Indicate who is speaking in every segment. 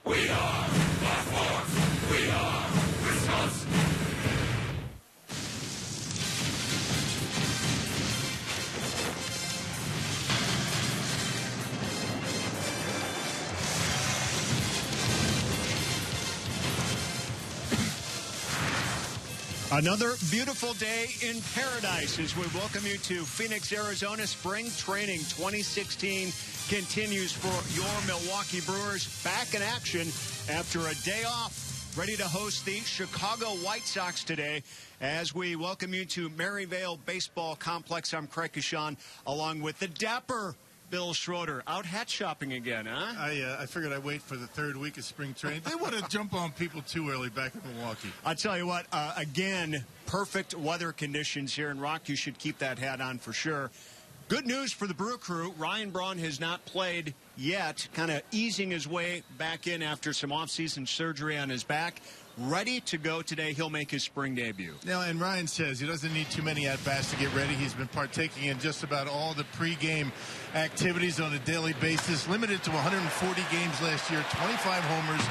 Speaker 1: We are the force. We are Wisconsin.
Speaker 2: Another beautiful day in paradise as we welcome you to Phoenix, Arizona. Spring training 2016 continues for your Milwaukee Brewers, back in action after a day off, ready to host the Chicago White Sox today as we welcome you to Maryvale Baseball Complex. I'm Craig Kashan, along with the dapper Bill Schroeder. Out hat shopping again, huh?
Speaker 3: I figured I'd wait for the third week of spring training. They want to jump on people too early back in Milwaukee.
Speaker 2: I'll tell you what, again, perfect weather conditions here in Rock. You should keep that hat on for sure. Good news for the Brew Crew. Ryan Braun has not played yet, kind of easing his way back in after some offseason surgery on his back. Ready to go today. He'll make his spring debut.
Speaker 3: Now, and Ryan says he doesn't need too many at-bats to get ready. He's been partaking in just about all the pregame activities on a daily basis. Limited to 140 games last year, 25 homers,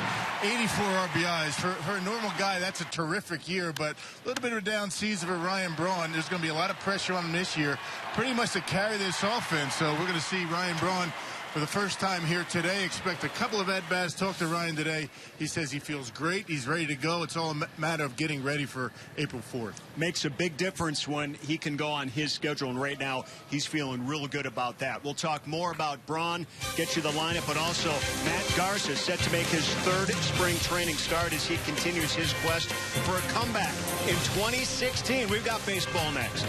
Speaker 3: 84 RBIs. For a normal guy, that's a terrific year, but a little bit of a down season for Ryan Braun. There's going to be a lot of pressure on him this year, pretty much to carry this offense. So we're going to see Ryan Braun for the first time here today. Expect a couple of at-bats. Talk to Ryan today. He says he feels great. He's ready to go. It's all a matter of getting ready for April 4th.
Speaker 2: Makes a big difference when he can go on his schedule, and right now he's feeling real good about that. We'll talk more about Braun, get you the lineup, but also Matt Garza set to make his third spring training start as he continues his quest for a comeback in 2016. We've got baseball next.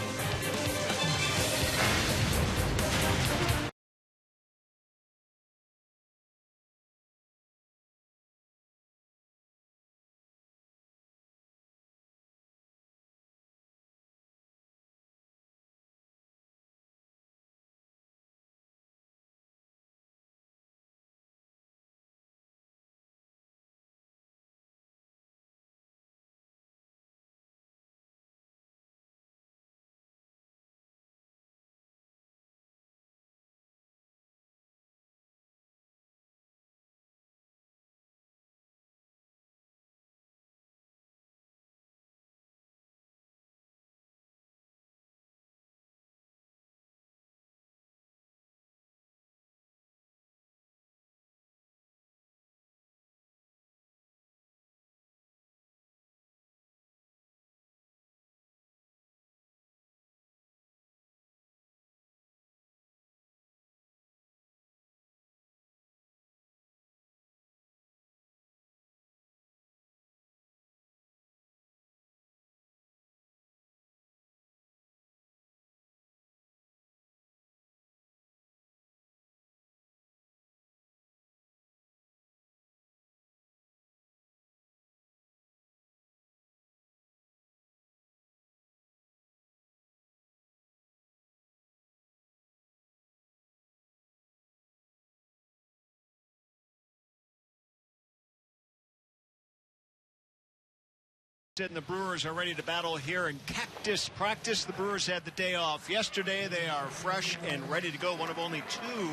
Speaker 2: And the Brewers are ready to battle here in Cactus Practice. The Brewers had the day off yesterday. They are fresh and ready to go. One of only 2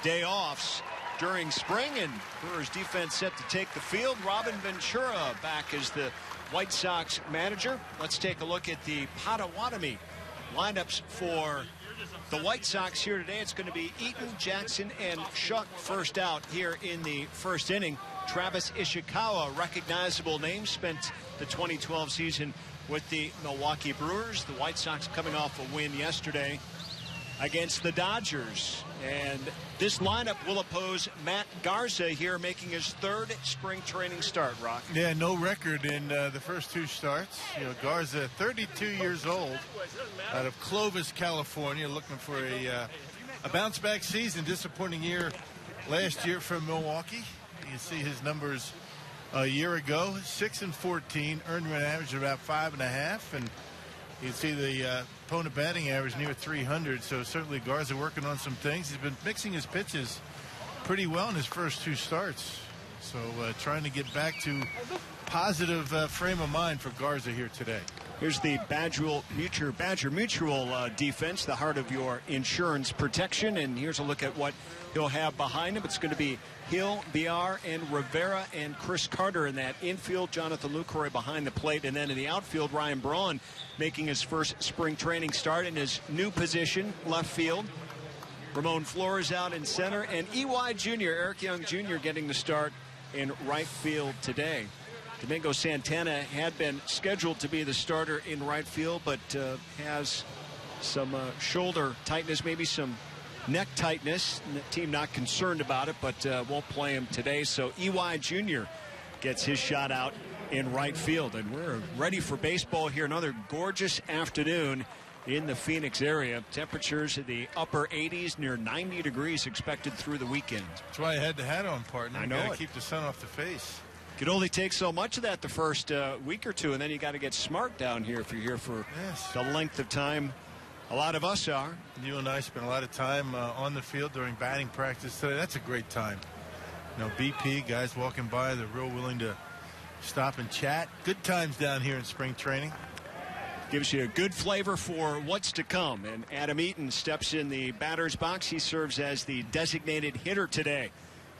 Speaker 2: day offs during spring, and Brewers defense set to take the field. Robin Ventura back as the White Sox manager. Let's take a look at the Potawatomi lineups for the White Sox here today. It's going to be Eaton, Jackson, and Shuck first out here in the first inning. Travis Ishikawa, recognizable name, spent the 2012 season with the Milwaukee Brewers. The White Sox coming off a win yesterday against the Dodgers. And this lineup will oppose Matt Garza here, making his third spring training start, Rock.
Speaker 3: Yeah, no record in the first 2 starts. You know, Garza, 32 years old, out of Clovis, California, looking for a bounce-back season. Disappointing year last year from Milwaukee. You can see his numbers a year ago, 6-14, earned run average of about 5.5, and you can see the opponent batting average near 300. So certainly Garza working on some things. He's been mixing his pitches pretty well in his first 2 starts. So trying to get back to positive frame of mind for Garza here today.
Speaker 2: Here's the Badger Mutual defense, the heart of your insurance protection. And here's a look at what he'll have behind him. It's going to be Hill, Biar, and Rivera, and Chris Carter in that infield. Jonathan Lucroy behind the plate. And then in the outfield, Ryan Braun making his first spring training start in his new position, left field. Ramon Flores out in center. And EY Jr., Eric Young Jr., getting the start in right field today. Domingo Santana had been scheduled to be the starter in right field, but has some shoulder tightness, maybe some neck tightness. The team not concerned about it, but won't play him today. So EY Jr. gets his shot out in right field. And we're ready for baseball here. Another gorgeous afternoon in the Phoenix area. Temperatures in the upper 80s, near 90 degrees expected through the weekend.
Speaker 3: That's why I had the hat on, partner.
Speaker 2: I know.
Speaker 3: You gotta keep the sun off the face.
Speaker 2: Could only take so much of that the first week or two, and then you got to get smart down here if you're here for the length of time a lot of us are.
Speaker 3: You and I spent a lot of time on the field during batting practice today. That's a great time. You know, BP, guys walking by, they're real willing to stop and chat. Good times down here in spring training.
Speaker 2: Gives you a good flavor for what's to come. And Adam Eaton steps in the batter's box. He serves as the designated hitter today.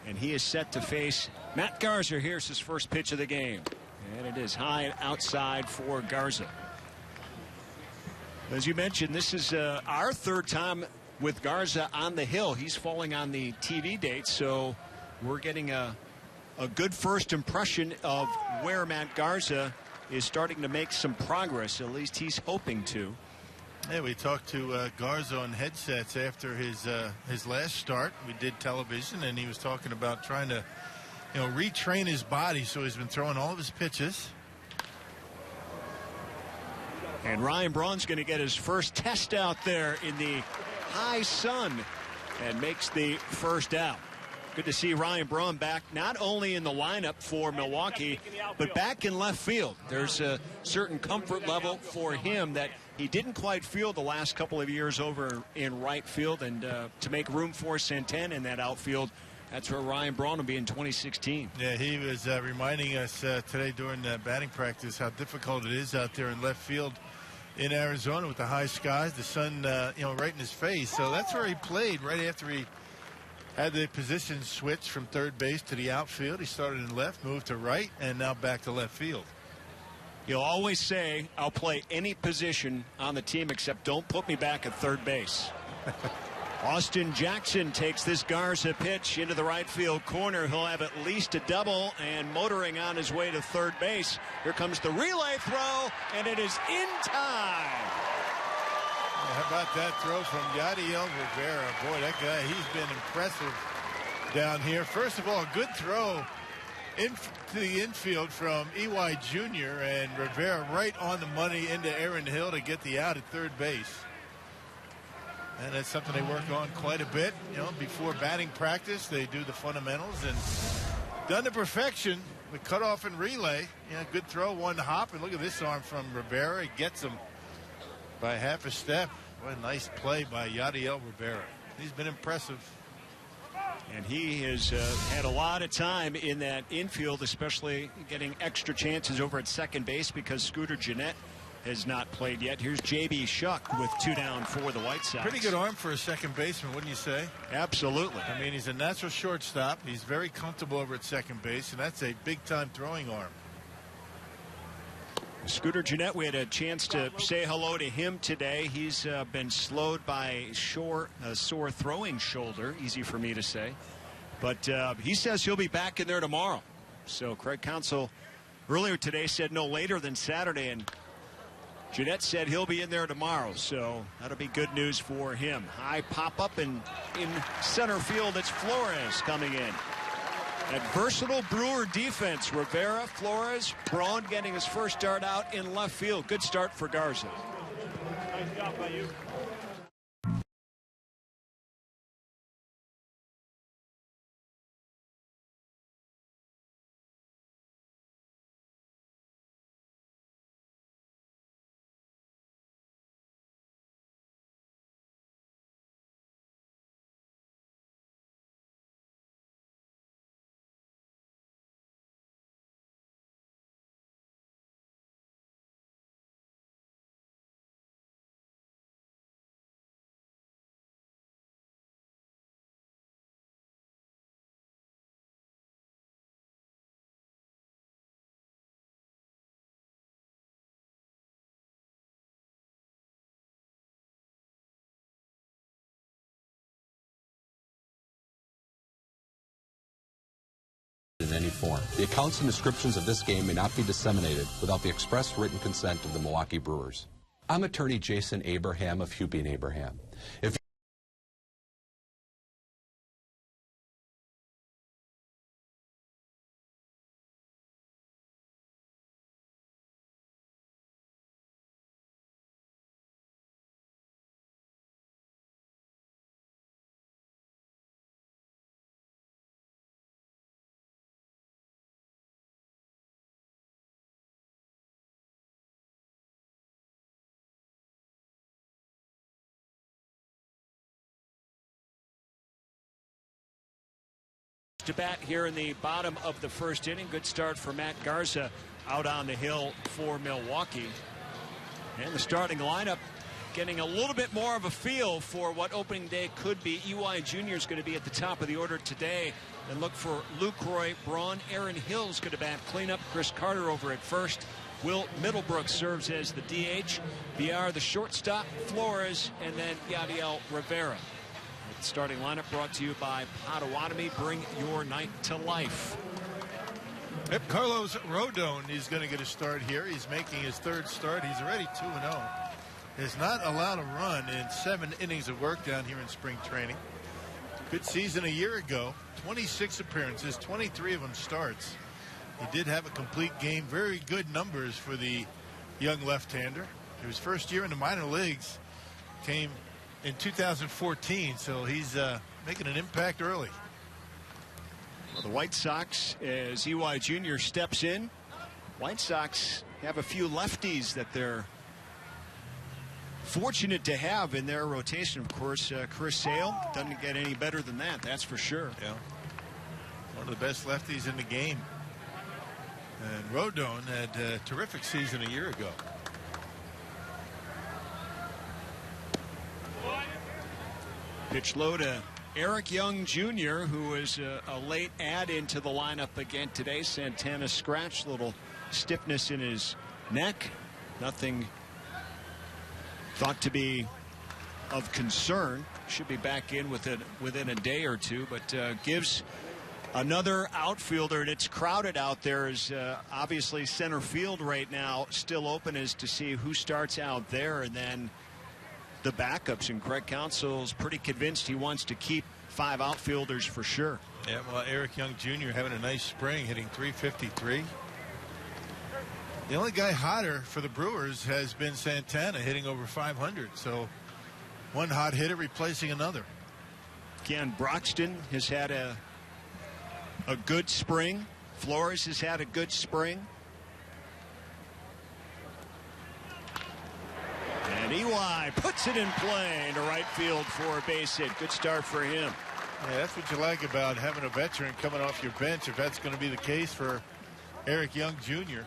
Speaker 2: And he is set to face Matt Garza. Here's his first pitch of the game. And it is high and outside for Garza. As you mentioned, this is our third time with Garza on the hill. He's falling on the TV date, so we're getting a good first impression of where Matt Garza is starting to make some progress. At least he's hoping to.
Speaker 3: Yeah, we talked to Garza on headsets after his last start. We did television, and he was talking about trying to, retrain his body. So he's been throwing all of his pitches.
Speaker 2: And Ryan Braun's going to get his first test out there in the high sun and makes the first out. Good to see Ryan Braun back not only in the lineup for Milwaukee, but back in left field. There's a certain comfort level for him that he didn't quite feel the last couple of years over in right field. And to make room for Santana in that outfield, that's where Ryan Braun will be in 2016.
Speaker 3: Yeah, he was reminding us today during batting practice how difficult it is out there in left field in Arizona with the high skies, the sun, right in his face. So that's where he played right after he had the position switch from third base to the outfield. He started in left, moved to right, and now back to left field.
Speaker 2: He'll always say, I'll play any position on the team except don't put me back at third base. Austin Jackson takes this Garza pitch into the right field corner. He'll have at least a double, and motoring on his way to third base. Here comes the relay throw, and it is in time.
Speaker 3: How about that throw from Yadiel Rivera? Boy, that guy, he's been impressive down here. First of all, a good throw into the infield from EY Jr. and Rivera right on the money into Aaron Hill to get the out at third base. And that's something they work on quite a bit. Before batting practice, they do the fundamentals and done to perfection. The cutoff and relay. Good throw, one hop, and look at this arm from Rivera. He gets him by half a step. What a nice play by Yadiel Rivera. He's been impressive.
Speaker 2: And he has had a lot of time in that infield, especially getting extra chances over at second base because Scooter Gennett has not played yet. Here's J.B. Shuck with 2 down for the White Sox.
Speaker 3: Pretty good arm for a second baseman, wouldn't you say?
Speaker 2: Absolutely.
Speaker 3: I mean, he's a natural shortstop. He's very comfortable over at second base, and that's a big-time throwing arm.
Speaker 2: Scooter Gennett, we had a chance to say hello to him today. He's been slowed by a sore throwing shoulder. Easy for me to say. But he says he'll be back in there tomorrow. So Craig Counsell earlier today said no later than Saturday, and Gennett said he'll be in there tomorrow. So that'll be good news for him. High pop-up, and in center field, it's Flores coming in. That versatile Brewer defense. Rivera, Flores, Braun getting his first start out in left field. Good start for Garza.
Speaker 4: Nice job by you.
Speaker 5: in any form. The accounts and descriptions of this game may not be disseminated without the express written consent of the Milwaukee Brewers. I'm attorney Jason Abraham of Hubie and Abraham. If
Speaker 2: to bat here in the bottom of the first inning. Good start for Matt Garza out on the hill for Milwaukee. And the starting lineup getting a little bit more of a feel for what opening day could be. EY Jr. is going to be at the top of the order today. And look for Lucroy, Braun, Aaron Hill's going to bat cleanup. Chris Carter over at first. Will Middlebrook serves as the DH. Villar the shortstop. Flores, and then Yadiel Rivera. The starting lineup brought to you by Potawatomi. Bring your night to life.
Speaker 3: Yep, Carlos Rodon is going to get a start here. He's making his third start. He's already 2-0. Has not allowed a run in 7 innings of work down here in spring training. Good season a year ago. 26 appearances, 23 of them starts. He did have a complete game. Very good numbers for the young left-hander. His first year in the minor leagues came in 2014, so he's making an impact early.
Speaker 2: Well, the White Sox, as EY Jr. steps in, White Sox have a few lefties that they're fortunate to have in their rotation. Of course, Chris Sale doesn't get any better than that, that's for sure.
Speaker 3: Yeah, one of the best lefties in the game. And Rodon had a terrific season a year ago.
Speaker 2: Pitch low to Eric Young Jr., who is a late add into the lineup again today. Santana scratched, little stiffness in his neck. Nothing thought to be of concern. Should be back in within a day or two, but gives another outfielder, and it's crowded out there. Is obviously center field right now still open as to see who starts out there, and then the backups. And Craig Counsell's pretty convinced he wants to keep 5 outfielders for sure.
Speaker 3: Yeah, well, Eric Young Jr. having a nice spring, hitting .353. The only guy hotter for the Brewers has been Santana, hitting over .500. So one hot hitter replacing another.
Speaker 2: Ken Broxton has had a good spring. Flores has had a good spring. And EY puts it in play to right field for a base hit. Good start for him.
Speaker 3: Yeah, that's what you like about having a veteran coming off your bench, if that's going to be the case for Eric Young Jr. Yeah,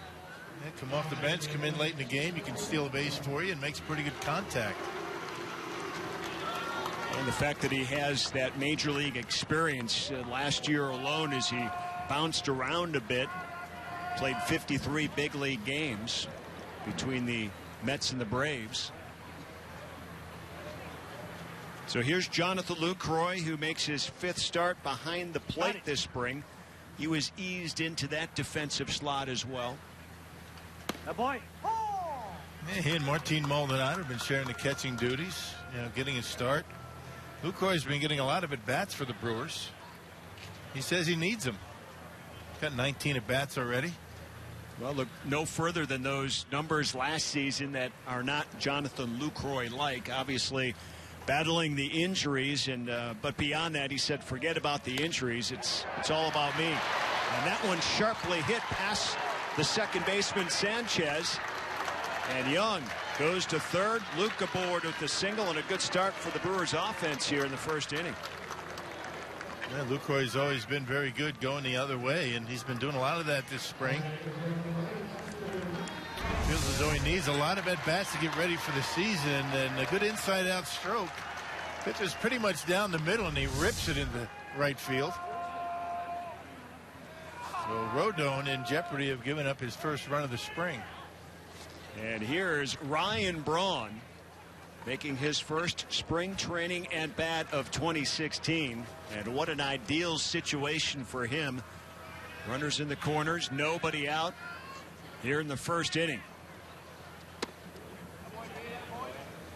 Speaker 3: come off the bench, come in late in the game, you can steal a base for you and makes pretty good contact.
Speaker 2: And the fact that he has that major league experience last year alone, as he bounced around a bit, played 53 big league games between the Mets and the Braves. So here's Jonathan Lucroy, who makes his 5th start behind the plate this spring. He was eased into that defensive slot as well.
Speaker 3: Yeah, he and Martin Maldonado have been sharing the catching duties, getting his start. Lucroy's been getting a lot of at-bats for the Brewers. He says he needs them. Got 19 at-bats already.
Speaker 2: Well, look no further than those numbers last season that are not Jonathan Lucroy-like. Obviously, battling the injuries, and but beyond that, he said, forget about the injuries. It's all about me. And that one sharply hit past the second baseman Sanchez. And Young goes to third. Luke aboard with the single, and a good start for the Brewers offense here in the first inning.
Speaker 3: Yeah, Lucroy's always been very good going the other way, and he's been doing a lot of that this spring. Feels as though he needs a lot of at-bats to get ready for the season, and a good inside-out stroke. Pitch is pretty much down the middle, and he rips it into right field. So Rodon in jeopardy of giving up his first run of the spring.
Speaker 2: And here's Ryan Braun making his first spring training at bat of 2016. And what an ideal situation for him Runners in the corners, nobody out here in the first inning.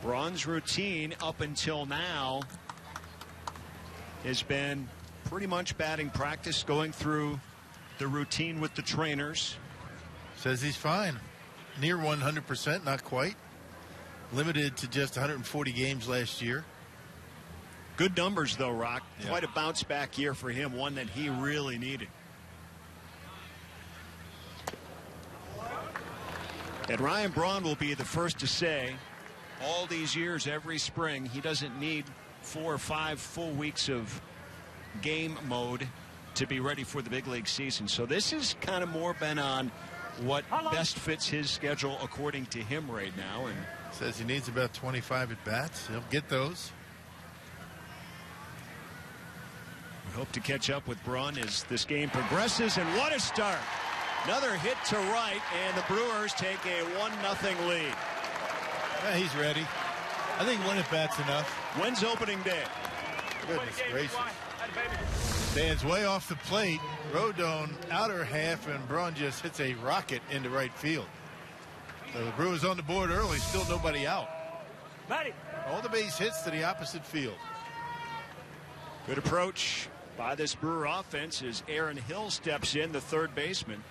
Speaker 2: Braun's routine up until now has been pretty much batting practice, going through the routine with the trainers.
Speaker 3: Says he's fine. Near 100%, not quite. Limited to just 140 games last year.
Speaker 2: Good numbers, though, Rock.
Speaker 3: Yeah.
Speaker 2: Quite a bounce-back year for him, one that he really needed. And Ryan Braun will be the first to say, all these years, every spring, he doesn't need 4 or 5 full weeks of game mode to be ready for the big league season. So this is kind of more been on what best fits his schedule according to him right now. And
Speaker 3: says he needs about 25 at bats. He'll get those.
Speaker 2: we hope to catch up with Braun as this game progresses. And what a start. Another hit to right, and the Brewers take a 1-0 lead.
Speaker 3: Yeah, he's ready. I think 1 at bat's enough.
Speaker 2: When's opening day?
Speaker 3: Goodness gracious. Stands way off the plate. Rodon outer half, and Braun just hits a rocket into right field. So the Brewers on the board early, still nobody out. All the base hits to the opposite field.
Speaker 2: Good approach by this Brewer offense as Aaron Hill steps in, the third baseman.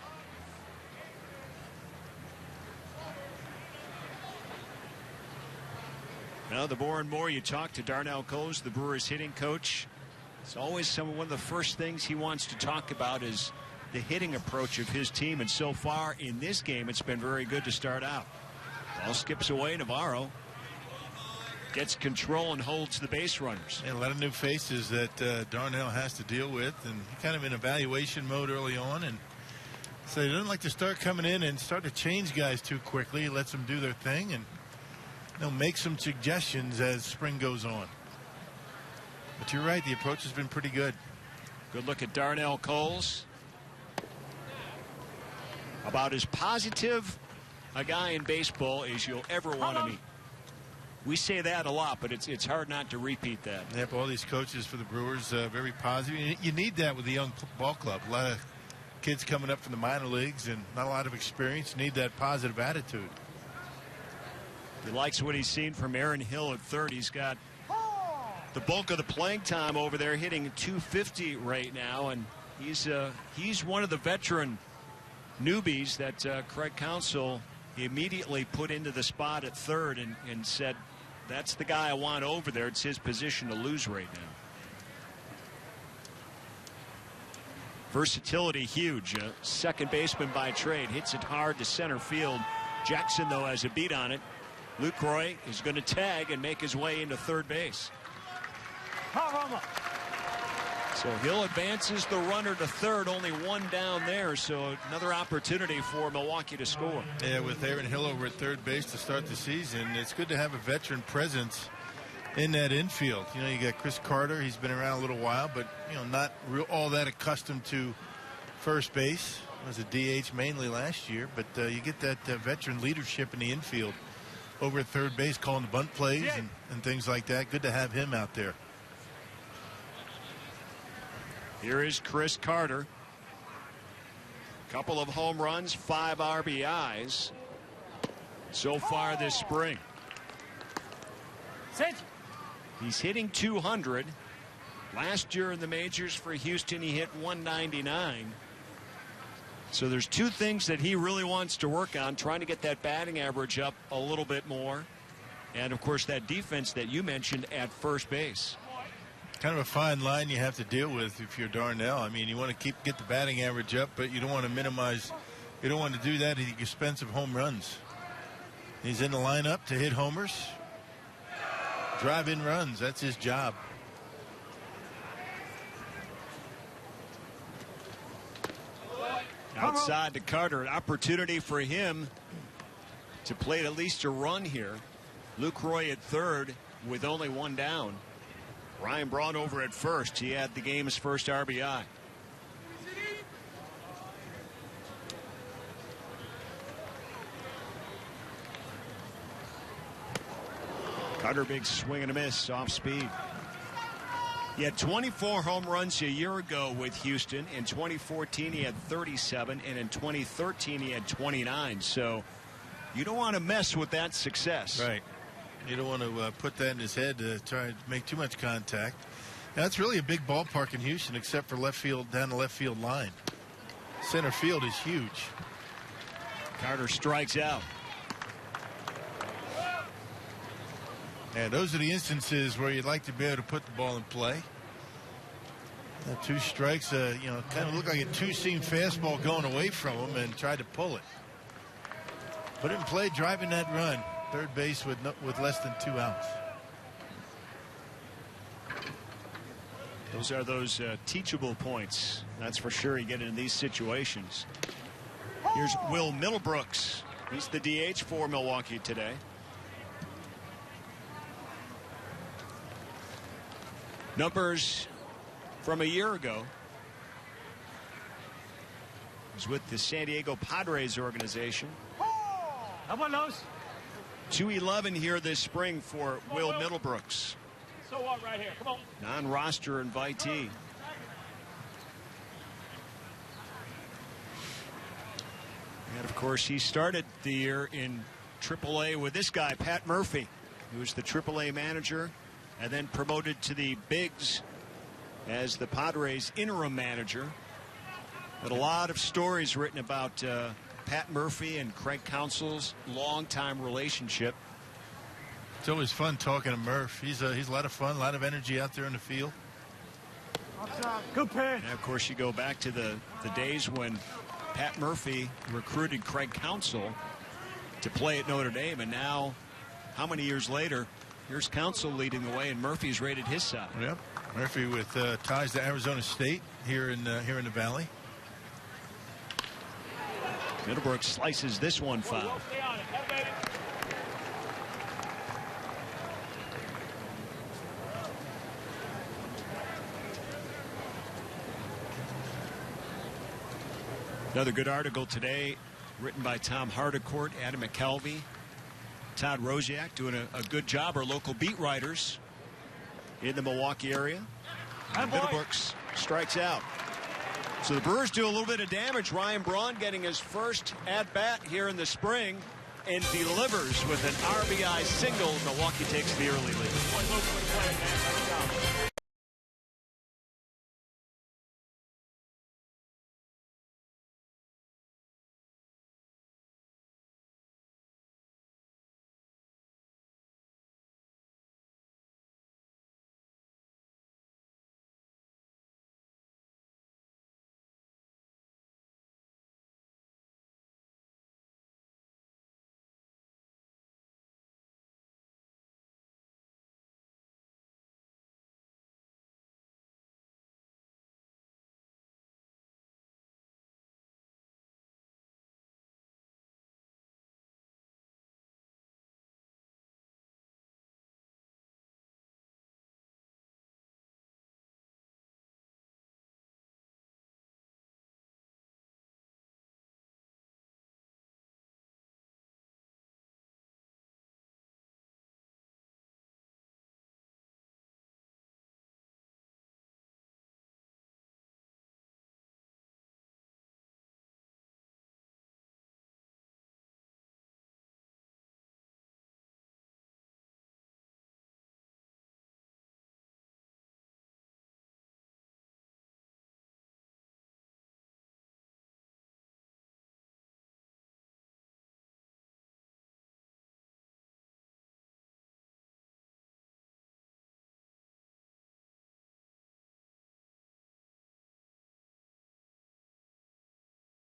Speaker 2: Now, the more and more you talk to Darnell Coles, the Brewers hitting coach, it's always one of the first things he wants to talk about is the hitting approach of his team. And so far in this game, it's been very good to start out. Ball skips away. Navarro gets control and holds the base runners.
Speaker 3: And a lot of new faces that Darnell has to deal with, and kind of in evaluation mode early on. And so he doesn't like to start coming in and start to change guys too quickly. He lets them do their thing, and they'll make some suggestions as spring goes on. But you're right, the approach has been pretty good.
Speaker 2: Good look at Darnell Coles. About as positive a guy in baseball as you'll ever want to meet. We say that a lot, but it's hard not to repeat that.
Speaker 3: Yep, all these coaches for the Brewers, very positive. You need that with the young ball club. A lot of kids coming up from the minor leagues and not a lot of experience. Need that positive attitude.
Speaker 2: He likes what he's seen from Aaron Hill at third. He's got the bulk of the playing time over there, hitting 250 right now, and he's one of the veteran newbies that Craig Counsell immediately put into the spot at third and said, that's the guy I want over there. It's his position to lose right now. Versatility huge. Second baseman by trade. Hits it hard to center field. Jackson, though, has a beat on it. Lucroy is going to tag and make his way into third base. So Hill advances the runner to third, only one down there, so another opportunity for Milwaukee to score.
Speaker 3: Yeah, with Aaron Hill over at third base to start the season, it's good to have a veteran presence in that infield. You know, you got Chris Carter, he's been around a little while, but, you know, not all that accustomed to first base. Was a DH mainly last year, but you get that veteran leadership in the infield over at third base, calling the bunt plays and things like that. Good to have him out there.
Speaker 2: Here is Chris Carter. Couple of home runs, 5 RBIs so far this spring. He's hitting 200. Last year in the majors for Houston, he hit 199. So there's two things that he really wants to work on, trying to get that batting average up a little bit more. And, of course, that defense that you mentioned at first base.
Speaker 3: Kind of a fine line you have to deal with if you're Darnell. I mean, you want to get the batting average up, but you don't want to minimize. You don't want to do that at the expense of home runs. He's in the lineup to hit homers, drive in runs. That's his job.
Speaker 2: Outside to Carter, an opportunity for him to play at least a run here. Lucroy at third with only one down. Ryan Braun over at first. He had the game's first RBI. Carter, big swing and a miss, off speed. He had 24 home runs a year ago with Houston. In 2014, he had 37, and in 2013, he had 29. So you don't want to mess with that success.
Speaker 3: Right. You don't want to put that in his head to try to make too much contact. That's really a big ballpark in Houston, except for left field, down the left field line. Center field is huge.
Speaker 2: Carter strikes out.
Speaker 3: And those are the instances where you'd like to be able to put the ball in play. 2 strikes, kind of looked like a two-seam fastball going away from him and tried to pull it. Put it in play, driving that run. Third base with less than 2 outs.
Speaker 2: Those are those teachable points. That's for sure. You get into these situations. Here's Will Middlebrooks. He's the DH for Milwaukee today. Numbers from a year ago. He was with the San Diego Padres organization.
Speaker 4: How about those?
Speaker 2: 211 here this spring for Will Middlebrooks.
Speaker 4: So what right here? Come on.
Speaker 2: Non-roster invitee. And of course, he started the year in AAA with this guy, Pat Murphy, who was the AAA manager and then promoted to the bigs as the Padres interim manager. But a lot of stories written about Pat Murphy and Craig Counsell's longtime relationship.
Speaker 3: It's always fun talking to Murph. He's a lot of fun, a lot of energy out there in the field.
Speaker 4: Good pitch.
Speaker 2: And of course, you go back to the days when Pat Murphy recruited Craig Counsell to play at Notre Dame, and now, how many years later, here's Counsell leading the way, and Murphy's rated his side.
Speaker 3: Yep, Murphy with ties to Arizona State here in the Valley.
Speaker 2: Middlebrooks slices this one foul.
Speaker 4: Stay on it. Hey, baby.
Speaker 2: Another good article today written by Tom Hardecourt, Adam McKelvey, Todd Rosiak doing a good job. Our local beat writers in the Milwaukee area. And Middlebrooks strikes out. So the Brewers do a little bit of damage. Ryan Braun getting his first at-bat here in the spring and delivers with an RBI single. Milwaukee takes the early lead.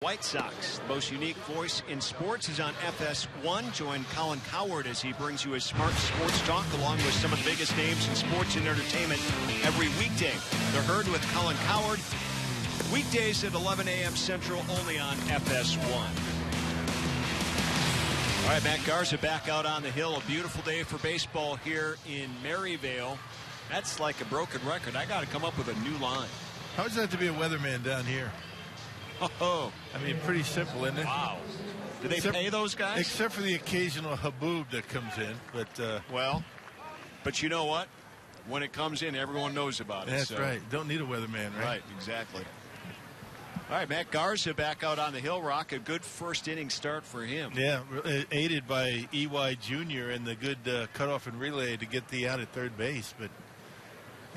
Speaker 2: White Sox, the most unique voice in sports, is on FS1. Join Colin Cowherd as he brings you his smart sports talk along with some of the biggest names in sports and entertainment every weekday. The Herd with Colin Cowherd, weekdays at 11 a.m. Central, only on FS1. All right, Matt Garza back out on the hill. A beautiful day for baseball here in Maryvale. That's like a broken record. I got to come up with a new line.
Speaker 3: How does that to be a weatherman down here?
Speaker 2: Oh,
Speaker 3: I mean, pretty simple, isn't it?
Speaker 2: Wow. Do they pay those guys?
Speaker 3: Except for the occasional haboob that comes in. But
Speaker 2: well, but you know what? when it comes in, everyone knows about it.
Speaker 3: That's right. Don't need a weatherman, right?
Speaker 2: Right, exactly. All right, Matt Garza back out on the hill, Rock. A good first inning start for him.
Speaker 3: Yeah, aided by EY Jr. and the good cutoff and relay to get the out at third base. But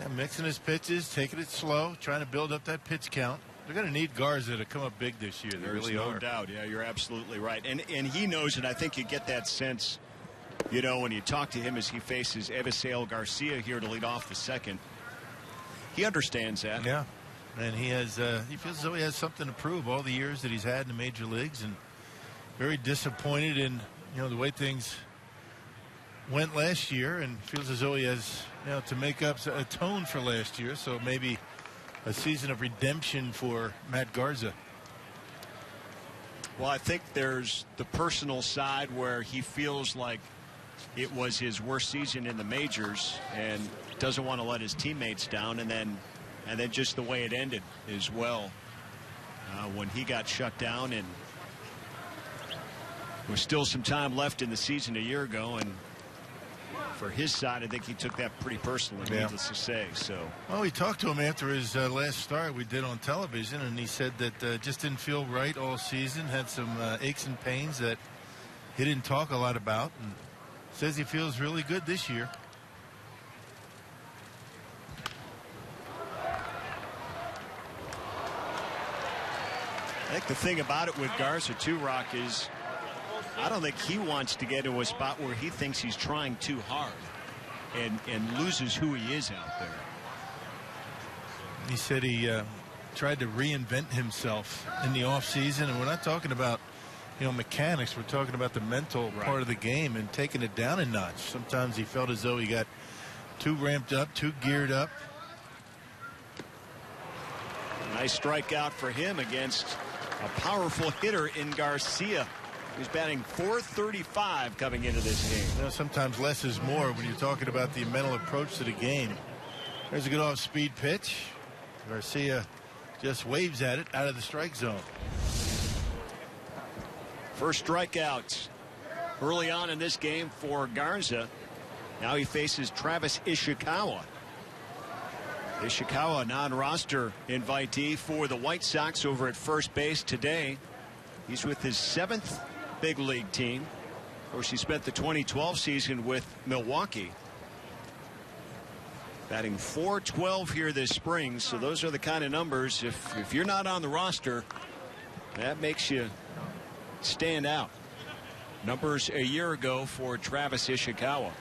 Speaker 3: yeah, mixing his pitches, taking it slow, trying to build up that pitch count. They're going to need Garza to come up big this year. They really are.
Speaker 2: There's no doubt. Yeah, you're absolutely right. And he knows it. I think you get that sense, you know, when you talk to him as he faces Eviseo Garcia here to lead off the second. He understands that.
Speaker 3: Yeah. And he feels as though he has something to prove all the years that he's had in the major leagues, and very disappointed in, you know, the way things went last year, and feels as though he has, you know, to make up a tone for last year. So maybe a season of redemption for Matt Garza.
Speaker 2: Well, I think there's the personal side where he feels like it was his worst season in the majors and doesn't want to let his teammates down, and then just the way it ended as well, when he got shut down, and there was still some time left in the season a year ago, and for his side, I think he took that pretty personally, needless to say. So,
Speaker 3: well, we talked to him after his last start we did on television, and he said that just didn't feel right all season, had some aches and pains that he didn't talk a lot about, and says he feels really good this year.
Speaker 2: I think the thing about it with Garza too, Rock, is I don't think he wants to get to a spot where he thinks he's trying too hard and loses who he is out there.
Speaker 3: He said he tried to reinvent himself in the offseason, and we're not talking about, you know, mechanics. We're talking about the mental part of the game and taking it down a notch. Sometimes he felt as though he got too ramped up, too geared up.
Speaker 2: Nice strikeout for him against a powerful hitter in Garcia. He's batting .435 coming into this game.
Speaker 3: You know, sometimes less is more when you're talking about the mental approach to the game. There's a good off-speed pitch. Garcia just waves at it out of the strike zone.
Speaker 2: First strikeout early on in this game for Garza. Now he faces Travis Ishikawa. Ishikawa, non-roster invitee for the White Sox over at first base today. He's with his 7th big league team. Of course, he spent the 2012 season with Milwaukee. Batting .412 here this spring, so those are the kind of numbers. If you're not on the roster, that makes you stand out. Numbers a year ago for Travis Ishikawa.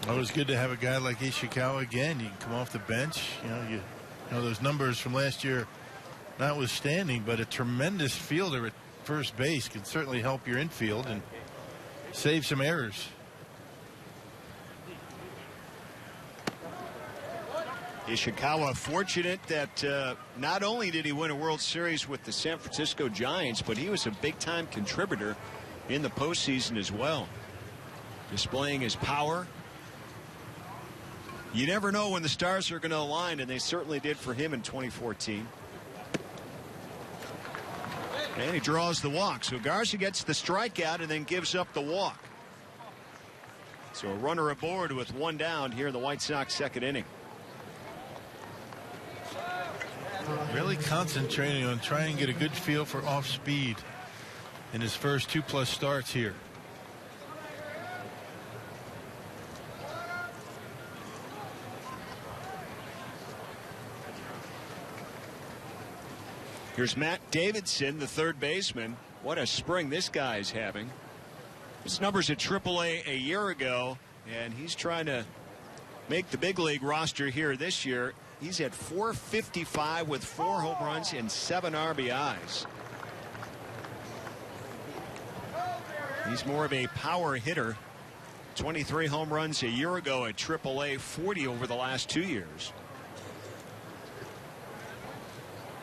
Speaker 3: Well, it was good to have a guy like Ishikawa again. You can come off the bench. You know those numbers from last year notwithstanding, but a tremendous fielder at first base can certainly help your infield and save some errors.
Speaker 2: Ishikawa fortunate that not only did he win a World Series with the San Francisco Giants, but he was a big-time contributor in the postseason as well, displaying his power. You never know when the stars are going to align, and they certainly did for him in 2014. And he draws the walk. So Garza gets the strikeout and then gives up the walk. So a runner aboard with one down here in the White Sox second inning.
Speaker 3: Really concentrating on trying to get a good feel for off speed in his first 2+ starts here.
Speaker 2: Here's Matt Davidson, the third baseman. What a spring this guy is having. His numbers at AAA a year ago, and he's trying to make the big league roster here this year. He's at .455 with 4 home runs and 7 RBIs. He's more of a power hitter. 23 home runs a year ago at AAA, 40 over the last 2 years.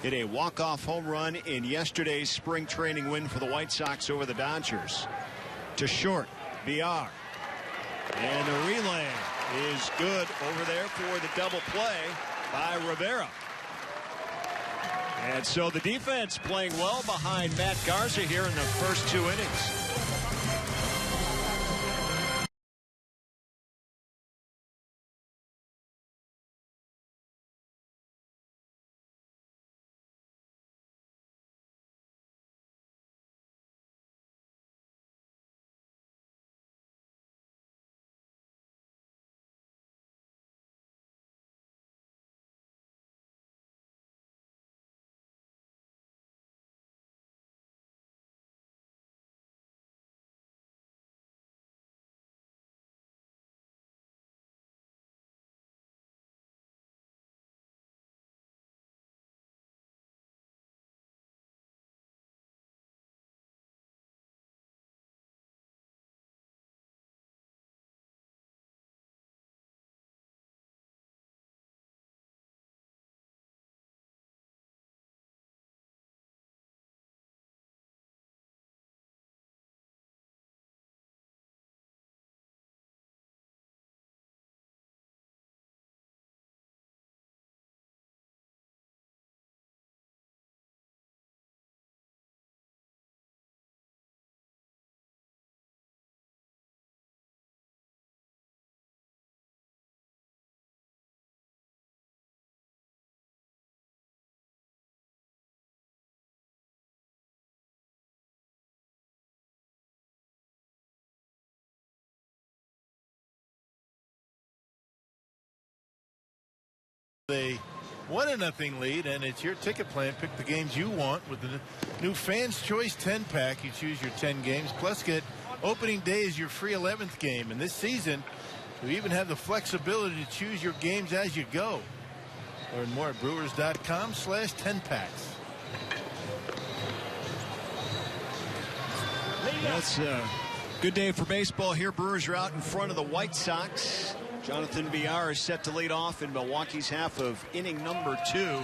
Speaker 2: Hit a walk-off home run in yesterday's spring training win for the White Sox over the Dodgers. To short, BR. And the relay is good over there for the double play by Rivera. And so the defense playing well behind Matt Garza here in the first 2 innings.
Speaker 3: a 1-0 lead, and it's your ticket plan. Pick the games you want with the new Fans Choice 10-pack. You choose your 10 games, plus get opening day as your free 11th game. And this season, you even have the flexibility to choose your games as you go. Learn more at brewers.com/10packs.
Speaker 2: That's a good day for baseball here. Brewers are out in front of the White Sox. Jonathan Villar is set to lead off in Milwaukee's half of inning number 2.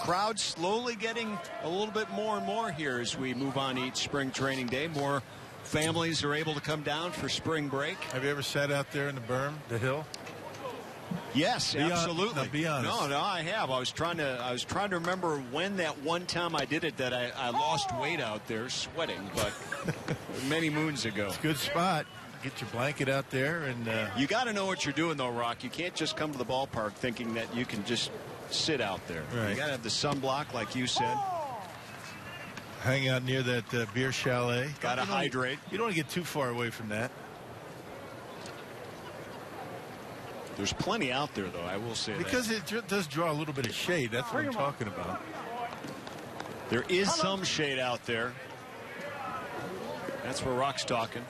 Speaker 2: Crowd slowly getting a little bit more and more here as we move on each spring training day. More families are able to come down for spring break.
Speaker 3: Have you ever sat out there in the berm, the hill?
Speaker 2: Yes, absolutely.
Speaker 3: Now be honest.
Speaker 2: No, I have. I was trying to remember when that one time I did it that I lost weight out there sweating, but many moons ago.
Speaker 3: It's a good spot. Get your blanket out there, and
Speaker 2: you got to know what you're doing, though, Rock. You can't just come to the ballpark thinking that you can just sit out there.
Speaker 3: Right.
Speaker 2: You got to have the sunblock, like you said.
Speaker 3: Hang out near that beer chalet.
Speaker 2: Got to hydrate.
Speaker 3: You don't want to get too far away from that.
Speaker 2: There's plenty out there, though, I will say
Speaker 3: because it does draw a little bit of shade. That's what I'm talking about.
Speaker 2: There is some shade out there. That's where Rock's talking.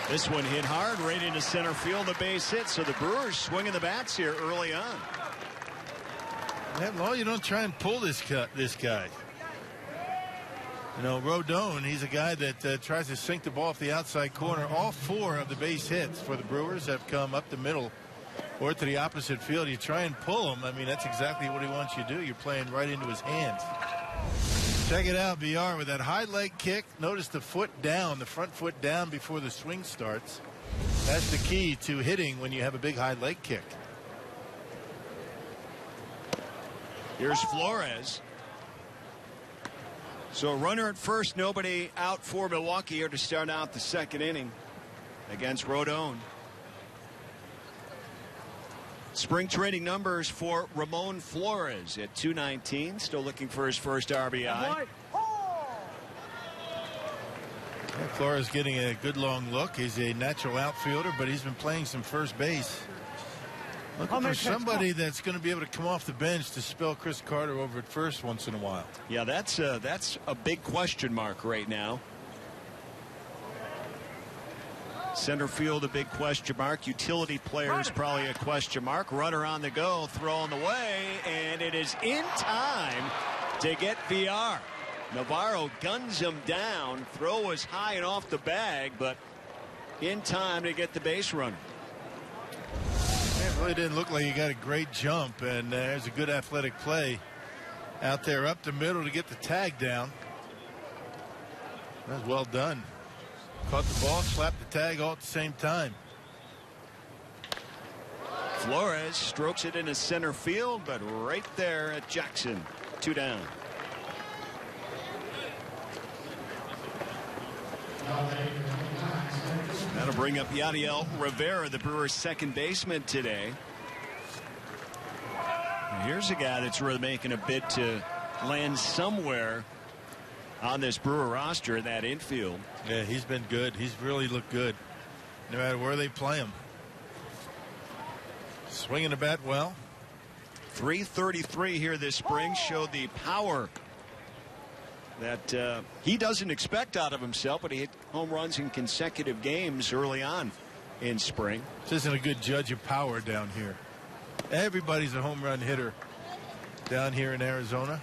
Speaker 2: This one hit hard right into center field, the base hit. So the Brewers swinging the bats here early on.
Speaker 3: Yeah, well, you don't try and pull this guy. You know, Rodon, he's a guy that tries to sink the ball off the outside corner. All 4 of the base hits for the Brewers have come up the middle or to the opposite field. You try and pull him. I mean, that's exactly what he wants you to do. You're playing right into his hands. Check it out, VR with that high leg kick. Notice the foot down, the front foot down before the swing starts. That's the key to hitting when you have a big high leg kick.
Speaker 2: Here's Flores. So a runner at first, nobody out for Milwaukee here to start out the second inning against Rodon. Spring training numbers for Ramon Flores at 219. Still looking for his first RBI.
Speaker 3: Yeah, Flores getting a good long look. He's a natural outfielder, but he's been playing some first base. Looking for somebody that's going to be able to come off the bench to spell Chris Carter over at first once in a while.
Speaker 2: Yeah, that's a big question mark right now. Center field, a big question mark. Utility players, probably a question mark. Runner on the go, thrown away, and it is in time to get VR. Navarro guns him down. Throw was high and off the bag, but in time to get the base runner.
Speaker 3: It really didn't look like he got a great jump, and there's a good athletic play out there up the middle to get the tag down. That was well done. Caught the ball, slapped the tag all at the same time.
Speaker 2: Flores strokes it into center field, but right there at Jackson. 2 down. That'll bring up Yadiel Rivera, the Brewers' second baseman today. And here's a guy that's really making a bid to land somewhere on this Brewer roster in that infield.
Speaker 3: Yeah, he's been good. He's really looked good no matter where they play him. Swinging the bat well.
Speaker 2: 333 here this spring. Showed the power that he doesn't expect out of himself, but he hit home runs in consecutive games early on in spring.
Speaker 3: This isn't a good judge of power down here. Everybody's a home run hitter down here in Arizona.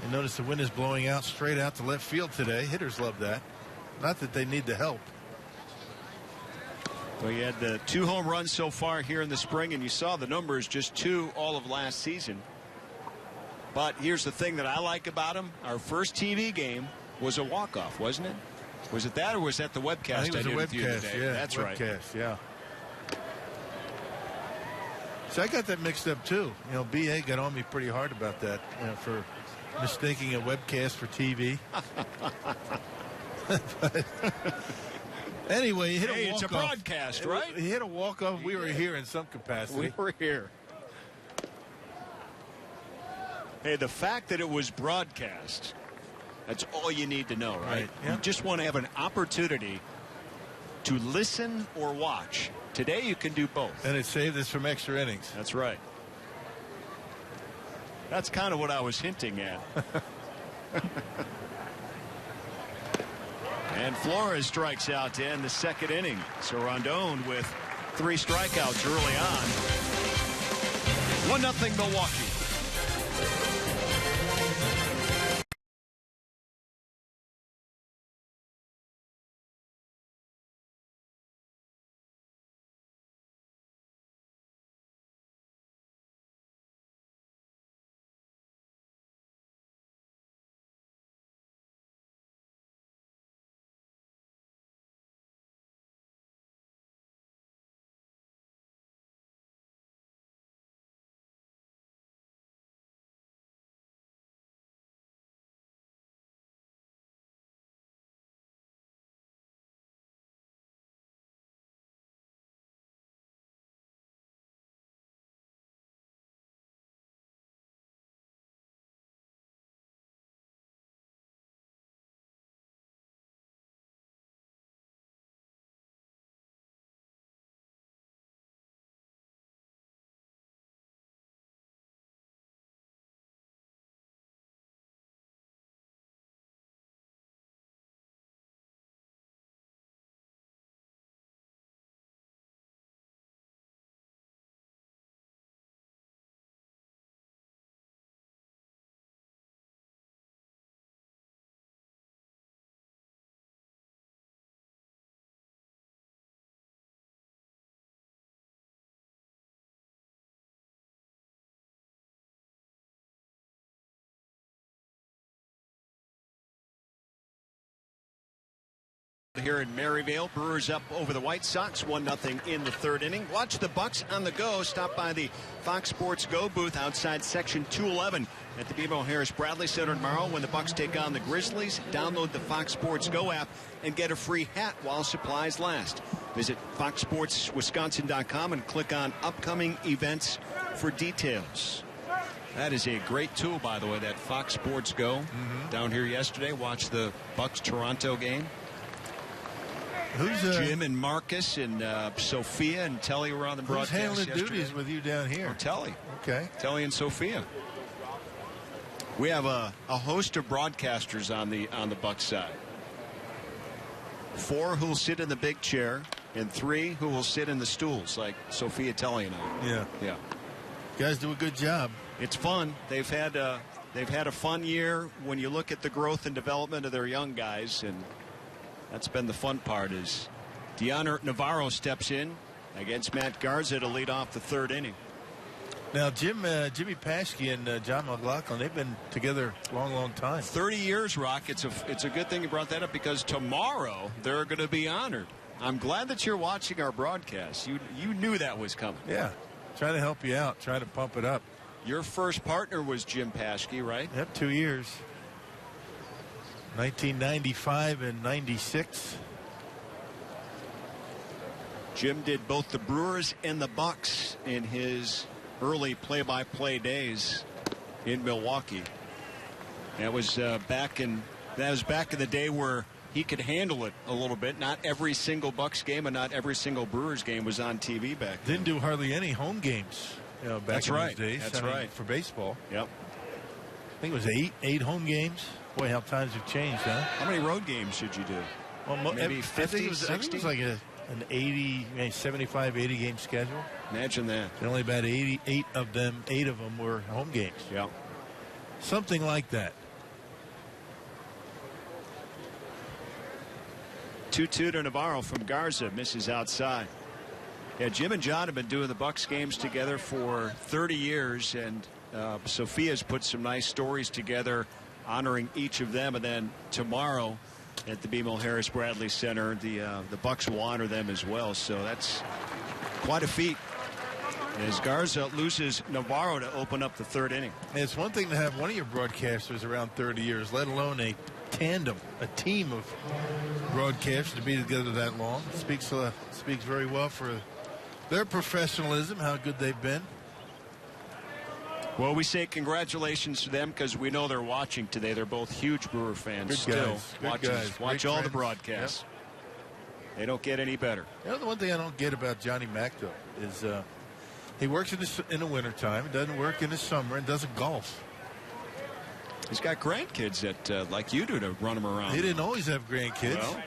Speaker 3: And notice the wind is blowing out straight out to left field today. Hitters love that. Not that they need the help.
Speaker 2: Well, you had the 2 home runs so far here in the spring, and you saw the numbers, just 2 all of last season. But here's the thing that I like about him. Our first TV game was a walk-off, wasn't it? Was it that, or was that the webcast?
Speaker 3: I think it was
Speaker 2: did
Speaker 3: a
Speaker 2: with you
Speaker 3: webcast.
Speaker 2: today?
Speaker 3: Yeah,
Speaker 2: that's right.
Speaker 3: Webcast, yeah. So I got that mixed up too. You know, BA got on me pretty hard about that, you know, for mistaking a webcast for TV. Anyway, he hit a walk-off.
Speaker 2: It's a broadcast, right?
Speaker 3: He hit a walk-off. We were here in some capacity.
Speaker 2: We were here. Hey, the fact that it was broadcast That's all you need to know, right?
Speaker 3: Yeah.
Speaker 2: You just want to have an opportunity to listen or watch. Today you can do both.
Speaker 3: And it saved us from extra innings.
Speaker 2: That's right. That's kind of what I was hinting at. And Flores strikes out to end the second inning. So Rondon with 3 strikeouts early on. 1-0 Milwaukee. Here in Maryvale, Brewers up over the White Sox 1-0 in the third inning. Watch the Bucks on the go. Stop by the Fox Sports Go booth outside section 211 at the BMO Harris Bradley Center tomorrow when the Bucks take on the Grizzlies. Download the Fox Sports Go app and get a free hat while supplies last. Visit foxsportswisconsin.com and click on upcoming events for details. That is a great tool, by the way, that Fox Sports Go. Down here yesterday, watched the Bucks-Toronto game.
Speaker 3: Who's
Speaker 2: Jim and Marcus and Sophia and Telly were on the broadcast
Speaker 3: handling
Speaker 2: yesterday.
Speaker 3: duties with you down here?
Speaker 2: Oh, Telly.
Speaker 3: Okay.
Speaker 2: Telly and Sophia. We have a host of broadcasters on the Bucks side. 4 who will sit in the big chair and 3 who will sit in the stools, like Sophia, Telly, and I.
Speaker 3: Yeah.
Speaker 2: Yeah.
Speaker 3: Guys do a good job.
Speaker 2: It's fun. They've had a fun year when you look at the growth and development of their young guys, and that's been the fun part. Is Deoner Navarro steps in against Matt Garza to lead off the third inning.
Speaker 3: Now, Jimmy Paschke and John McLaughlin, they've been together a long time.
Speaker 2: 30 years, Rock. It's a good thing you brought that up because tomorrow they're going to be honored. I'm glad that you're watching our broadcast. You knew that was coming.
Speaker 3: Yeah. Trying to help you out, trying to pump it up.
Speaker 2: Your first partner was Jim Paschke, right?
Speaker 3: Yep, 2 years. 1995 and 96.
Speaker 2: Jim did both the Brewers and the Bucks in his early play-by-play days in Milwaukee. That was back in the day where he could handle it a little bit. Not every single Bucks game and not every single Brewers game was on TV back then.
Speaker 3: Didn't do hardly any home games, back in those days.
Speaker 2: That's right.
Speaker 3: For baseball.
Speaker 2: Yep.
Speaker 3: I think it was eight home games. Boy, how times have changed, huh?
Speaker 2: How many road games did you do?
Speaker 3: Well,
Speaker 2: maybe 50,
Speaker 3: I think it was
Speaker 2: 60?
Speaker 3: like an 80, maybe 75, 80 game schedule.
Speaker 2: Imagine that.
Speaker 3: And only about 8 of them were home games.
Speaker 2: Yeah.
Speaker 3: Something like that.
Speaker 2: 2-2 to Navarro from Garza. Misses outside. Yeah, Jim and John have been doing the Bucks games together for 30 years, and Sophia's put some nice stories together honoring each of them. And then tomorrow at the BMO Harris Bradley Center, the Bucks will honor them as well. So that's quite a feat as Garza loses Navarro to open up the third inning.
Speaker 3: And it's one thing to have one of your broadcasters around 30 years, let alone a tandem, a team of broadcasters to be together that long. Speaks very well for their professionalism, how good they've been.
Speaker 2: Well, we say congratulations to them because we know they're watching today. They're both huge Brewer fans.
Speaker 3: Good guys.
Speaker 2: Still
Speaker 3: Good guys.
Speaker 2: Watch
Speaker 3: Great
Speaker 2: all the
Speaker 3: friends.
Speaker 2: broadcasts.
Speaker 3: Yep.
Speaker 2: They don't get any better.
Speaker 3: You know, the one thing I don't get about Johnny Mac, though, is he works in the wintertime, doesn't work in the summer, and doesn't golf.
Speaker 2: He's got grandkids that, like you do, to run him around.
Speaker 3: He didn't always have grandkids.
Speaker 2: Well,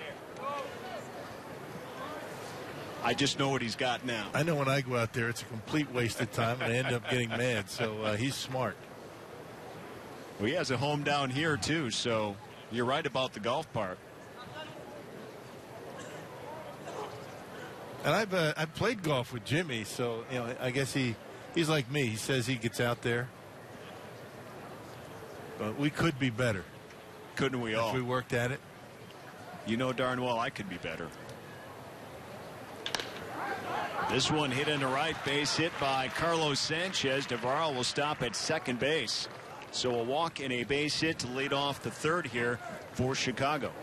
Speaker 2: I just know what he's got now.
Speaker 3: I know when I go out there, it's a complete waste of time, and I end up getting mad. So he's smart.
Speaker 2: Well, he has a home down here, too, so you're right about the golf park.
Speaker 3: And I've played golf with Jimmy, so you know I guess he's like me. He says he gets out there, but we could be better.
Speaker 2: Couldn't we all?
Speaker 3: If we worked at it.
Speaker 2: You know darn well I could be better. This one hit into right, base hit by Carlos Sanchez. Navarro will stop at second base. So a walk and a base hit to lead off the third here for Chicago.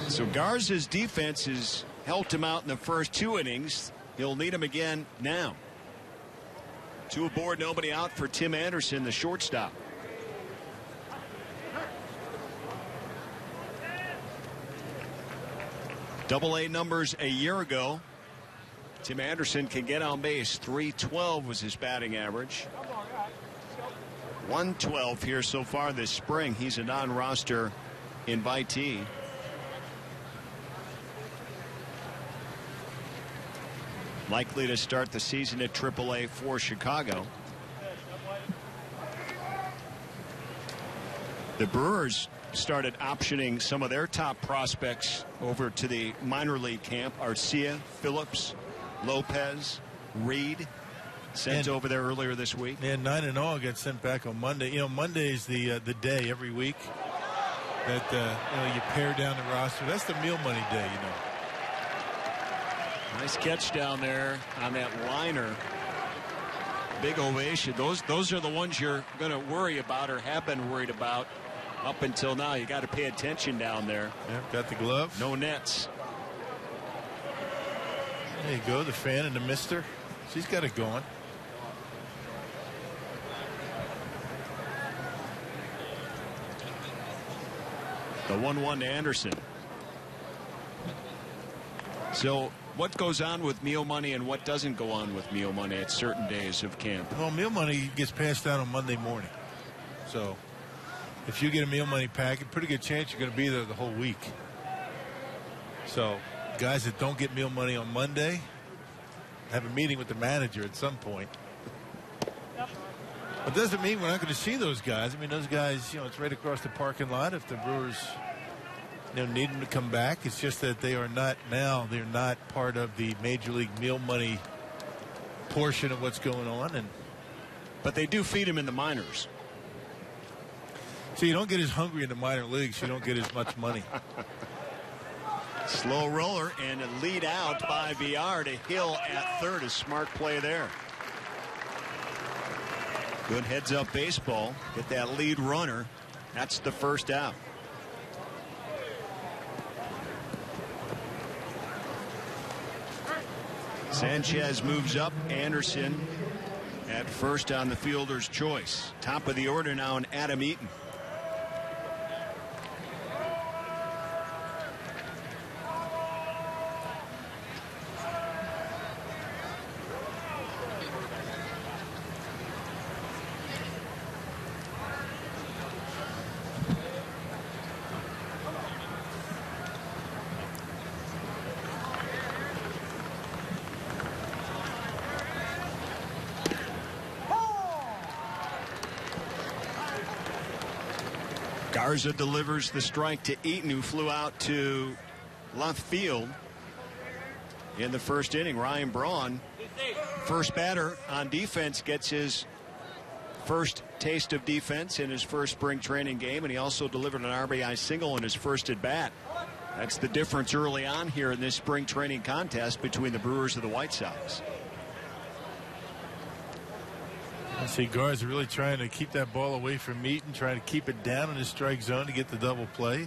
Speaker 2: So Garza's defense has helped him out in the first 2 innings. He'll need him again now. 2 aboard, nobody out for Tim Anderson, the shortstop. Double-A numbers a year ago. Tim Anderson can get on base. .312 was his batting average. 112 here so far this spring. He's a non-roster invitee. Likely to start the season at AAA for Chicago. The Brewers started optioning some of their top prospects over to the minor league camp. Arcia, Phillips, Lopez, Reed sent over there earlier this week.
Speaker 3: And 9-0 got sent back on Monday. You know, Monday's the day every week that you know, you pare down the roster. That's the meal money day, you know.
Speaker 2: Nice catch down there on that liner. Big ovation. Those are the ones you're going to worry about or have been worried about up until now. You got to pay attention down there.
Speaker 3: Yeah, got the glove.
Speaker 2: No nets.
Speaker 3: There you go, the fan and the mister. She's got it going.
Speaker 2: The 1-1 to Anderson. So what goes on with meal money and what doesn't go on with meal money at certain days of camp?
Speaker 3: Well, meal money gets passed out on Monday morning. So if you get a meal money packet, pretty good chance you're going to be there the whole week. So guys that don't get meal money on Monday have a meeting with the manager at some point. It doesn't mean we're not going to see those guys. I mean, those guys, you know, it's right across the parking lot. If the Brewers, you know, need them to come back, it's just that they are not now. They're not part of the Major League meal money portion of what's going on.
Speaker 2: But they do feed them in the minors.
Speaker 3: So you don't get as hungry in the minor leagues. You don't get as much money.
Speaker 2: Slow roller and a lead out by VR to Hill at third. A smart play there. Good heads-up baseball. Get that lead runner. That's the first out. Sanchez moves up. Anderson at first on the fielder's choice. Top of the order now in Adam Eaton. Garza delivers the strike to Eaton, who flew out to left field in the first inning. Ryan Braun, first batter on defense, gets his first taste of defense in his first spring training game, and he also delivered an RBI single in his first at bat. That's the difference early on here in this spring training contest between the Brewers and the White Sox.
Speaker 3: I see Garza really trying to keep that ball away from Meaton, trying to keep it down in the strike zone to get the double play.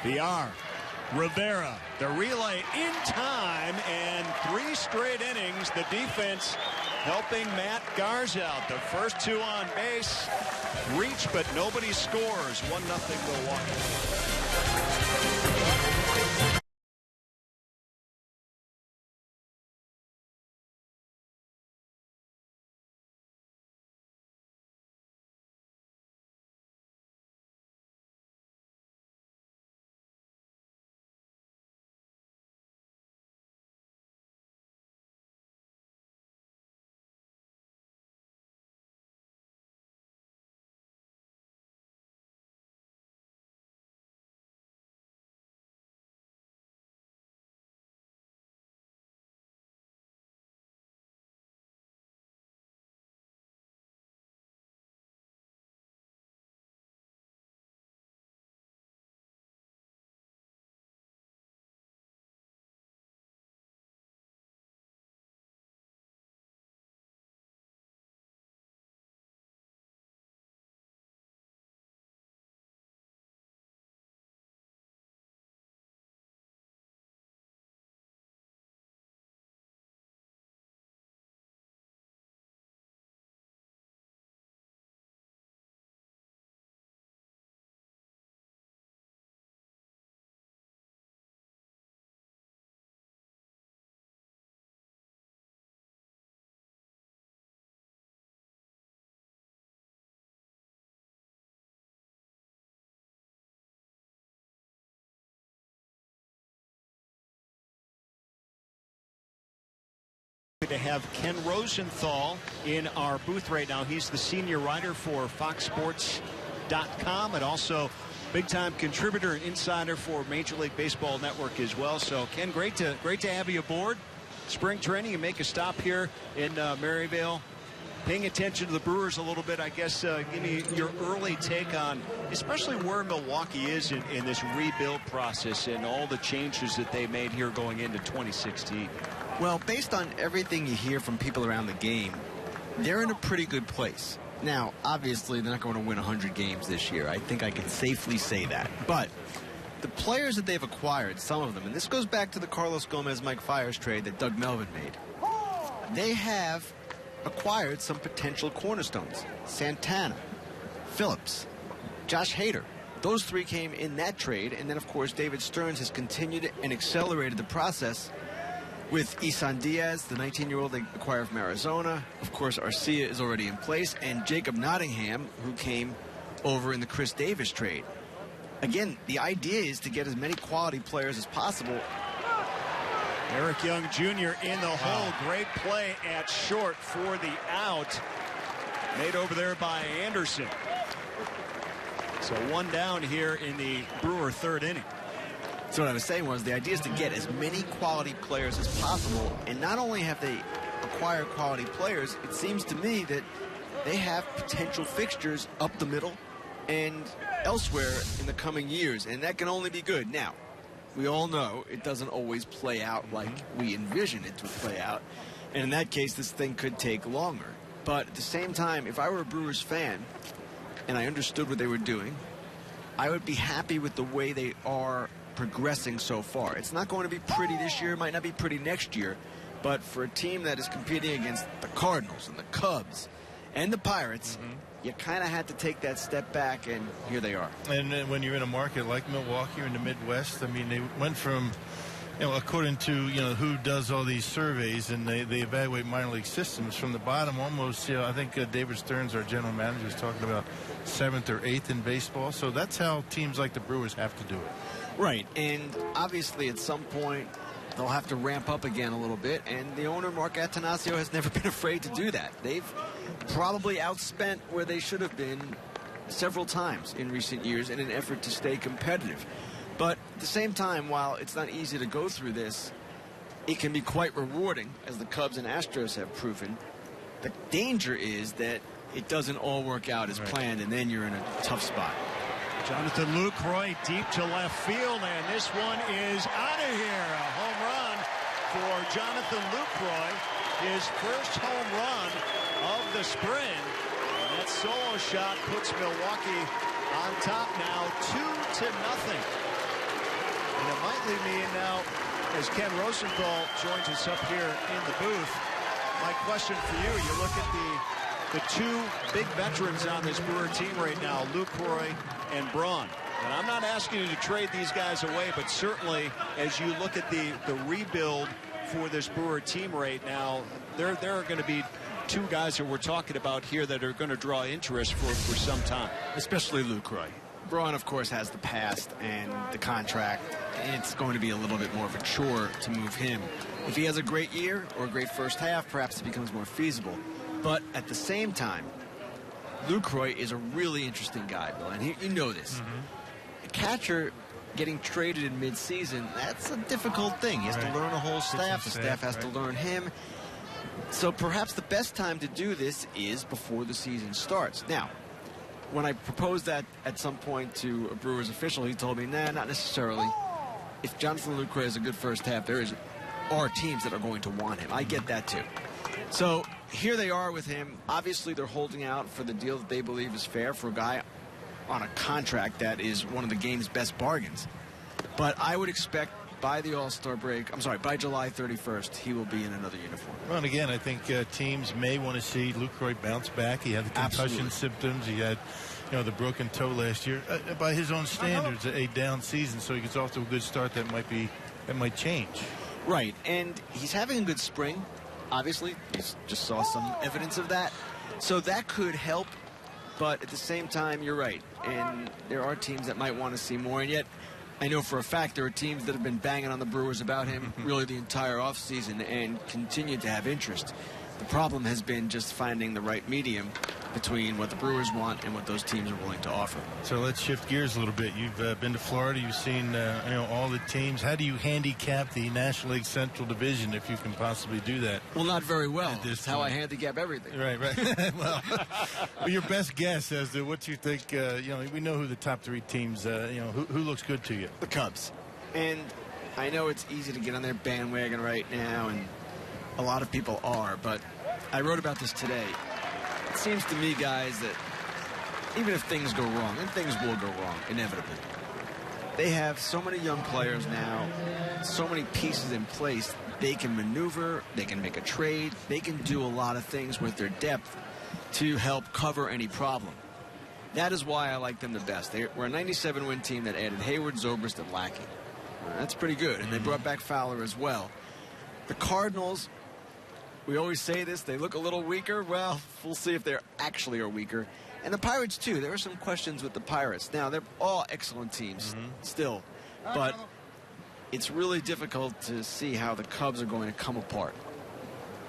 Speaker 2: VR, Rivera, the relay in time, and 3 straight innings. The defense helping Matt Garza out. The first 2 on base, reach, but nobody scores. 1-0 Milwaukee. To have Ken Rosenthal in our booth right now. He's the senior writer for FoxSports.com and also big-time contributor and insider for Major League Baseball Network as well. So, Ken, great to have you aboard. Spring training, you make a stop here in Maryvale. Paying attention to the Brewers a little bit, I guess, give me your early take on especially where Milwaukee is in this rebuild process and all the changes that they made here going into 2016.
Speaker 6: Well, based on everything you hear from people around the game, they're in a pretty good place. Now, obviously, they're not going to win 100 games this year. I think I can safely say that. But the players that they've acquired, some of them, and this goes back to the Carlos Gomez-Mike Fiers trade that Doug Melvin made, they have acquired some potential cornerstones. Santana, Phillips, Josh Hader. Those 3 came in that trade. And then, of course, David Stearns has continued and accelerated the process with Isan Diaz, the 19-year-old they acquired from Arizona. Of course, Arcia is already in place. And Jacob Nottingham, who came over in the Chris Davis trade. Again, the idea is to get as many quality players as possible.
Speaker 2: Eric Young Jr. in the hole. Great play at short for the out. Made over there by Anderson. So 1 down here in the Brewer 3rd inning.
Speaker 6: So what I was saying was the idea is to get as many quality players as possible. And not only have they acquired quality players, it seems to me that they have potential fixtures up the middle and elsewhere in the coming years. And that can only be good. Now, we all know it doesn't always play out like we envision it to play out. And in that case, this thing could take longer. But at the same time, if I were a Brewers fan and I understood what they were doing, I would be happy with the way they are progressing so far. It's not going to be pretty this year, might not be pretty next year, but for a team that is competing against the Cardinals and the Cubs and the Pirates, you kind of had to take that step back, and here they are.
Speaker 3: And when you're in a market like Milwaukee or in the Midwest, I mean, they went from, according to, who does all these surveys, and they evaluate minor league systems from the bottom almost, I think David Stearns, our general manager, is talking about 7th or 8th in baseball. So that's how teams like the Brewers have to do it.
Speaker 6: Right, and obviously at some point they'll have to ramp up again a little bit, and the owner, Mark Attanasio, has never been afraid to do that. They've probably outspent where they should have been several times in recent years in an effort to stay competitive. But at the same time, while it's not easy to go through this, it can be quite rewarding, as the Cubs and Astros have proven. The danger is that it doesn't all work out as planned, and then you're in a tough spot.
Speaker 2: Jonathan Lucroy deep to left field, and this one is out of here. A home run for Jonathan Lucroy, his first home run of the spring. And that solo shot puts Milwaukee on top now 2-0. And it might lead me in now as Ken Rosenthal joins us up here in the booth. My question for you, you look at the two big veterans on this Brewer team right now, Lucroy and Braun. And I'm not asking you to trade these guys away, but certainly as you look at the rebuild for this Brewer team right now, there are going to be two guys that we're talking about here that are going to draw interest for some time.
Speaker 6: Especially Lucroy. Braun, of course, has the past and the contract. It's going to be a little bit more of a chore to move him. If he has a great year or a great first half, perhaps it becomes more feasible. But at the same time, Lucroy is a really interesting guy, Bill, and you know this. A catcher getting traded in midseason, that's a difficult thing. He has to learn a whole staff. The staff has to learn him. So perhaps the best time to do this is before the season starts. Now, when I proposed that at some point to a Brewers official, he told me, nah, not necessarily. If Jonathan Lucroy has a good first half, there are teams that are going to want him. I get that too. So here they are with him. Obviously, they're holding out for the deal that they believe is fair for a guy on a contract that is one of the game's best bargains. But I would expect by the All-Star break, by July 31st, he will be in another uniform.
Speaker 3: Well, and again, I think teams may want to see Lucroy bounce back. He had the concussion symptoms. He had, the broken toe last year. By his own standards, a down season, so he gets off to a good start. That might change.
Speaker 6: Right, and he's having a good spring. Obviously, you just saw some evidence of that. So that could help, but at the same time, you're right. And there are teams that might want to see more, and yet I know for a fact there are teams that have been banging on the Brewers about him really the entire offseason and continue to have interest. The problem has been just finding the right medium between what the Brewers want and what those teams are willing to offer.
Speaker 3: So let's shift gears a little bit. You've been to Florida. You've seen all the teams. How do you handicap the National League Central Division if you can possibly do that?
Speaker 6: Well, not very well. That's how I handicap everything.
Speaker 3: Right. Well, your best guess as to what you think. We know who the top three teams. Who looks good to you?
Speaker 6: The Cubs. And I know it's easy to get on their bandwagon right now, and a lot of people are, but I wrote about this today. It seems to me, guys, that even if things go wrong, and things will go wrong, inevitably, they have so many young players now, so many pieces in place. They can maneuver, they can make a trade, they can do a lot of things with their depth to help cover any problem. That is why I like them the best. We're a 97-win team that added Hayward, Zobrist, and Lackey. That's pretty good, and they brought back Fowler as well. The Cardinals, we always say this, they look a little weaker. Well, we'll see if they actually are weaker. And the Pirates, too. There are some questions with the Pirates. Now, they're all excellent teams still. But it's really difficult to see how the Cubs are going to come apart.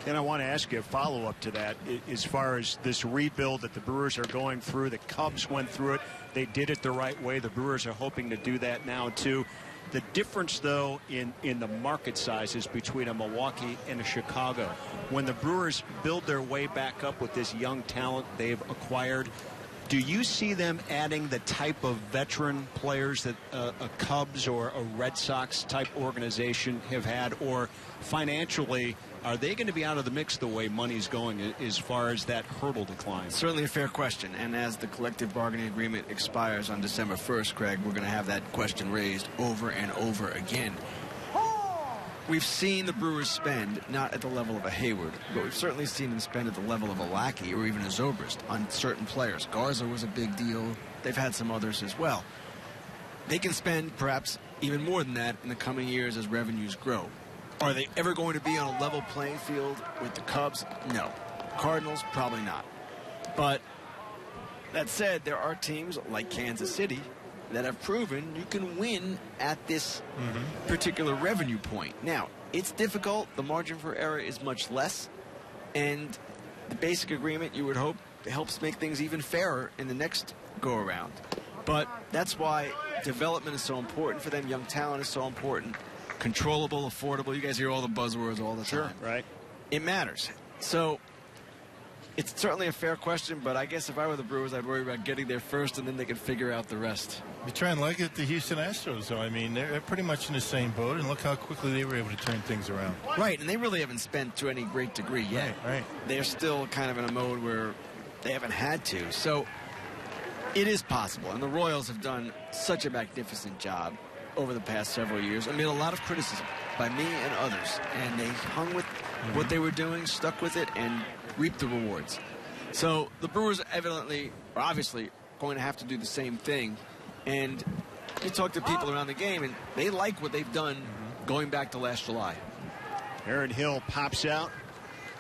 Speaker 2: Ken, I want to ask you a follow-up to that. As far as this rebuild that the Brewers are going through, the Cubs went through it. They did it the right way. The Brewers are hoping to do that now, too. The difference, though, in the market sizes between a Milwaukee and a Chicago. When the Brewers build their way back up with this young talent they've acquired, do you see them adding the type of veteran players that a Cubs or a Red Sox type organization have had? Or financially, are they going to be out of the mix the way money's going as far as that hurdle declines?
Speaker 6: Certainly a fair question. And as the collective bargaining agreement expires on December 1st, Craig, we're going to have that question raised over and over again. We've seen the Brewers spend, not at the level of a Hayward, but we've certainly seen them spend at the level of a Lackey or even a Zobrist on certain players. Garza was a big deal. They've had some others as well. They can spend perhaps even more than that in the coming years as revenues grow. Are they ever going to be on a level playing field with the Cubs? No. Cardinals? Probably not. But that said, there are teams like Kansas City that have proven you can win at this particular revenue point. Now, it's difficult. The margin for error is much less. And the basic agreement, you would hope, helps make things even fairer in the next go-around. But that's why development is so important for them. Young talent is so important. Controllable, affordable. You guys hear all the buzzwords all the time.
Speaker 2: Sure, right.
Speaker 6: It matters. So It's certainly a fair question, but I guess if I were the Brewers, I'd worry about getting there first, and then they could figure out the rest.
Speaker 3: You try and like it, the Houston Astros, though. I mean, they're pretty much in the same boat, and look how quickly they were able to turn things around.
Speaker 6: Right, and they really haven't spent to any great degree yet.
Speaker 3: Right.
Speaker 6: They're still kind of in a mode where they haven't had to. So it is possible, and the Royals have done such a magnificent job over the past several years. I mean, a lot of criticism by me and others, and they hung with what they were doing, stuck with it, and reaped the rewards. So the Brewers evidently are obviously going to have to do the same thing. And you talk to people around the game, and they like what they've done going back to last July.
Speaker 2: Aaron Hill pops out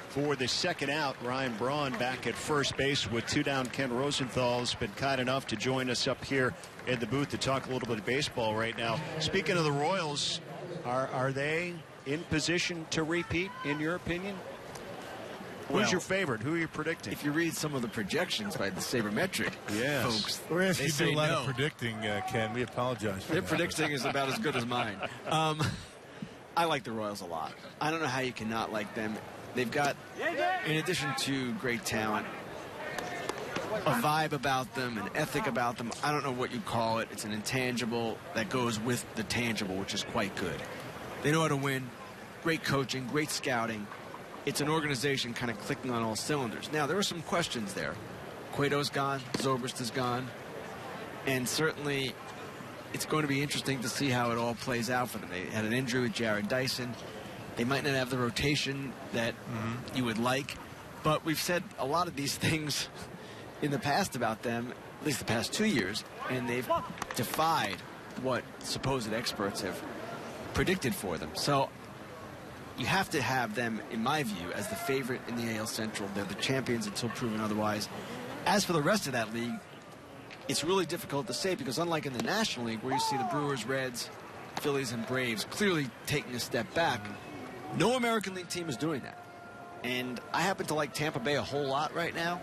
Speaker 2: for the second out. Ryan Braun back at first base with 2 down. Ken Rosenthal's been kind enough to join us up here in the booth to talk a little bit of baseball right now. Speaking of the Royals, are they in position to repeat, in your opinion? Who's your favorite? Who are you predicting?
Speaker 6: If you read some of the projections by the Sabermetric folks,
Speaker 3: We're asking
Speaker 6: they
Speaker 3: you to do a lot
Speaker 6: no.
Speaker 3: of predicting, Ken. We apologize for
Speaker 6: Their
Speaker 3: that.
Speaker 6: predicting is about as good as mine. I like the Royals a lot. I don't know how you cannot like them. They've got, in addition to great talent, a vibe about them, an ethic about them. I don't know what you call it. It's an intangible that goes with the tangible, which is quite good. They know how to win. Great coaching, great scouting. It's an organization kind of clicking on all cylinders. Now, there are some questions there. Cueto's gone. Zobrist is gone. And certainly, it's going to be interesting to see how it all plays out for them. They had an injury with Jared Dyson. They might not have the rotation that you would like. But we've said a lot of these things in the past about them, at least the past 2 years, and they've defied what supposed experts have predicted for them. So you have to have them, in my view, as the favorite in the AL Central. They're the champions until proven otherwise. As for the rest of that league, it's really difficult to say because unlike in the National League where you see the Brewers, Reds, Phillies, and Braves clearly taking a step back, no American League team is doing that. And I happen to like Tampa Bay a whole lot right now.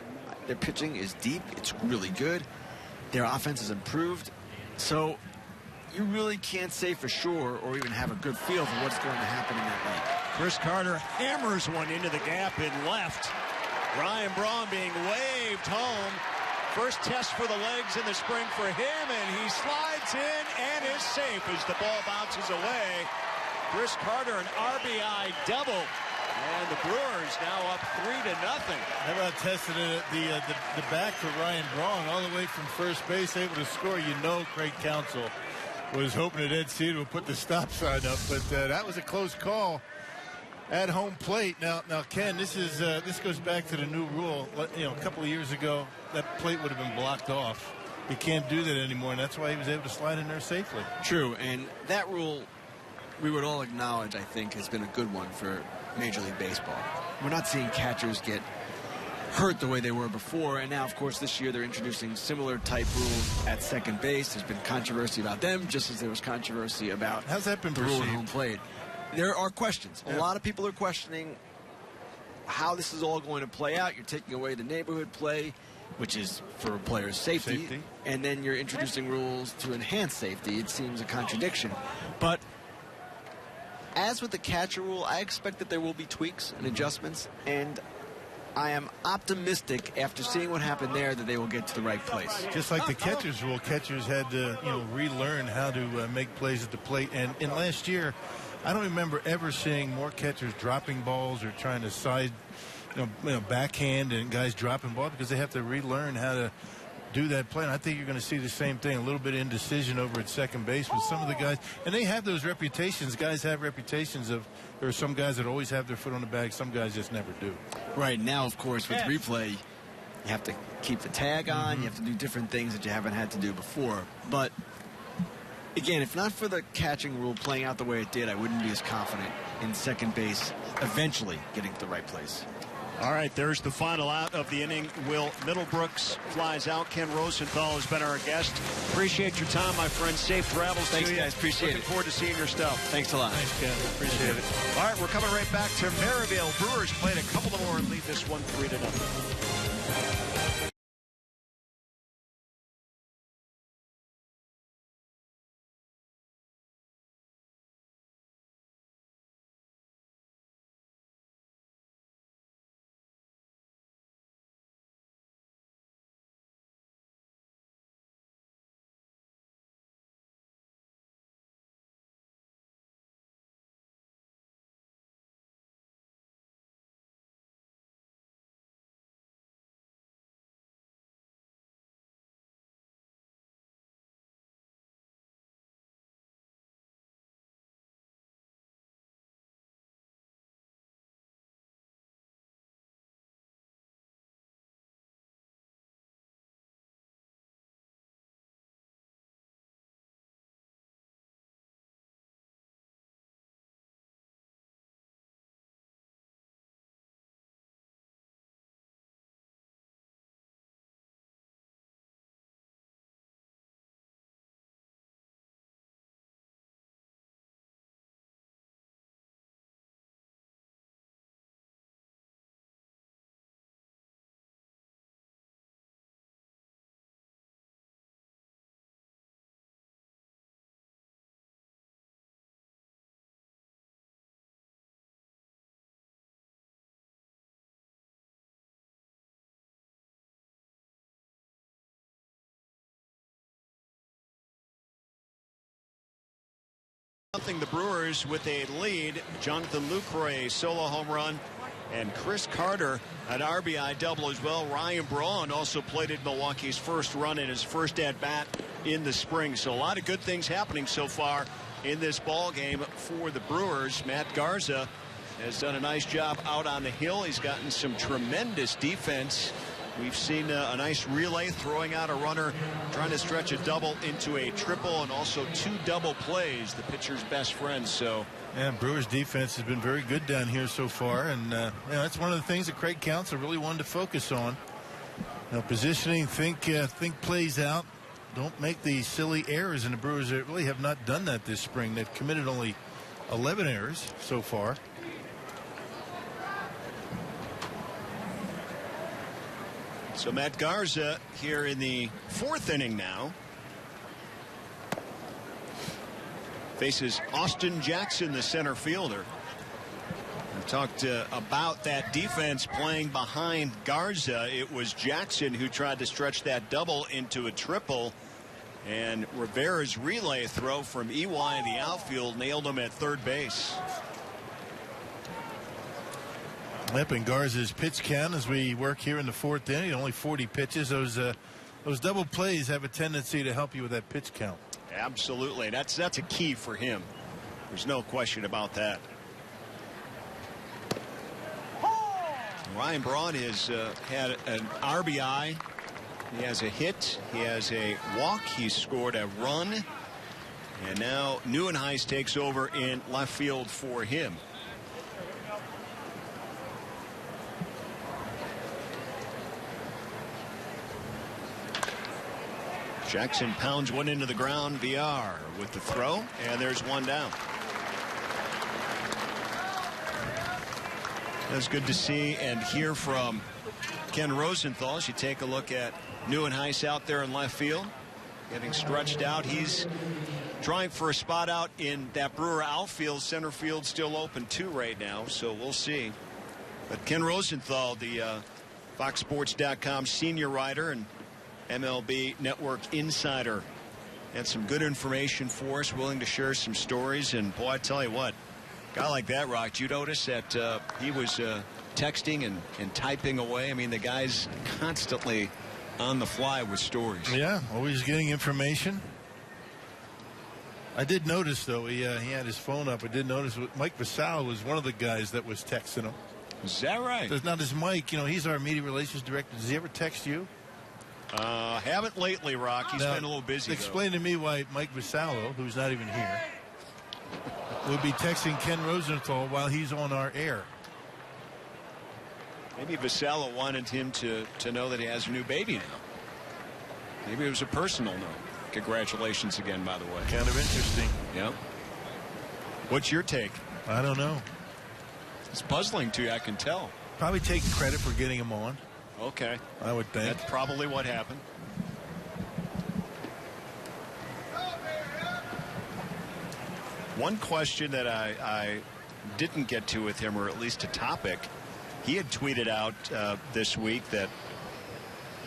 Speaker 6: Their pitching is deep. It's really good. Their offense has improved. So you really can't say for sure or even have a good feel for what's going to happen in that league.
Speaker 2: Chris Carter hammers one into the gap in left. Ryan Braun being waved home. First test for the legs in the spring for him, and he slides in and is safe as the ball bounces away. Chris Carter, an RBI double. And the Brewers now up 3-0.
Speaker 3: How about testing it at the back for Ryan Braun all the way from first base, able to score? You know Craig Counsell was hoping that Ed Cedar would put the stop sign up, but that was a close call at home plate. Now, Ken, this goes back to the new rule. You know, a couple of years ago, that plate would have been blocked off. You can't do that anymore, and that's why he was able to slide in there safely.
Speaker 6: True, and that rule, we would all acknowledge, I think, has been a good one for Major League Baseball. We're not seeing catchers get hurt the way they were before, and now, of course, this year they're introducing similar type rules at second base. There's been controversy about them, just as there was controversy about
Speaker 3: How's that been
Speaker 6: the rule at
Speaker 3: perceived?
Speaker 6: home plate. There are questions. A lot of people are questioning how this is all going to play out. You're taking away the neighborhood play, which is for players' safety, and then you're introducing rules to enhance safety. It seems a contradiction. But as with the catcher rule, I expect that there will be tweaks and adjustments, and I am optimistic after seeing what happened there that they will get to the right place.
Speaker 3: Just like the catcher's rule, catchers had to relearn how to make plays at the plate. And in last year, I don't remember ever seeing more catchers dropping balls or trying to side, backhand and guys dropping balls because they have to relearn how to do that play. And I think you're going to see the same thing, a little bit of indecision over at second base with some of the guys. And they have those reputations. Guys have reputations of, there are some guys that always have their foot on the bag. Some guys just never do.
Speaker 6: Right now, of course, with replay, you have to keep the tag on. You have to do different things that you haven't had to do before. But again, if not for the catching rule playing out the way it did, I wouldn't be as confident in second base eventually getting to the right place.
Speaker 2: All right, there's the final out of the inning. Will Middlebrooks flies out. Ken Rosenthal has been our guest. Appreciate your time, my friend. Safe travels
Speaker 6: Thanks,
Speaker 2: to you.
Speaker 6: guys. Appreciate
Speaker 2: Looking
Speaker 6: it.
Speaker 2: forward to seeing your stuff.
Speaker 6: Thanks a lot.
Speaker 3: Thanks, Ken. Appreciate it.
Speaker 2: All right, we're coming right back to Maryville. Brewers played a couple more and lead this one 3-0. Nothing. The Brewers with a lead. Jonathan Lucroy, solo home run, and Chris Carter an RBI double as well. Ryan Braun also plated Milwaukee's first run in his first at bat in the spring. So a lot of good things happening so far in this ball game for the Brewers. Matt Garza has done a nice job out on the hill. He's gotten some tremendous defense. We've seen a nice relay, throwing out a runner, trying to stretch a double into a triple, and also 2 double plays, the pitcher's best friend. So,
Speaker 3: yeah, Brewers defense has been very good down here so far, and that's one of the things that Craig Counsell really wanted to focus on. Positioning, think plays out. Don't make the silly errors, and the Brewers really have not done that this spring. They've committed only 11 errors so far.
Speaker 2: So Matt Garza here in the 4th inning now. Faces Austin Jackson, the center fielder. We talked about that defense playing behind Garza. It was Jackson who tried to stretch that double into a triple. And Rivera's relay throw from EY in the outfield nailed him at third base.
Speaker 3: And Garza's pitch count as we work here in the 4th inning, only 40 pitches. Those double plays have a tendency to help you with that pitch count.
Speaker 2: Absolutely. That's a key for him. There's no question about that. Ryan Braun has had an RBI. He has a hit. He has a walk. He scored a run. And now Neuenhuis takes over in left field for him. Jackson pounds one into the ground. VR with the throw, and there's one down. That's good to see and hear from Ken Rosenthal as you take a look at Neuenhuis out there in left field, getting stretched out. He's trying for a spot out in that Brewer outfield. Center field still open too right now, so we'll see. But Ken Rosenthal, the FoxSports.com senior writer and MLB Network insider, had some good information for us, willing to share some stories. And boy, I tell you what, a guy like that, Rock, you notice that he was texting and typing away. I mean, the guy's constantly on the fly with stories.
Speaker 3: Yeah, always getting information. I did notice, though, he had his phone up. I did notice Mike Vasallo was one of the guys that was texting him.
Speaker 2: Is that right?
Speaker 3: There's not his Mike. He's our media relations director. Does he ever text you?
Speaker 2: Haven't lately, Rock. He's been a little busy.
Speaker 3: Explain to me why Mike Vasallo, who's not even here, would be texting Ken Rosenthal while he's on our air.
Speaker 2: Maybe Vasallo wanted him to know that he has a new baby now. Maybe it was a personal note. Congratulations again, by the way.
Speaker 3: Kind of interesting.
Speaker 2: Yep. What's your take?
Speaker 3: I don't know.
Speaker 2: It's puzzling to you, I can tell.
Speaker 3: Probably taking credit for getting him on.
Speaker 2: Okay.
Speaker 3: I would think.
Speaker 2: That's probably what happened. One question that I didn't get to with him, or at least a topic, he had tweeted out this week that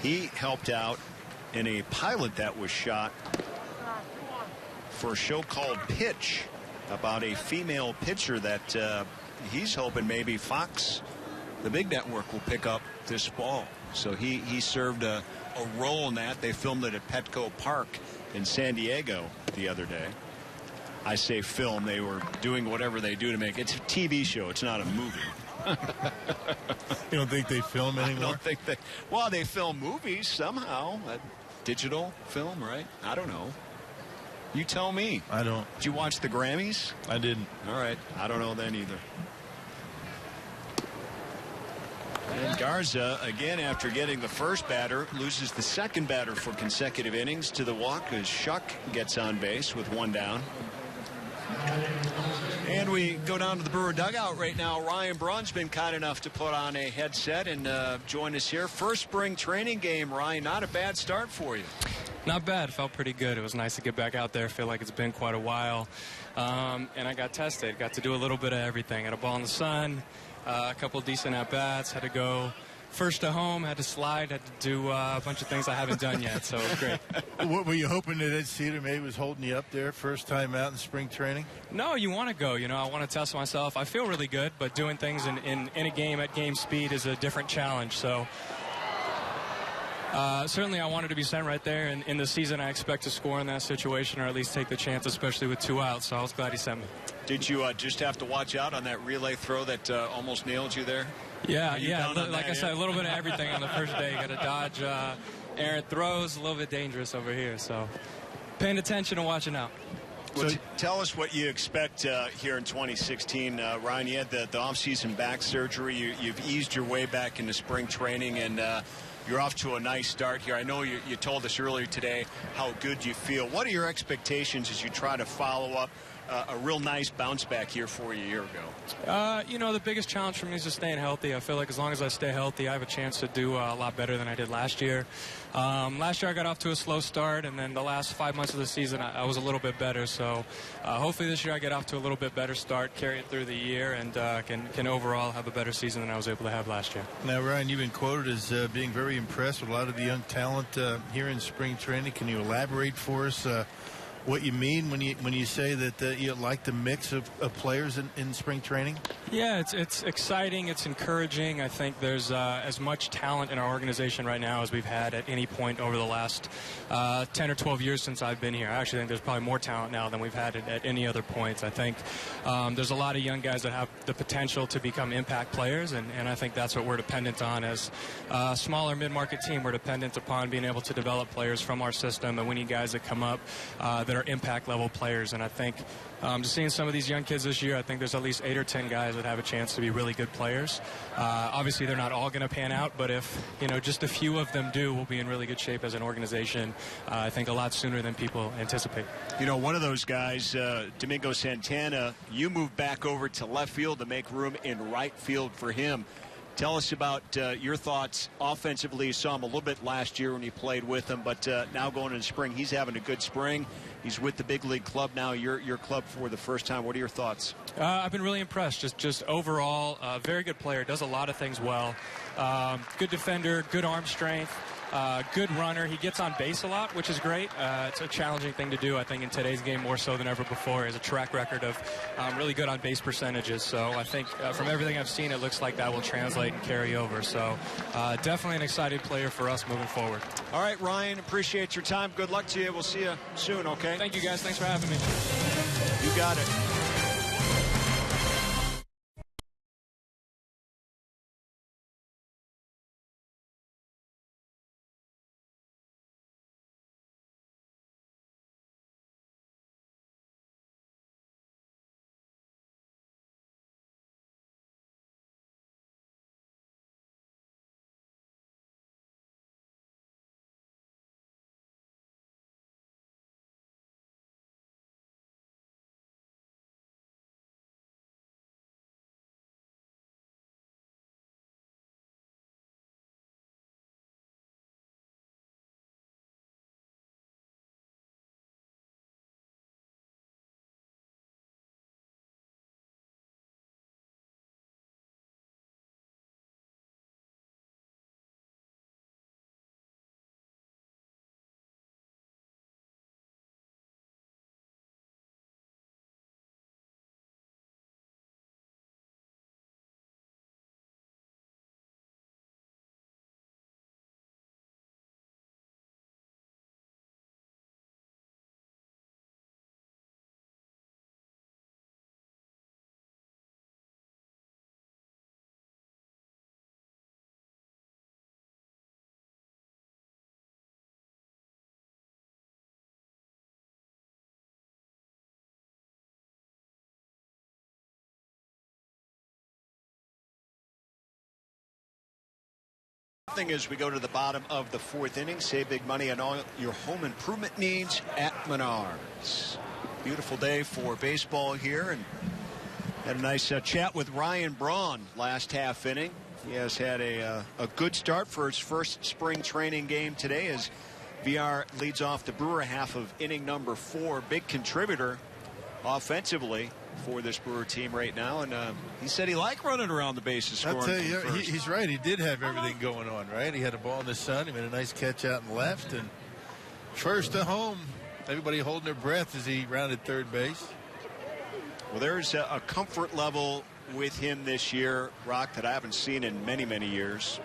Speaker 2: he helped out in a pilot that was shot for a show called Pitch about a female pitcher that he's hoping maybe Fox, the big network, will pick up this fall. So he served a role in that. They filmed it at Petco Park in San Diego the other day. I say film. They were doing whatever they do to make it. It's a TV show. It's not a movie.
Speaker 3: You don't think they film anymore?
Speaker 2: I don't think they. Well, they film movies somehow. Digital film, right? I don't know. You tell me.
Speaker 3: I don't.
Speaker 2: Did you watch the Grammys?
Speaker 3: I didn't.
Speaker 2: All right. I don't know then either. And Garza, again, after getting the first batter, loses the second batter for consecutive innings to the walk as Shuck gets on base with one down. And we go down to the Brewer dugout right now. Ryan Braun's been kind enough to put on a headset and join us here. First spring training game, Ryan. Not a bad start for you.
Speaker 7: Not bad. Felt pretty good. It was nice to get back out there. Feel like it's been quite a while. And I got tested. Got to do a little bit of everything. Had a ball in the sun, a couple of decent at-bats. Had to go first to home, had to slide, had to do a bunch of things I haven't done yet, so it was great.
Speaker 3: What were you hoping that Ed Cedar maybe was holding you up there first time out in spring training?
Speaker 7: No, you want to go. I want to test myself. I feel really good, but doing things in a game at game speed is a different challenge. So certainly I wanted to be sent right there. And in the season, I expect to score in that situation or at least take the chance, especially with 2 outs. So I was glad he sent me.
Speaker 2: Did you just have to watch out on that relay throw that almost nailed you there?
Speaker 7: Yeah. Like I said, a little bit of everything on the first day. You got to dodge errant throws, a little bit dangerous over here. So paying attention and watching out.
Speaker 2: Well, tell us what you expect here in 2016. Ryan, you had the offseason back surgery. You've eased your way back into spring training, and you're off to a nice start here. I know you told us earlier today how good you feel. What are your expectations as you try to follow up a real nice bounce back here for you a year ago?
Speaker 7: The biggest challenge for me is just staying healthy. I feel like as long as I stay healthy, I have a chance to do a lot better than I did last year. Last year I got off to a slow start, and then the last 5 months of the season I was a little bit better. So hopefully this year I get off to a little bit better start, carry it through the year, and can overall have a better season than I was able to have last year.
Speaker 3: Now, Ryan, you've been quoted as being very impressed with a lot of the young talent here in spring training. Can you elaborate for us what you mean when you say that you like the mix of players in spring training?
Speaker 7: Yeah, it's exciting. It's encouraging. I think there's as much talent in our organization right now as we've had at any point over the last 10 or 12 years since I've been here. I actually think there's probably more talent now than we've had at any other point. I think there's a lot of young guys that have the potential to become impact players, and I think that's what we're dependent on as a smaller mid-market team. We're dependent upon being able to develop players from our system, and we need guys that come up that are impact level players. And I think just seeing some of these young kids this year, I think there's at least 8 or 10 guys that have a chance to be really good players. Obviously they're not all going to pan out, but if just a few of them do, we'll be in really good shape as an organization. I think a lot sooner than people anticipate.
Speaker 2: One of those guys, Domingo Santana, you moved back over to left field to make room in right field for him. Tell us about your thoughts offensively. You saw him a little bit last year when you played with him, but now going into spring, he's having a good spring. He's with the big league club now, your club for the first time. What are your thoughts?
Speaker 7: I've been really impressed. Just overall, very good player. Does a lot of things well. Good defender, good arm strength. Good runner. He gets on base a lot, which is great. It's a challenging thing to do, I think, in today's game more so than ever before. He has a track record of really good on base percentages. So I think from everything I've seen, it looks like that will translate and carry over. So definitely an exciting player for us moving forward.
Speaker 2: All right, Ryan, appreciate your time. Good luck to you. We'll see you soon, okay?
Speaker 7: Thank you, guys. Thanks for having me.
Speaker 2: You got it. As we go to the bottom of the 4th inning, save big money on all your home improvement needs at Menards. Beautiful day for baseball here, and had a nice chat with Ryan Braun last half inning. He has had a good start for his first spring training game today as VR leads off the Brewer half of inning number 4. Big contributor offensively for this Brewer team right now, and he said he liked running around the bases scoring.
Speaker 3: I'll tell you,
Speaker 2: from first.
Speaker 3: he's right. He did have everything going on, right? He had a ball in the sun. He made a nice catch out and left, and first to home. Everybody holding their breath as he rounded third base.
Speaker 2: Well, there's a comfort level with him this year, Rock, that I haven't seen in many, many years.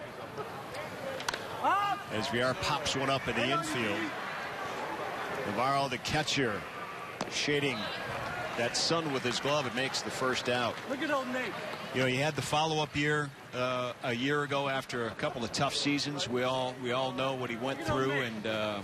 Speaker 2: As VR pops one up in the infield. Navarro, the catcher, shading that sun with his glove. It makes the first out.
Speaker 4: Look at old Nate.
Speaker 2: You know, he had the follow-up year a year ago after a couple of tough seasons. We all know what he went through, and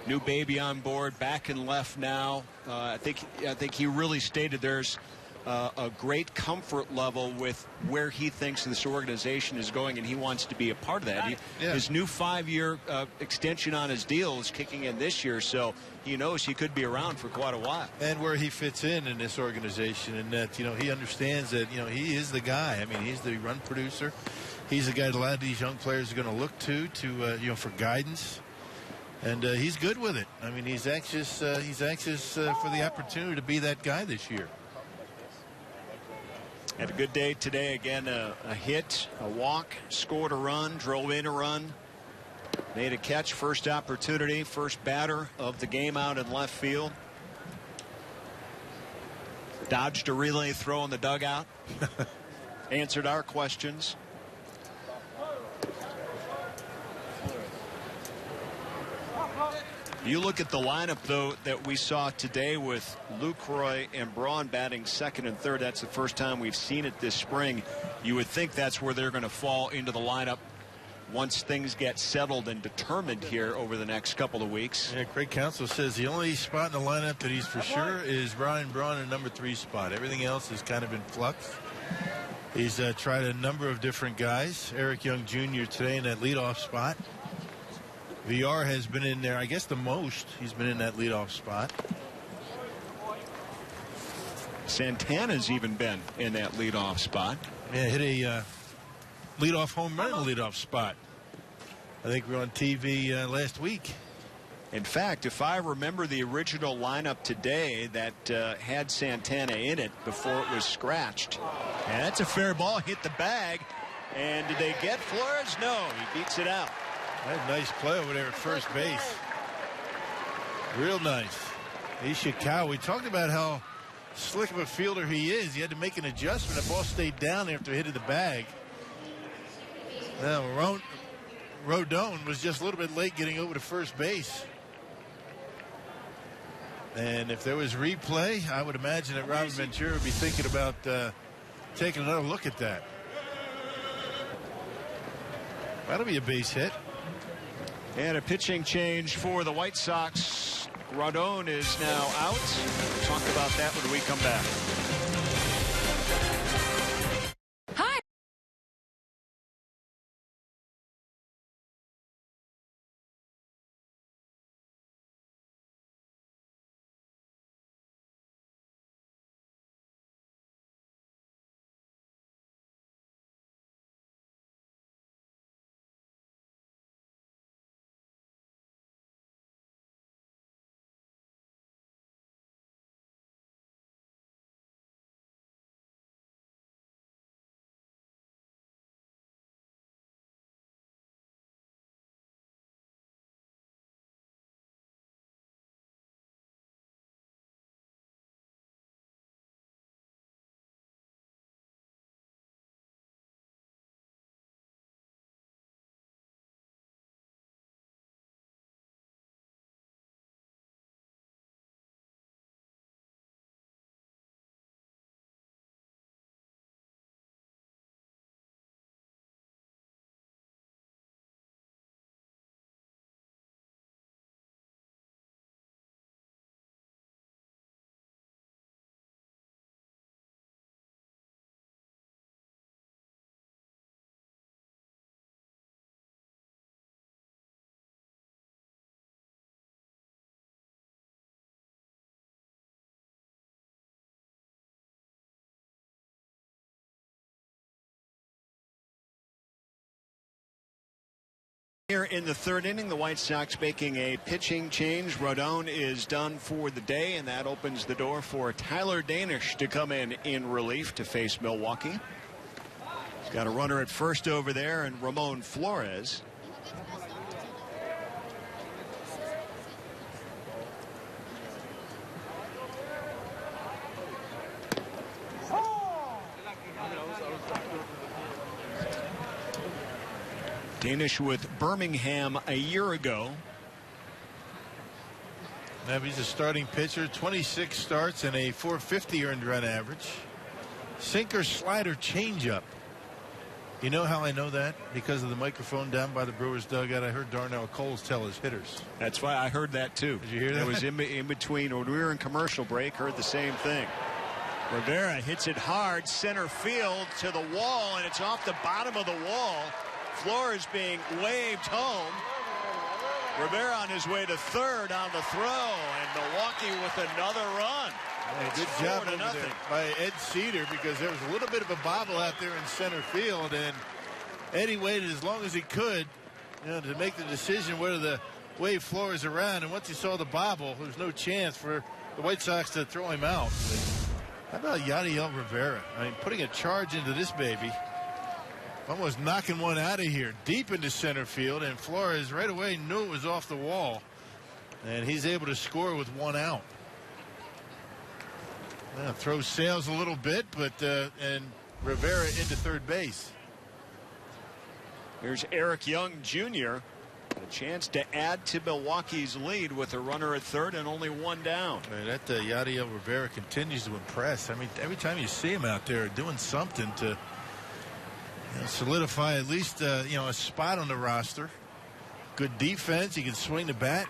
Speaker 2: new baby on board, back and left now. I think he really stated there's a great comfort level with where he thinks this organization is going, and he wants to be a part of that. His new 5-year extension on his deal is kicking in this year, so he knows he could be around for quite a while.
Speaker 3: And where he fits in this organization, and that, you know, he understands that, you know, he is the guy. I mean, he's the run producer. He's the guy that a lot of these young players are going to look to you know, for guidance. And he's good with it. I mean, he's anxious for the opportunity to be that guy this year.
Speaker 2: Had a good day today. Again, a hit, a walk, scored a run, drove in a run, made a catch, first opportunity, first batter of the game out in left field. Dodged a relay throw in the dugout. Answered our questions. You look at the lineup, though, that we saw today with Lucroy and Braun batting second and third. That's the first time we've seen it this spring. You would think that's where they're going to fall into the lineup once things get settled and determined here over the next couple of weeks.
Speaker 3: Yeah, Craig Counsell says the only spot in the lineup that he's for sure is Ryan Braun in number 3 spot. Everything else is kind of in flux. He's tried a number of different guys. Eric Young Jr. today in that leadoff spot. VR has been in there, I guess, the most. He's been in that leadoff spot.
Speaker 2: Santana's even been in that leadoff spot.
Speaker 3: Yeah, hit a leadoff home run in the leadoff spot. I think we were on TV last week.
Speaker 2: In fact, if I remember the original lineup today that had Santana in it before it was scratched. And that's a fair ball, hit the bag. And did they get Flores? No, he beats it out.
Speaker 3: That nice play over there at first base. Real nice. Ishikawa, we talked about how slick of a fielder he is. He had to make an adjustment. The ball stayed down after hitting the bag. Now, Rodon was just a little bit late getting over to first base. And if there was replay, I would imagine that Robert Ventura would be thinking about taking another look at that. That'll be a base hit.
Speaker 2: And a pitching change for the White Sox. Rodon is now out. We'll talk about that when we come back. Here in the third inning, the White Sox making a pitching change. Rodon is done for the day, and that opens the door for Tyler Danish to come in relief to face Milwaukee. He's got a runner at first over there, and Ramon Flores. Danish with Birmingham a year ago.
Speaker 3: Now he's a starting pitcher, 26 starts and a 450 earned run average. Sinker, slider, changeup. You know how I know that? Because of the microphone down by the Brewers dugout. I heard Darnell Coles tell his hitters.
Speaker 2: That's why I heard that too.
Speaker 3: Did you hear that?
Speaker 2: It was in between when we were in commercial break. Heard the same thing. Rivera hits it hard center field to the wall, and it's off the bottom of the wall. Flores being waved home. Rivera on his way to third on the throw, and Milwaukee with another run.
Speaker 3: Hey, good job over there by Ed Cedar, because there was a little bit of a bobble out there in center field, and Eddie waited as long as he could, to make the decision whether to wave Flores around. And once he saw the bobble, there was no chance for the White Sox to throw him out. How about Yadiel Rivera? I mean, putting a charge into this baby. Almost knocking one out of here deep into center field, and Flores right away knew it was off the wall, and he's able to score with one out. Throws Sales a little bit, but and Rivera into third base.
Speaker 2: Here's Eric Young Jr. A chance to add to Milwaukee's lead with a runner at third and only one down.
Speaker 3: That Yadiel Rivera continues to impress. I mean, every time you see him out there doing something to solidify at least a spot on the roster. Good defense. He can swing the bat.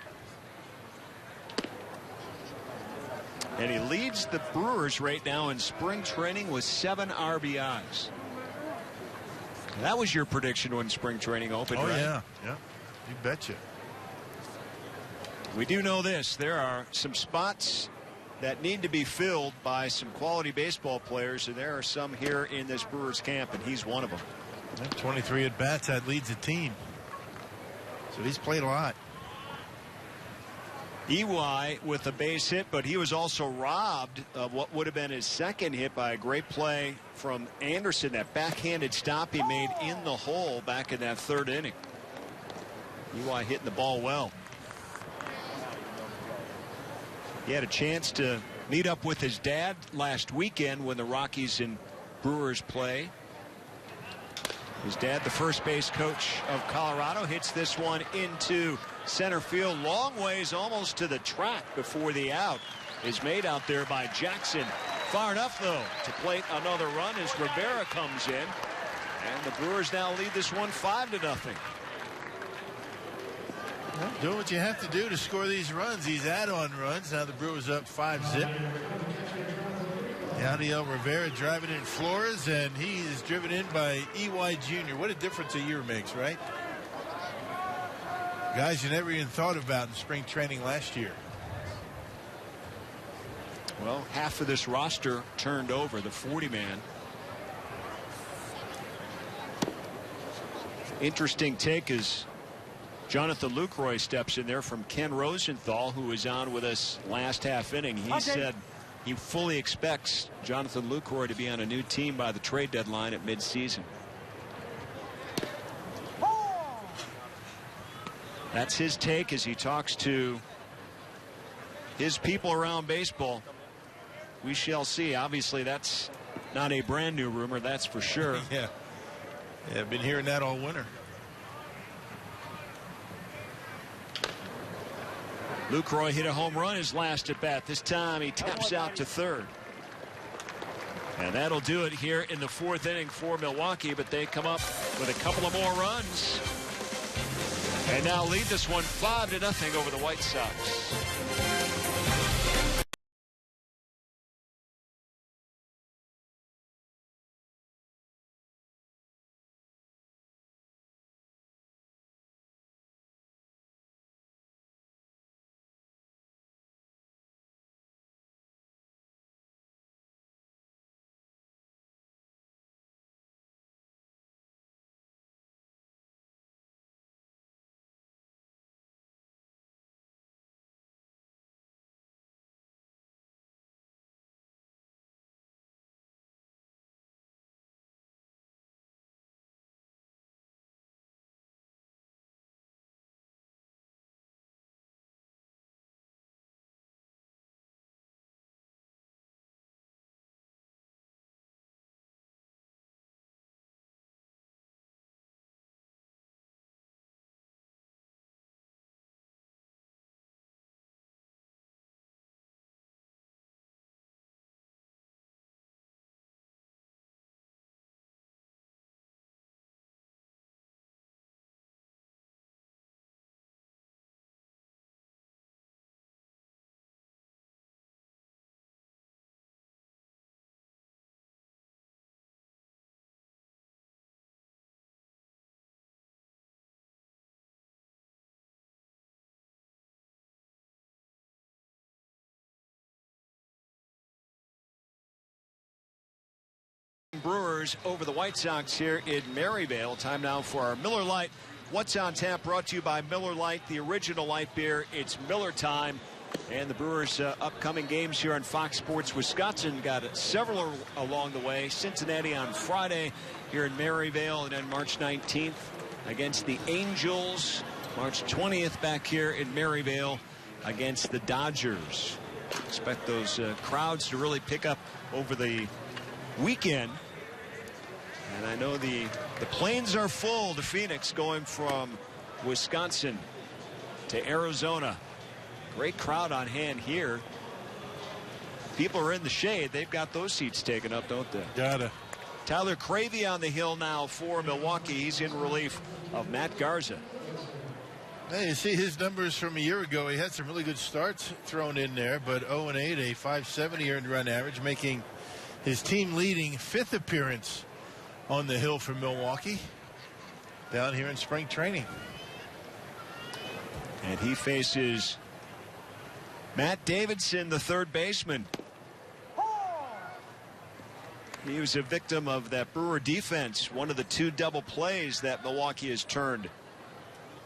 Speaker 2: And he leads the Brewers right now in spring training with 7 RBIs. That was your prediction when spring training opened, right?
Speaker 3: Yeah. You betcha.
Speaker 2: We do know this. There are some spots that need to be filled by some quality baseball players, and there are some here in this Brewers camp, and he's one of them.
Speaker 3: 23 at bats, that leads the team. So he's played a lot.
Speaker 2: EY with a base hit, but he was also robbed of what would have been his second hit by a great play from Anderson. That backhanded stop he made in the hole back in that third inning. EY hitting the ball well. He had a chance to meet up with his dad last weekend when the Rockies and Brewers play. His dad, the first base coach of Colorado, hits this one into center field, long ways almost to the track before the out is made out there by Jackson. Far enough, though, to plate another run as Rivera comes in. And the Brewers now lead this one 5-0.
Speaker 3: Doing what you have to do to score these runs, these add-on runs. Now the Brewers up 5-0. Yadiel Rivera driving in Flores, and he is driven in by EY Jr. What a difference a year makes, right? Guys you never even thought about in spring training last year.
Speaker 2: Well, half of this roster turned over, the 40-man. Interesting take is Jonathan Lucroy steps in there from Ken Rosenthal, who was on with us last half inning. He said he fully expects Jonathan Lucroy to be on a new team by the trade deadline at midseason. That's his take as he talks to his people around baseball. We shall see. Obviously, that's not a brand new rumor, that's for sure.
Speaker 3: Yeah, I've been hearing that all winter.
Speaker 2: Lucroy hit a home run his last at bat. This time he taps out to third. And that'll do it here in the fourth inning for Milwaukee, but they come up with a couple of more runs and now lead this one 5-0 over the White Sox. Brewers over the White Sox here in Maryvale. Time now for our Miller Lite What's on Tap, brought to you by Miller Lite, the original light beer. It's Miller time. And the Brewers' upcoming games here on Fox Sports Wisconsin got several along the way. Cincinnati on Friday here in Maryvale, and then March 19th against the Angels. March 20th back here in Maryvale against the Dodgers. Expect those crowds to really pick up over the weekend. And I know the planes are full to Phoenix going from Wisconsin to Arizona. Great crowd on hand here. People are in the shade. They've got those seats taken up, don't they?
Speaker 3: Gotta.
Speaker 2: Tyler Cravey on the hill now for Milwaukee. He's in relief of Matt Garza.
Speaker 3: Hey, you see his numbers from a year ago. He had some really good starts thrown in there, but 0-8, a .570 earned run average, making his team leading 5th appearance on the hill for Milwaukee down here in spring training.
Speaker 2: And he faces Matt Davidson, the third baseman. He was a victim of that Brewer defense, one of the 2 double plays that Milwaukee has turned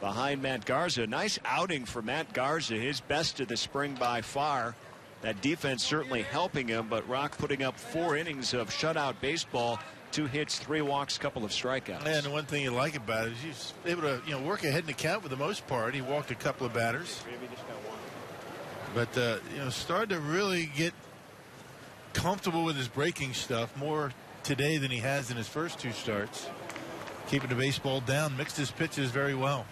Speaker 2: behind Matt Garza. Nice outing for Matt Garza, his best of the spring by far. That defense certainly helping him, but Rock putting up 4 innings of shutout baseball, 2 hits, 3 walks, couple of strikeouts.
Speaker 3: And the one thing you like about it is he's able to, work ahead in the count for the most part. He walked a couple of batters. But, started to really get comfortable with his breaking stuff more today than he has in his first 2 starts. Keeping the baseball down, mixed his pitches very well.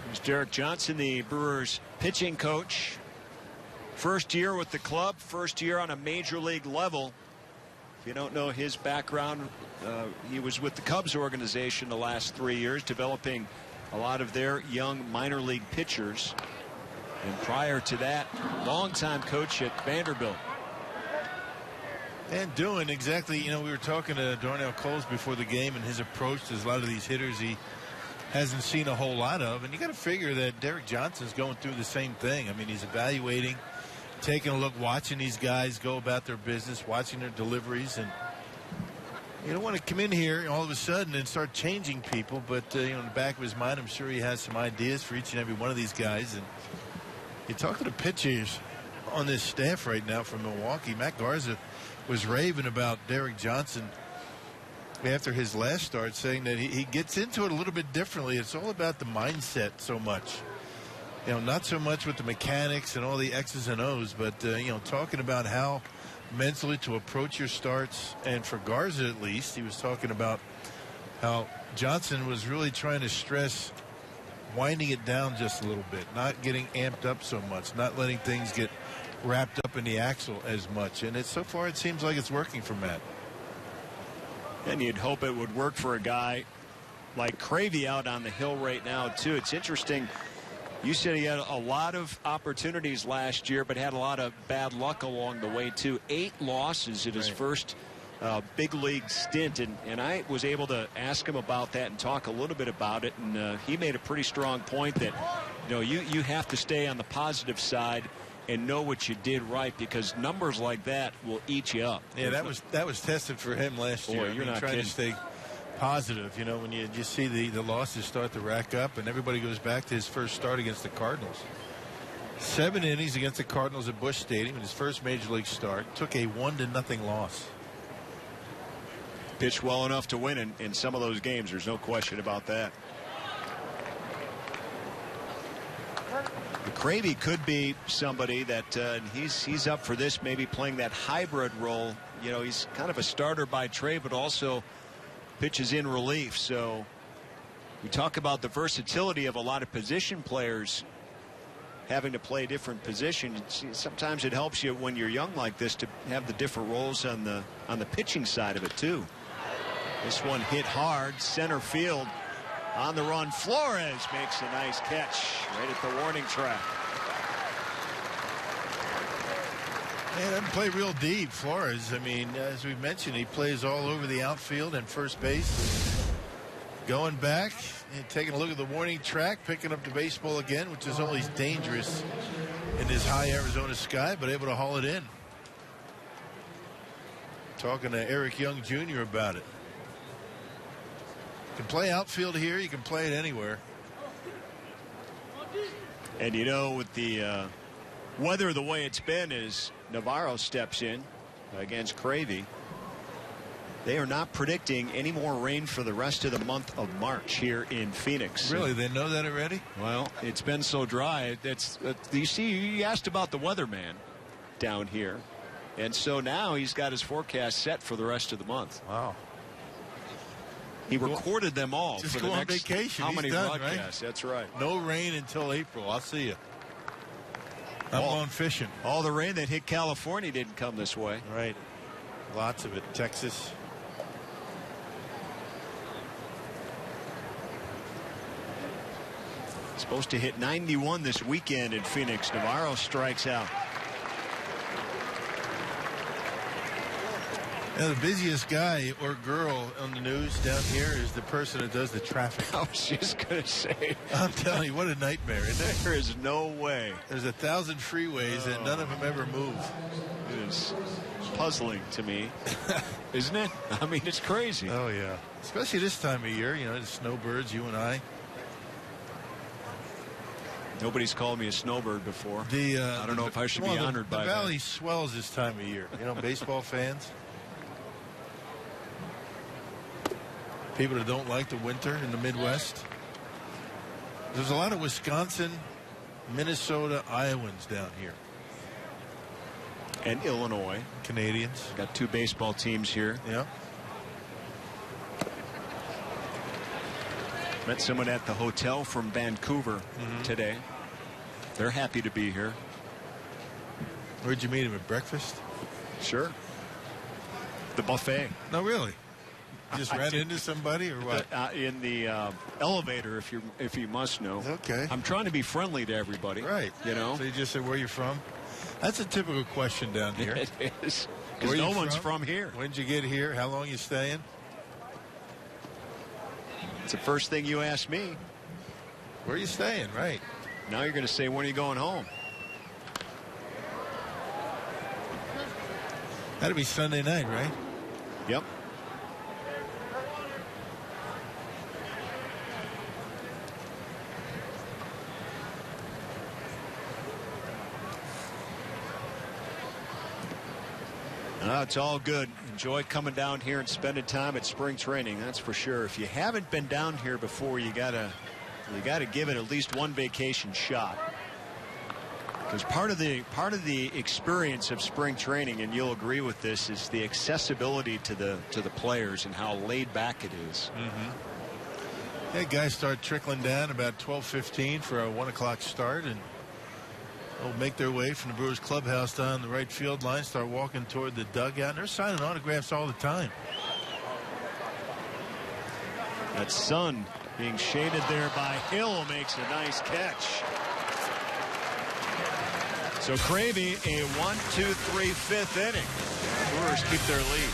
Speaker 2: Here's Derek Johnson, the Brewers pitching coach. First year with the club, first year on a major league level. If you don't know his background, he was with the Cubs organization the last 3 years, developing a lot of their young minor league pitchers. And prior to that, longtime coach at Vanderbilt.
Speaker 3: And doing exactly, we were talking to Darnell Coles before the game, and his approach to a lot of these hitters he hasn't seen a whole lot of. And you got to figure that Derek Johnson's going through the same thing. I mean, he's evaluating, taking a look, watching these guys go about their business, watching their deliveries. And you don't want to come in here all of a sudden and start changing people. But, in the back of his mind, I'm sure he has some ideas for each and every one of these guys. And you talk to the pitchers on this staff right now from Milwaukee. Matt Garza was raving about Derek Johnson after his last start, saying that he gets into it a little bit differently. It's all about the mindset so much. Not so much with the mechanics and all the X's and O's, but, talking about how mentally to approach your starts. And for Garza, at least, he was talking about how Johnson was really trying to stress winding it down just a little bit, not getting amped up so much, not letting things get wrapped up in the axle as much. And so far it seems like it's working for Matt.
Speaker 2: And you'd hope it would work for a guy like Cravey out on the hill right now too. It's interesting, you said he had a lot of opportunities last year but had a lot of bad luck along the way too. 8 losses in his first big league stint, and I was able to ask him about that and talk a little bit about it, and he made a pretty strong point that you have to stay on the positive side and know what you did right, because numbers like that will eat you up.
Speaker 3: Yeah, that was tested for him last year.
Speaker 2: You're not
Speaker 3: trying
Speaker 2: kidding.
Speaker 3: to stay positive, when you just see the losses start to rack up, and everybody goes back to his first start against the Cardinals. 7 innings against the Cardinals at Busch Stadium in his first major league start. Took a 1-0 loss.
Speaker 2: Pitched well enough to win in some of those games. There's no question about that. Cravey could be somebody that he's up for this, maybe playing that hybrid role. He's kind of a starter by trade, but also pitches in relief. So we talk about the versatility of a lot of position players having to play different positions. Sometimes it helps you when you're young like this to have the different roles on the pitching side of it too. This one hit hard, center field. On the run, Flores makes a nice catch right at the warning track.
Speaker 3: Man, doesn't play real deep, Flores. I mean, as we mentioned, he plays all over the outfield and first base. Going back and taking a look at the warning track, picking up the baseball again, which is always dangerous in this high Arizona sky, but able to haul it in. Talking to Eric Young Jr. about it. You can play outfield here. You can play it anywhere.
Speaker 2: And with the weather the way it's been, as Navarro steps in against Cravey, they are not predicting any more rain for the rest of the month of March here in Phoenix.
Speaker 3: Really? They know that already?
Speaker 2: Well, it's been so dry. You see, you asked about the weatherman down here. And so now he's got his forecast set for the rest of the month.
Speaker 3: Wow.
Speaker 2: He recorded them all
Speaker 3: just
Speaker 2: for
Speaker 3: go
Speaker 2: the
Speaker 3: on
Speaker 2: next
Speaker 3: vacation.
Speaker 2: how
Speaker 3: He's
Speaker 2: many
Speaker 3: done,
Speaker 2: broadcasts.
Speaker 3: Right?
Speaker 2: That's right.
Speaker 3: No rain until April. I'll see you. I'm going fishing.
Speaker 2: All the rain that hit California didn't come this way.
Speaker 3: Right. Lots of it. Texas.
Speaker 2: Supposed to hit 91 this weekend in Phoenix. Navarro strikes out.
Speaker 3: Now, the busiest guy or girl on the news down here is the person that does the traffic.
Speaker 2: I was just going to say.
Speaker 3: I'm telling you, what a nightmare, isn't it?
Speaker 2: There is no way.
Speaker 3: There's 1,000 freeways and none of them ever move.
Speaker 2: It is puzzling to me, isn't it? I mean, it's crazy.
Speaker 3: Oh, yeah. Especially this time of year, the snowbirds, you and I.
Speaker 2: Nobody's called me a snowbird before. I don't know if I should be honored by that.
Speaker 3: The valley swells this time of year. Baseball fans. People that don't like the winter in the Midwest. There's a lot of Wisconsin, Minnesota, Iowans down here.
Speaker 2: And Illinois.
Speaker 3: Canadians.
Speaker 2: Got 2 baseball teams here.
Speaker 3: Yeah.
Speaker 2: Met someone at the hotel from Vancouver today. They're happy to be here.
Speaker 3: Where'd you meet him, at breakfast?
Speaker 2: Sure. The buffet.
Speaker 3: No, really? Just ran into somebody or what?
Speaker 2: In the elevator, if you must know.
Speaker 3: Okay.
Speaker 2: I'm trying to be friendly to everybody.
Speaker 3: Right. So you just said where you're from? That's a typical question down here.
Speaker 2: It is. Because no one's from here.
Speaker 3: When'd you get here? How long you staying?
Speaker 2: It's the first thing you ask me.
Speaker 3: Where are you staying? Right.
Speaker 2: Now you're going to say, when are you going home?
Speaker 3: That'd be Sunday night, right?
Speaker 2: Yep. It's all good. Enjoy coming down here and spending time at spring training. That's for sure. If you haven't been down here before, you gotta give it at least one vacation shot. Because part of the experience of spring training, and you'll agree with this, is the accessibility to the players and how laid back it is.
Speaker 3: Yeah, guys start trickling down about 12:15 for a 1 o'clock start, and they'll make their way from the Brewers clubhouse down the right field line, start walking toward the dugout, and they're signing autographs all the time.
Speaker 2: That sun being shaded there by Hill makes a nice catch. So Cravey, a 1-2-3 fifth inning. The Brewers keep their lead.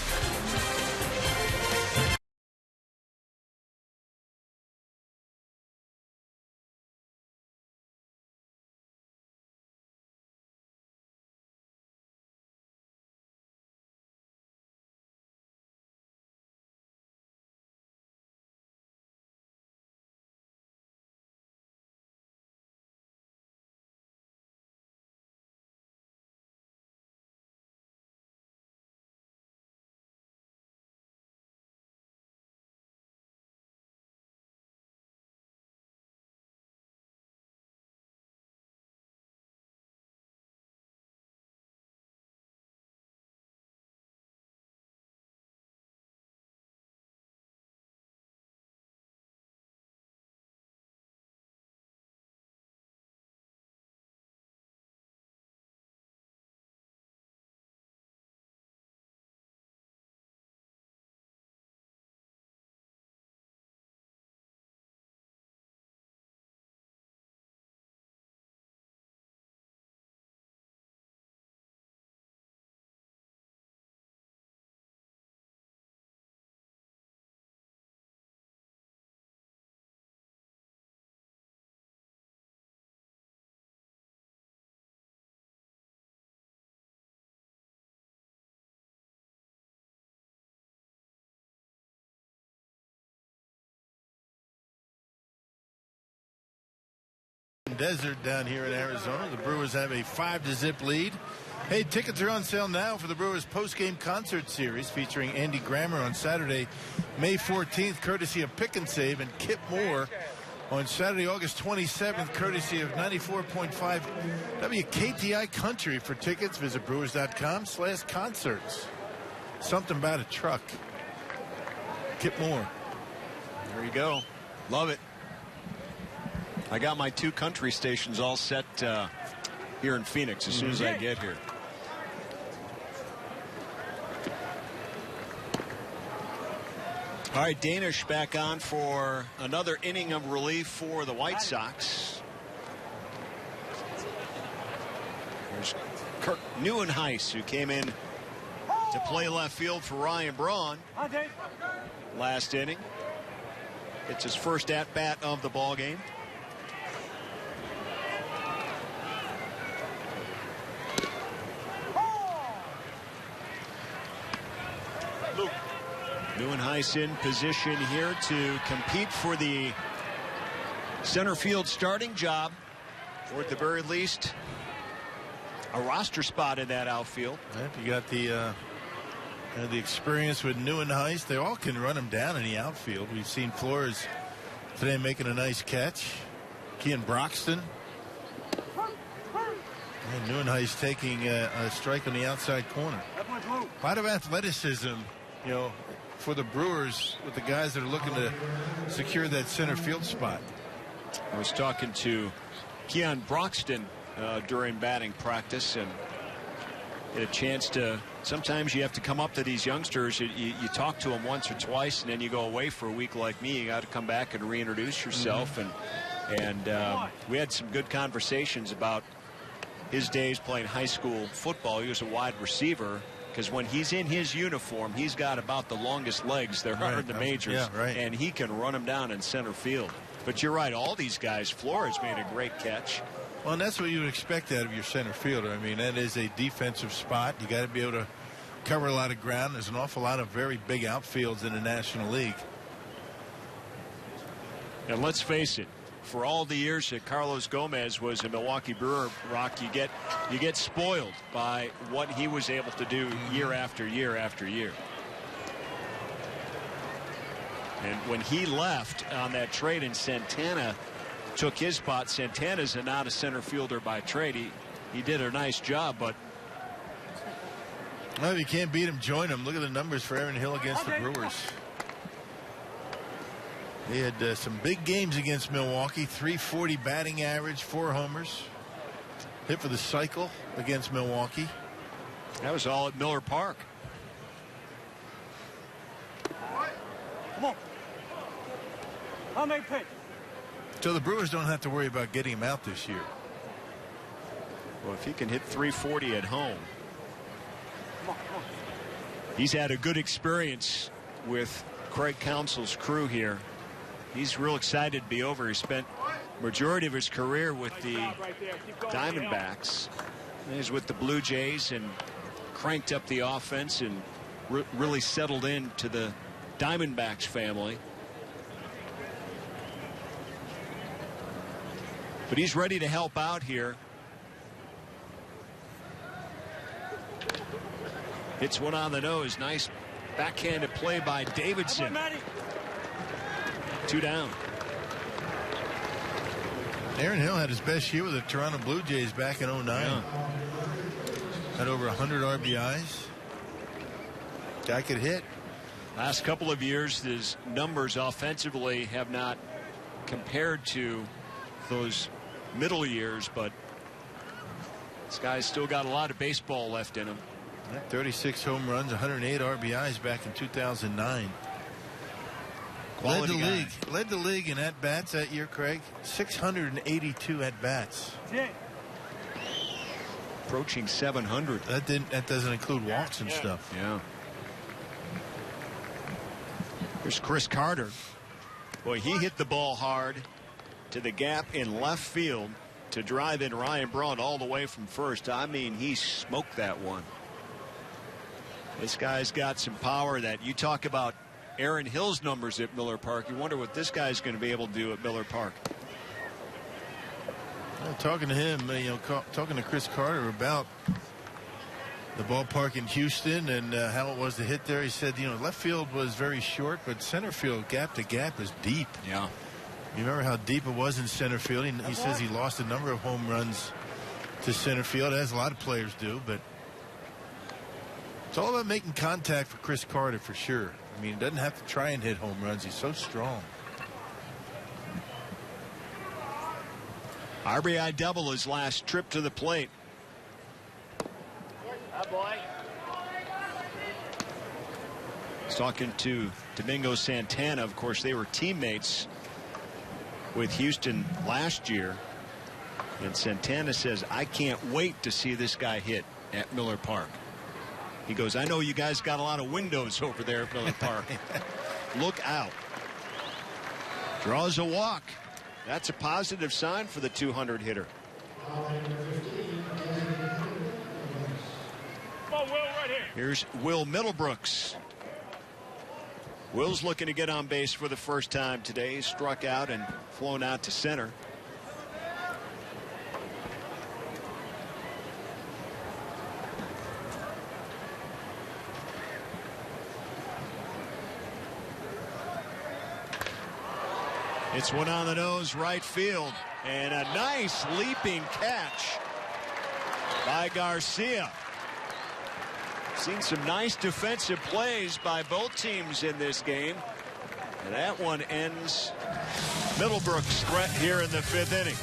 Speaker 3: Desert down here in Arizona. The Brewers have a 5-0 lead. Hey, tickets are on sale now for the Brewers post-game concert series featuring Andy Grammer on Saturday, May 14th, courtesy of Pick and Save, and Kip Moore on Saturday, August 27th, courtesy of 94.5 WKTI Country. For tickets, visit brewers.com/concerts. Something about a truck. Kip Moore.
Speaker 2: There you go. Love it. I got my 2 country stations all set here in Phoenix as soon as I get here. All right, Danish back on for another inning of relief for the White Sox. There's Kirk Neuenhuis, who came in to play left field for Ryan Braun last inning. It's his first at-bat of the ball game. Neuenhuis in position here to compete for the center field starting job, or at the very least a roster spot in that outfield.
Speaker 3: If you got the experience with Neuenhuis, they all can run him down in the outfield. We've seen Flores today making a nice catch. Kean Broxton. And Neuenhuis taking a strike on the outside corner. A lot of athleticism, you know, for the Brewers with the guys that are looking to secure that center field spot.
Speaker 2: I was talking to Kean Broxton during batting practice, and get a chance to, sometimes you have to come up to these youngsters. You talk to them once or twice, and then you go away for a week like me. You got to come back and reintroduce yourself. And we had some good conversations about his days playing high school football. He was a wide receiver, because when he's in his uniform, he's got about the longest legs there are in the majors.
Speaker 3: Yeah, right.
Speaker 2: And he can run them down in center field. But you're right, all these guys, Flores made a great catch.
Speaker 3: Well, and that's what you would expect out of your center fielder. I mean, that is a defensive spot. You got to be able to cover a lot of ground. There's an awful lot of very big outfields in the National League.
Speaker 2: And let's face it, for all the years that Carlos Gomez was a Milwaukee Brewer, Rock, you get spoiled by what he was able to do year after year after year. And when he left on that trade and Santana took his spot, Santana's not a center fielder by trade. He did a nice job, but
Speaker 3: well, if you can't beat him, join him. Look at the numbers for Aaron Hill against the Brewers. He had some big games against Milwaukee. 340 batting average, 4 homers. Hit for the cycle against Milwaukee.
Speaker 2: That was all at Miller Park.
Speaker 4: Come on. I'll make pitch.
Speaker 3: So the Brewers don't have to worry about getting him out this year.
Speaker 2: Well, if he can hit 340 at home.
Speaker 4: Come on.
Speaker 2: He's had a good experience with Craig Counsell's crew here. He's real excited to be over. He spent majority of his career with the Diamondbacks. He's with the Blue Jays and cranked up the offense and really settled into the Diamondbacks family. But he's ready to help out here. Hits one on the nose. Nice backhanded play by Davidson. 2 down.
Speaker 3: Aaron Hill had his best year with the Toronto Blue Jays back in 09.
Speaker 2: Yeah.
Speaker 3: Had over 100 RBIs. Guy could hit.
Speaker 2: Last couple of years, his numbers offensively have not compared to those middle years, but this guy's still got a lot of baseball left in him.
Speaker 3: 36 home runs, 108 RBIs back in 2009. Led the league in at-bats that year, Craig. 682 at-bats.
Speaker 2: Approaching 700.
Speaker 3: That doesn't include walks and stuff.
Speaker 2: Yeah. Here's Chris Carter. Boy, he hit the ball hard to the gap in left field to drive in Ryan Braun all the way from first. I mean, he smoked that one. This guy's got some power. That you talk about Aaron Hill's numbers at Miller Park. You wonder what this guy's going to be able to do at Miller Park.
Speaker 3: Talking to him, talking to Chris Carter about the ballpark in Houston and how it was to hit there. He said, left field was very short, but center field gap to gap is deep.
Speaker 2: Yeah.
Speaker 3: You remember how deep it was in center field? He says he lost a number of home runs to center field, as a lot of players do, but it's all about making contact for Chris Carter for sure. I mean, he doesn't have to try and hit home runs. He's so strong.
Speaker 2: RBI double his last trip to the plate. He's talking to Domingo Santana. Of course, they were teammates with Houston last year. And Santana says, I can't wait to see this guy hit at Miller Park. He goes, I know you guys got a lot of windows over there at Miller Park. Look out. Draws a walk. That's a positive sign for the 200 hitter. Here's Will Middlebrooks. Will's looking to get on base for the first time today. He struck out and flown out to center. It's one on the nose, right field, and a nice leaping catch by Garcia. Seen some nice defensive plays by both teams in this game, and that one ends Middlebrooks' threat here in the 5th inning.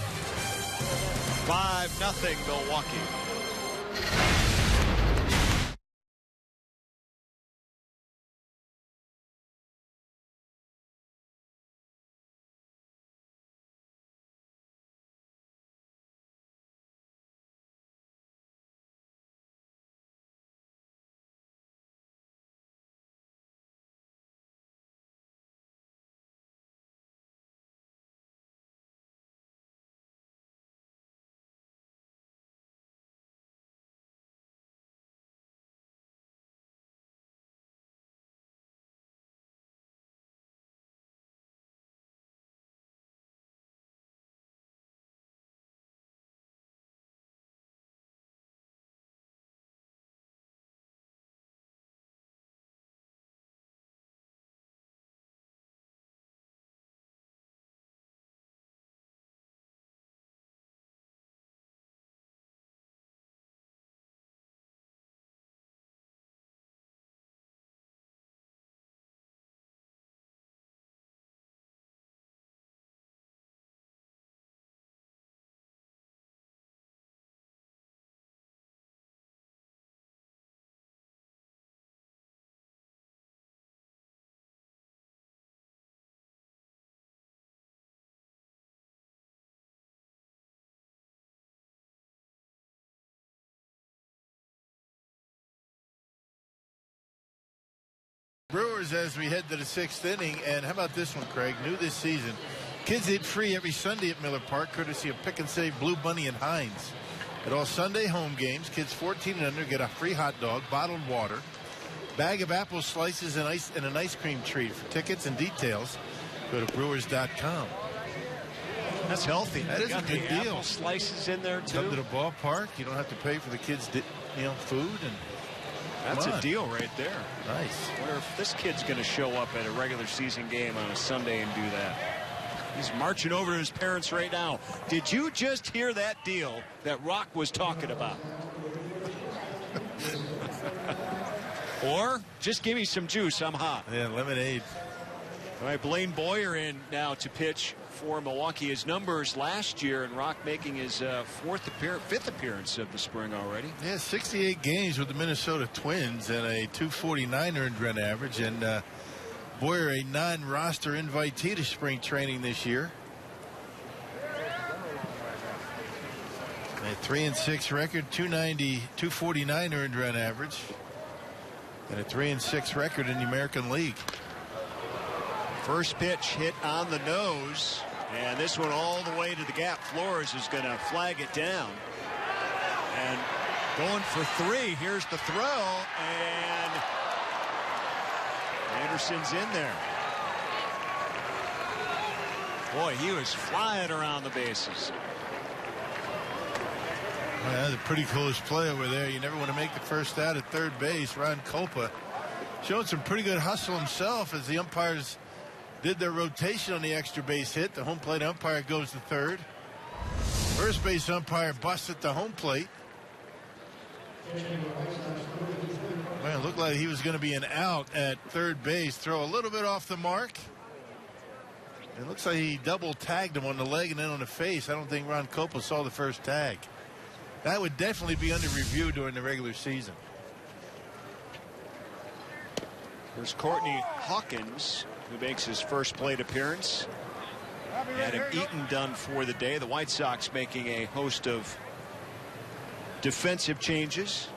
Speaker 2: 5-0 Milwaukee.
Speaker 3: Brewers as we head to the 6th inning. And how about this one, Craig? New this season. Kids eat free every Sunday at Miller Park, courtesy of Pick and Save Blue Bunny and Heinz. At all Sunday home games, kids 14 and under get a free hot dog, bottled water, bag of apple slices, and an ice cream treat. For tickets and details, go to Brewers.com.
Speaker 2: That's healthy.
Speaker 3: That is a good deal.
Speaker 2: Apple slices in there too.
Speaker 3: Come to the ballpark. You don't have to pay for the kids' food and.
Speaker 2: That's a deal right there.
Speaker 3: Nice.
Speaker 2: I wonder if this kid's going to show up at a regular season game on a Sunday and do that. He's marching over to his parents right now. Did you just hear that deal that Rock was talking about? Or just give me some juice. I'm hot.
Speaker 3: Yeah, lemonade.
Speaker 2: All right, Blaine Boyer in now to pitch for Milwaukee. His numbers last year, and Rock making his fifth appearance of the spring already.
Speaker 3: Yeah, 68 games with the Minnesota Twins and a 249 earned run average. And Boyer, a non-roster invitee to spring training this year. A 3-6 record, 249 earned run average, and a 3-6 record in the American League.
Speaker 2: First pitch hit on the nose, and this one all the way to the gap. Flores is going to flag it down. And going for 3. Here's the throw, and Anderson's in there. Boy, he was flying around the bases.
Speaker 3: Well, that's a pretty close play over there. You never want to make the first out at third base. Ron Kolpa showed some pretty good hustle himself as the umpires did their rotation on the extra base hit. The home plate umpire goes to third. First base umpire busts at the home plate. Well, it looked like he was going to be an out at third base. Throw a little bit off the mark. It looks like he double tagged him on the leg and then on the face. I don't think Ron Kolpa saw the first tag. That would definitely be under review during the regular season.
Speaker 2: There's Courtney Hawkins, who makes his first plate appearance. Adam Eaton done for the day. The White Sox making a host of defensive changes.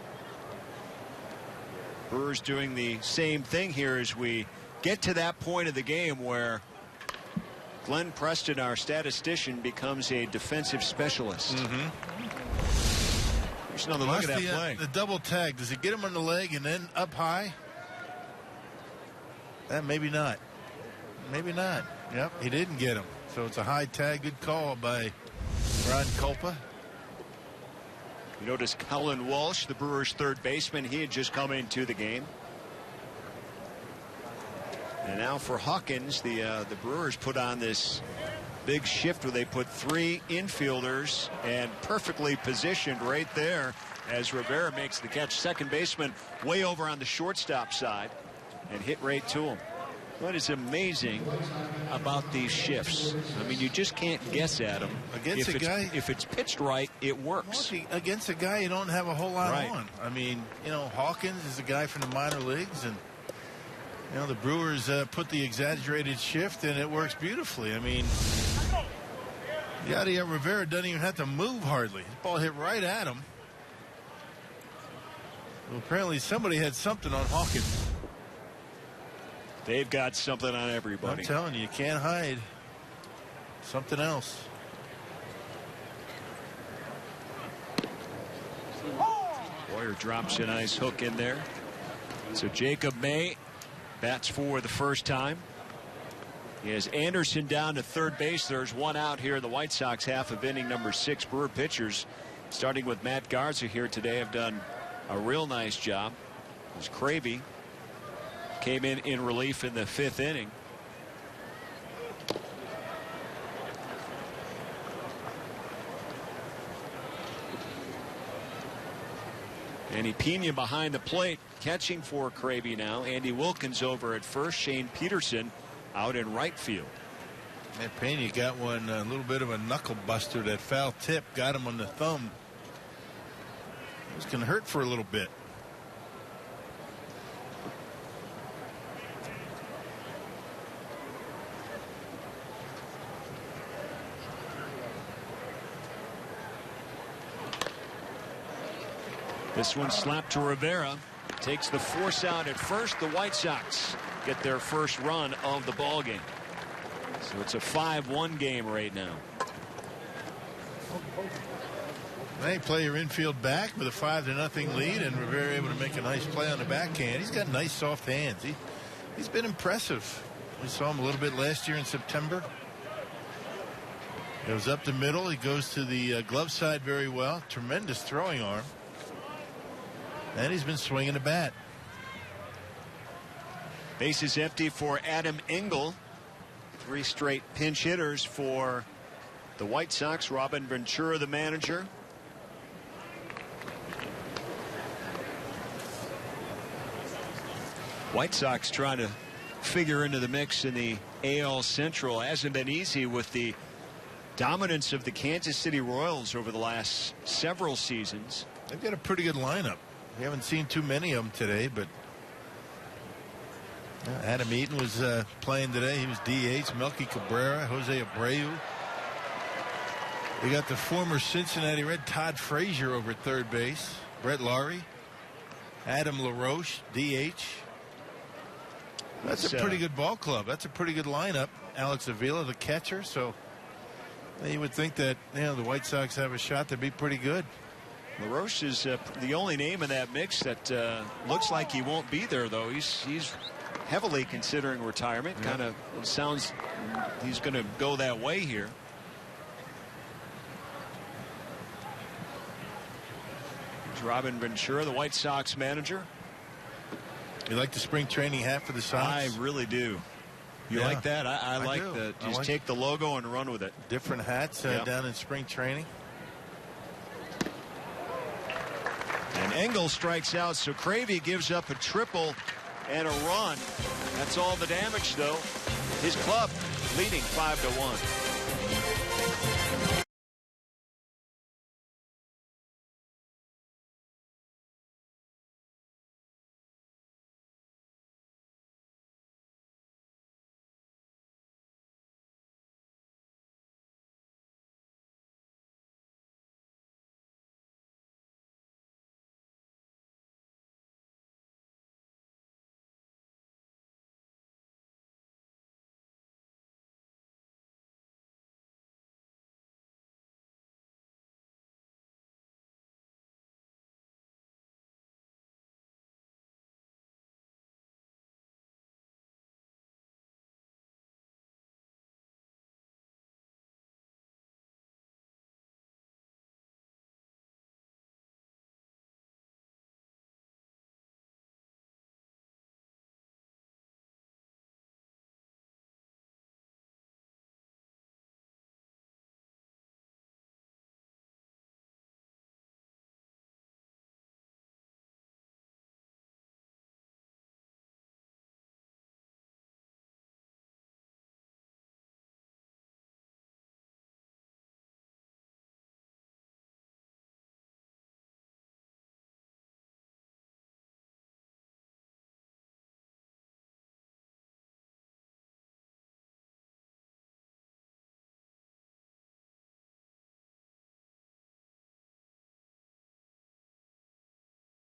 Speaker 2: Brewers doing the same thing here as we get to that point of the game where Glenn Preston, our statistician, becomes a defensive specialist. There's another look at that play.
Speaker 3: The double tag, does it get him on the leg and then up high? Maybe not. Maybe not. Yep, he didn't get him. So it's a high tag. Good call by Ron Kolpa.
Speaker 2: You notice Colin Walsh, the Brewers' third baseman. He had just come into the game. And now for Hawkins, the Brewers put on this big shift where they put 3 infielders and perfectly positioned right there as Rivera makes the catch. Second baseman way over on the shortstop side and hit right to him. What is amazing about these shifts? I mean, you just can't guess at them.
Speaker 3: Against a guy,
Speaker 2: if it's pitched right, it works.
Speaker 3: Against a guy you don't have a whole lot on. I mean, you know, Hawkins is a guy from the minor leagues, and you know the Brewers put the exaggerated shift, and it works beautifully. I mean, Yadier Rivera doesn't even have to move hardly. The ball hit right at him. Well, apparently somebody had something on Hawkins.
Speaker 2: They've got something on everybody.
Speaker 3: I'm telling you, you can't hide. Something else.
Speaker 2: Boyer drops a nice hook in there. So Jacob May bats for the first time. He has Anderson down to third base. There's one out here in the White Sox half of inning number 6. Brewer pitchers, starting with Matt Garza here today, have done a real nice job. As Cravey came in relief in the 5th inning. Andy Pena behind the plate catching for Cravey now. Andy Wilkins over at first. Shane Peterson out in right field.
Speaker 3: And Pena got one, a little bit of a knuckle buster. That foul tip got him on the thumb. It was going to hurt for a little bit.
Speaker 2: This one slapped to Rivera. Takes the force out at first. The White Sox get their first run of the ball game. So it's a 5-1 game right now.
Speaker 3: They play your infield back with a 5-0 lead, and Rivera able to make a nice play on the backhand. He's got nice soft hands. He's been impressive. We saw him a little bit last year in September. Goes up the middle. He goes to the glove side very well. Tremendous throwing arm. And he's been swinging the bat.
Speaker 2: Base is empty for Adam Engel. 3 straight pinch hitters for the White Sox. Robin Ventura, the manager. White Sox trying to figure into the mix in the AL Central. Hasn't been easy with the dominance of the Kansas City Royals over the last several seasons.
Speaker 3: They've got a pretty good lineup. We haven't seen too many of them today, but Adam Eaton was playing today. He was DH. Melky Cabrera, Jose Abreu. We got the former Cincinnati Red Todd Frazier over at third base. Brett Laurie, Adam LaRoche, DH. That's a pretty good ball club. That's a pretty good lineup. Alex Avila, the catcher. So you would think that the White Sox have a shot to be pretty good.
Speaker 2: LaRoche is the only name in that mix that looks like he won't be there, though. He's heavily considering retirement. Yeah. Kind of sounds he's going to go that way here. Robin Ventura, the White Sox manager.
Speaker 3: You like the spring training hat for the Sox?
Speaker 2: I really do. You like that? I like that. Just take the logo and run with it.
Speaker 3: Different hats down in spring training.
Speaker 2: And Engel strikes out, so Cravey gives up a triple and a run. That's all the damage, though. His club leading 5-1.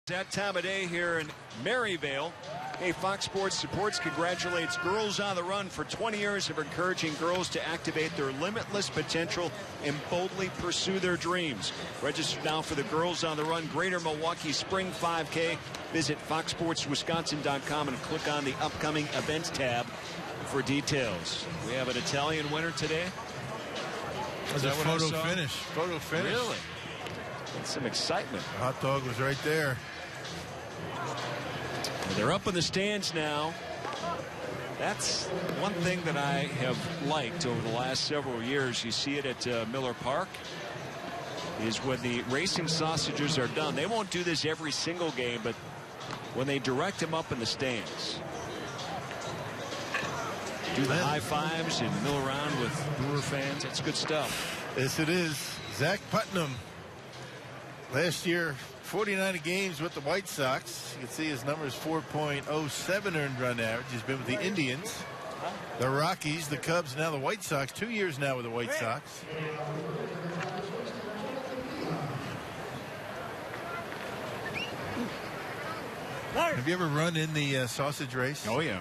Speaker 2: That time of day here in Maryvale. Hey, Fox Sports Supports congratulates Girls on the Run for 20 years of encouraging girls to activate their limitless potential and boldly pursue their dreams. Register now for the Girls on the Run Greater Milwaukee Spring 5K. Visit foxsportswisconsin.com and click on the upcoming events tab for details. We have an Italian winner today.
Speaker 3: Is that what photo finish? Photo finish.
Speaker 2: Really? That's some excitement.
Speaker 3: The hot dog was right there.
Speaker 2: They're up in the stands now. That's one thing that I have liked over the last several years. You see it at Miller Park, is when the racing sausages are done. They won't do this every single game, but when they direct them up in the stands, do the high fives and mill around with Brewer fans. That's good stuff.
Speaker 3: Yes, it is. Zach Putnam, last year, 49 games with the White Sox. You can see his number is 4.07 earned run average. He's been with the Indians, the Rockies, the Cubs, now the White Sox. 2 years now with the White Sox. Have you ever run in the sausage race?
Speaker 2: Oh, yeah.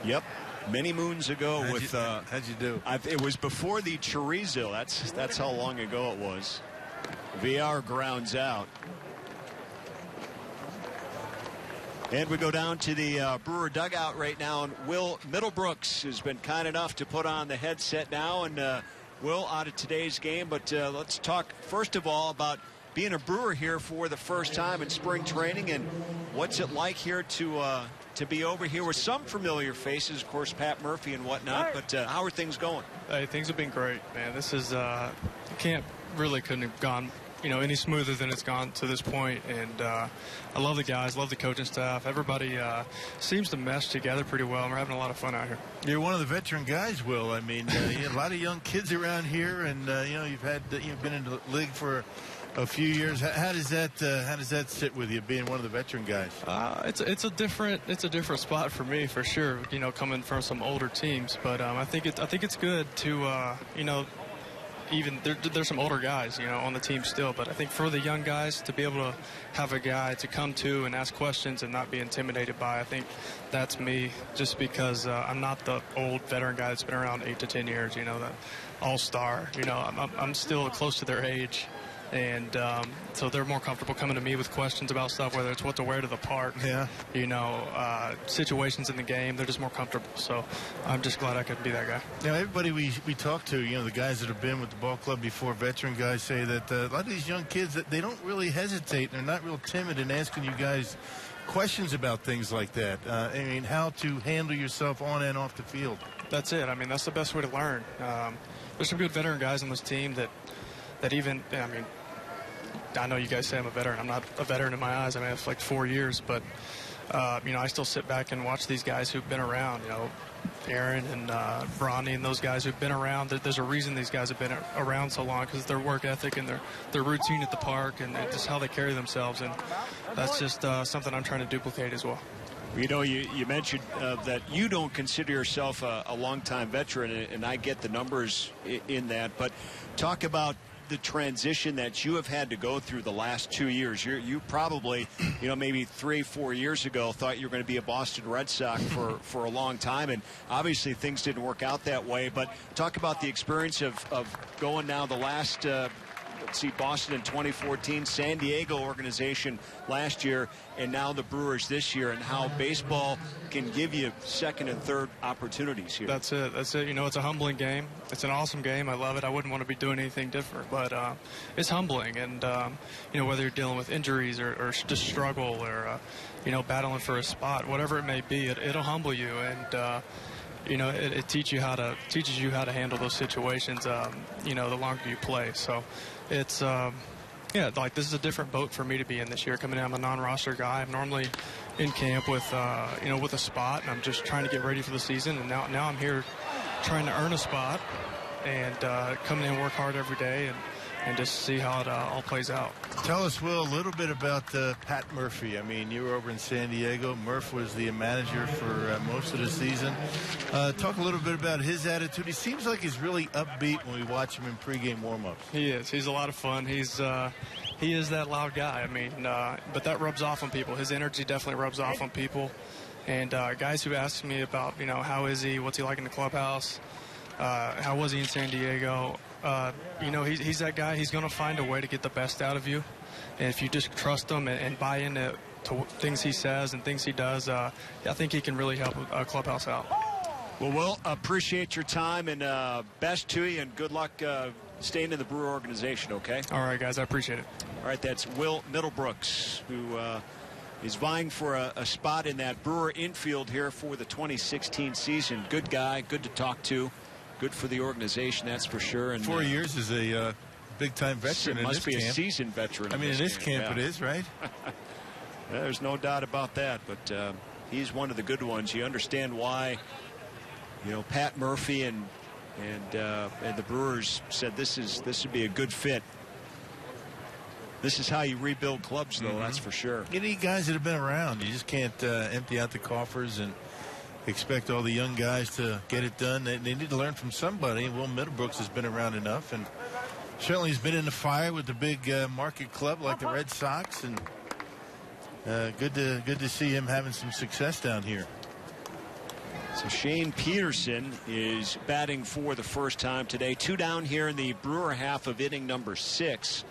Speaker 2: Yep. Many moons ago.
Speaker 3: How'd you do?
Speaker 2: It was before the chorizo. That's how long ago it was. VR grounds out. And we go down to the Brewer dugout right now. And Will Middlebrooks has been kind enough to put on the headset now. And Will out of today's game. But let's talk first of all about being a Brewer here for the first time in spring training. And what's it like here to be over here with some familiar faces, of course, Pat Murphy and whatnot. But how are things going?
Speaker 7: Hey, things have been great, man. This is couldn't have gone any smoother than it's gone to this point. And I love the guys, love the coaching staff. Everybody seems to mesh together pretty well, and we're having a lot of fun out here.
Speaker 3: You're one of the veteran guys, Will. I mean, you have a lot of young kids around here, and you've been in the league for a few years. How does that sit with you, being one of the veteran guys?
Speaker 7: It's a different spot for me, for sure. Coming from some older teams, but I think it's good to even there's some older guys on the team still, but I think for the young guys to be able to have a guy to come to and ask questions and not be intimidated by, I think that's me, just because I'm not the old veteran guy that's been around 8 to 10 years, the all-star. I'm still close to their age, And so they're more comfortable coming to me with questions about stuff, whether it's what to wear to the park, situations in the game. They're just more comfortable. So I'm just glad I could be that guy.
Speaker 3: Now, everybody we talk to, the guys that have been with the ball club before, veteran guys, say that a lot of these young kids, that they don't really hesitate. They're not real timid in asking you guys questions about things like that. How to handle yourself on and off the field.
Speaker 7: That's it. That's the best way to learn. There's some good veteran guys on this team that even, I know you guys say I'm a veteran. I'm not a veteran in my eyes. I have like 4 years, but I still sit back and watch these guys who've been around, Aaron and Bronny and those guys who've been around. There's a reason these guys have been around so long, because their work ethic and their routine at the park and just how they carry themselves. And that's just something I'm trying to duplicate as well.
Speaker 2: You mentioned that you don't consider yourself a longtime veteran, and I get the numbers in that. But talk about the transition that you have had to go through the last 2 years. You probably, maybe 3-4 years ago thought you were going to be a Boston Red Sox for a long time, and obviously things didn't work out that way. But talk about the experience of going now the last Boston in 2014, San Diego organization last year, and now the Brewers this year, and how baseball can give you second and third opportunities here.
Speaker 7: That's it. It's a humbling game. It's an awesome game. I love it. I wouldn't want to be doing anything different, but it's humbling. And, whether you're dealing with injuries or just struggle or, battling for a spot, whatever it may be, it'll humble you. And, it teaches you how to handle those situations, the longer you play. So it's, this is a different boat for me to be in this year. Coming in, I'm a non-roster guy. I'm normally in camp with a spot, and I'm just trying to get ready for the season. And now I'm here trying to earn a spot and coming in, work hard every day, and just see how it all plays out.
Speaker 3: Tell us, Will, a little bit about Pat Murphy. You were over in San Diego. Murph was the manager for most of the season. Talk a little bit about his attitude. He seems like he's really upbeat when we watch him in pregame warm-ups.
Speaker 7: He is. He's a lot of fun. He is that loud guy. But that rubs off on people. His energy definitely rubs off on people. And guys who ask me about, how is he, what's he like in the clubhouse, how was he in San Diego, he's that guy. He's going to find a way to get the best out of you. And if you just trust him and buy into things he says and things he does, I think he can really help a clubhouse out.
Speaker 2: Well, Will, appreciate your time, and best to you, and good luck staying in the Brewer organization, okay?
Speaker 7: All right, guys, I appreciate it.
Speaker 2: All right, that's Will Middlebrooks, who is vying for a spot in that Brewer infield here for the 2016 season. Good guy, good to talk to, good for the organization, that's for sure. And
Speaker 3: 4 years is a big-time veteran in this camp.
Speaker 2: Must be a seasoned veteran.
Speaker 3: In this camp it is, right?
Speaker 2: There's no doubt about that, but he's one of the good ones. You understand why, Pat Murphy and the Brewers said this would be a good fit. This is how you rebuild clubs, though, that's for sure.
Speaker 3: You need guys that have been around. You just can't empty out the coffers and expect all the young guys to get it done. They need to learn from somebody. Will Middlebrooks has been around enough, and certainly he's been in the fire with the big market club like the Red Sox, and good to see him having some success down here.
Speaker 2: So Shane Peterson is batting for the first time today. 2 down here in the Brewer half of inning number 6.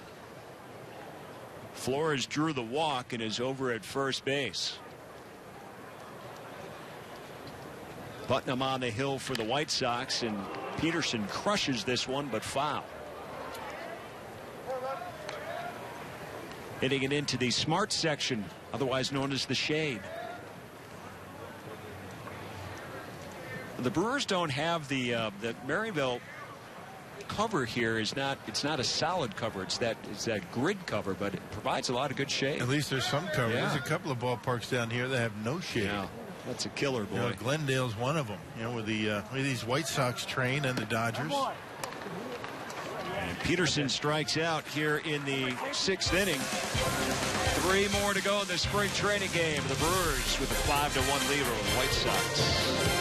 Speaker 2: Flores drew the walk and is over at first base. Putnam on the hill for the White Sox, and Peterson crushes this one, but foul. Hitting it into the smart section, otherwise known as the shade. The Brewers don't have the Maryville cover here. It's not a solid cover. It's that grid cover, but it provides a lot of good shade.
Speaker 3: At least there's some cover.
Speaker 2: Yeah.
Speaker 3: There's a couple of ballparks down here that have no shade.
Speaker 2: Yeah, that's a killer, boy.
Speaker 3: Glendale's one of them. With these White Sox train and the Dodgers.
Speaker 2: And Peterson strikes out here in the 6th inning. 3 more to go in the spring training game. The Brewers with a 5-1 lead over the White Sox.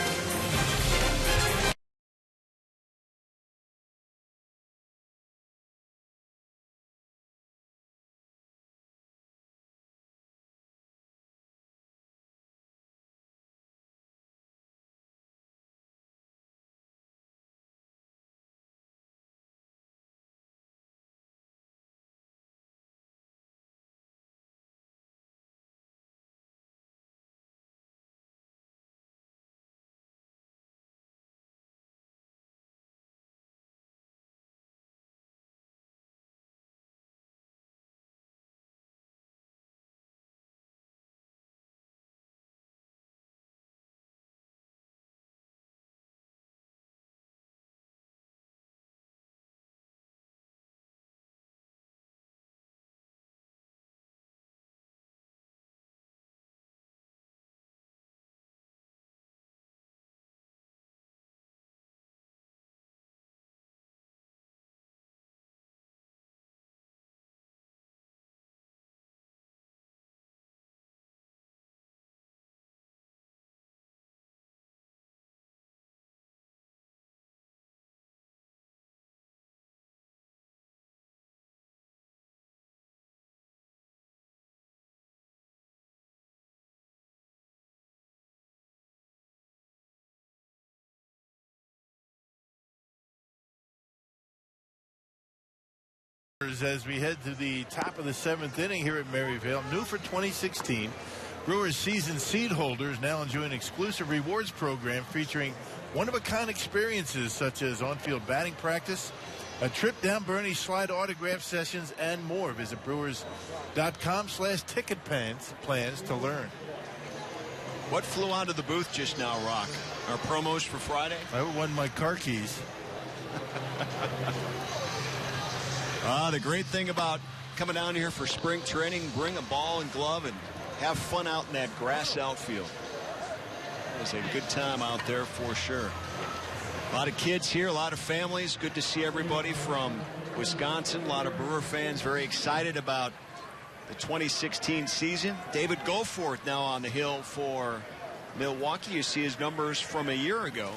Speaker 3: As we head to the top of the 7th inning here at Maryvale, new for 2016. Brewers season seed holders now enjoy an exclusive rewards program featuring one-of-a-kind experiences such as on-field batting practice, a trip down Bernie's slide autograph sessions, and more. Visit Brewers.com/ticket plans to learn.
Speaker 2: What flew out of the booth just now, Rock? Our promos for Friday?
Speaker 3: I won my car keys.
Speaker 2: The great thing about coming down here for spring training, bring a ball and glove and have fun out in that grass outfield. It was a good time out there for sure. A lot of kids here, a lot of families. Good to see everybody from Wisconsin. A lot of Brewer fans very excited about the 2016 season. David Goforth now on the hill for Milwaukee. You see his numbers from a year ago.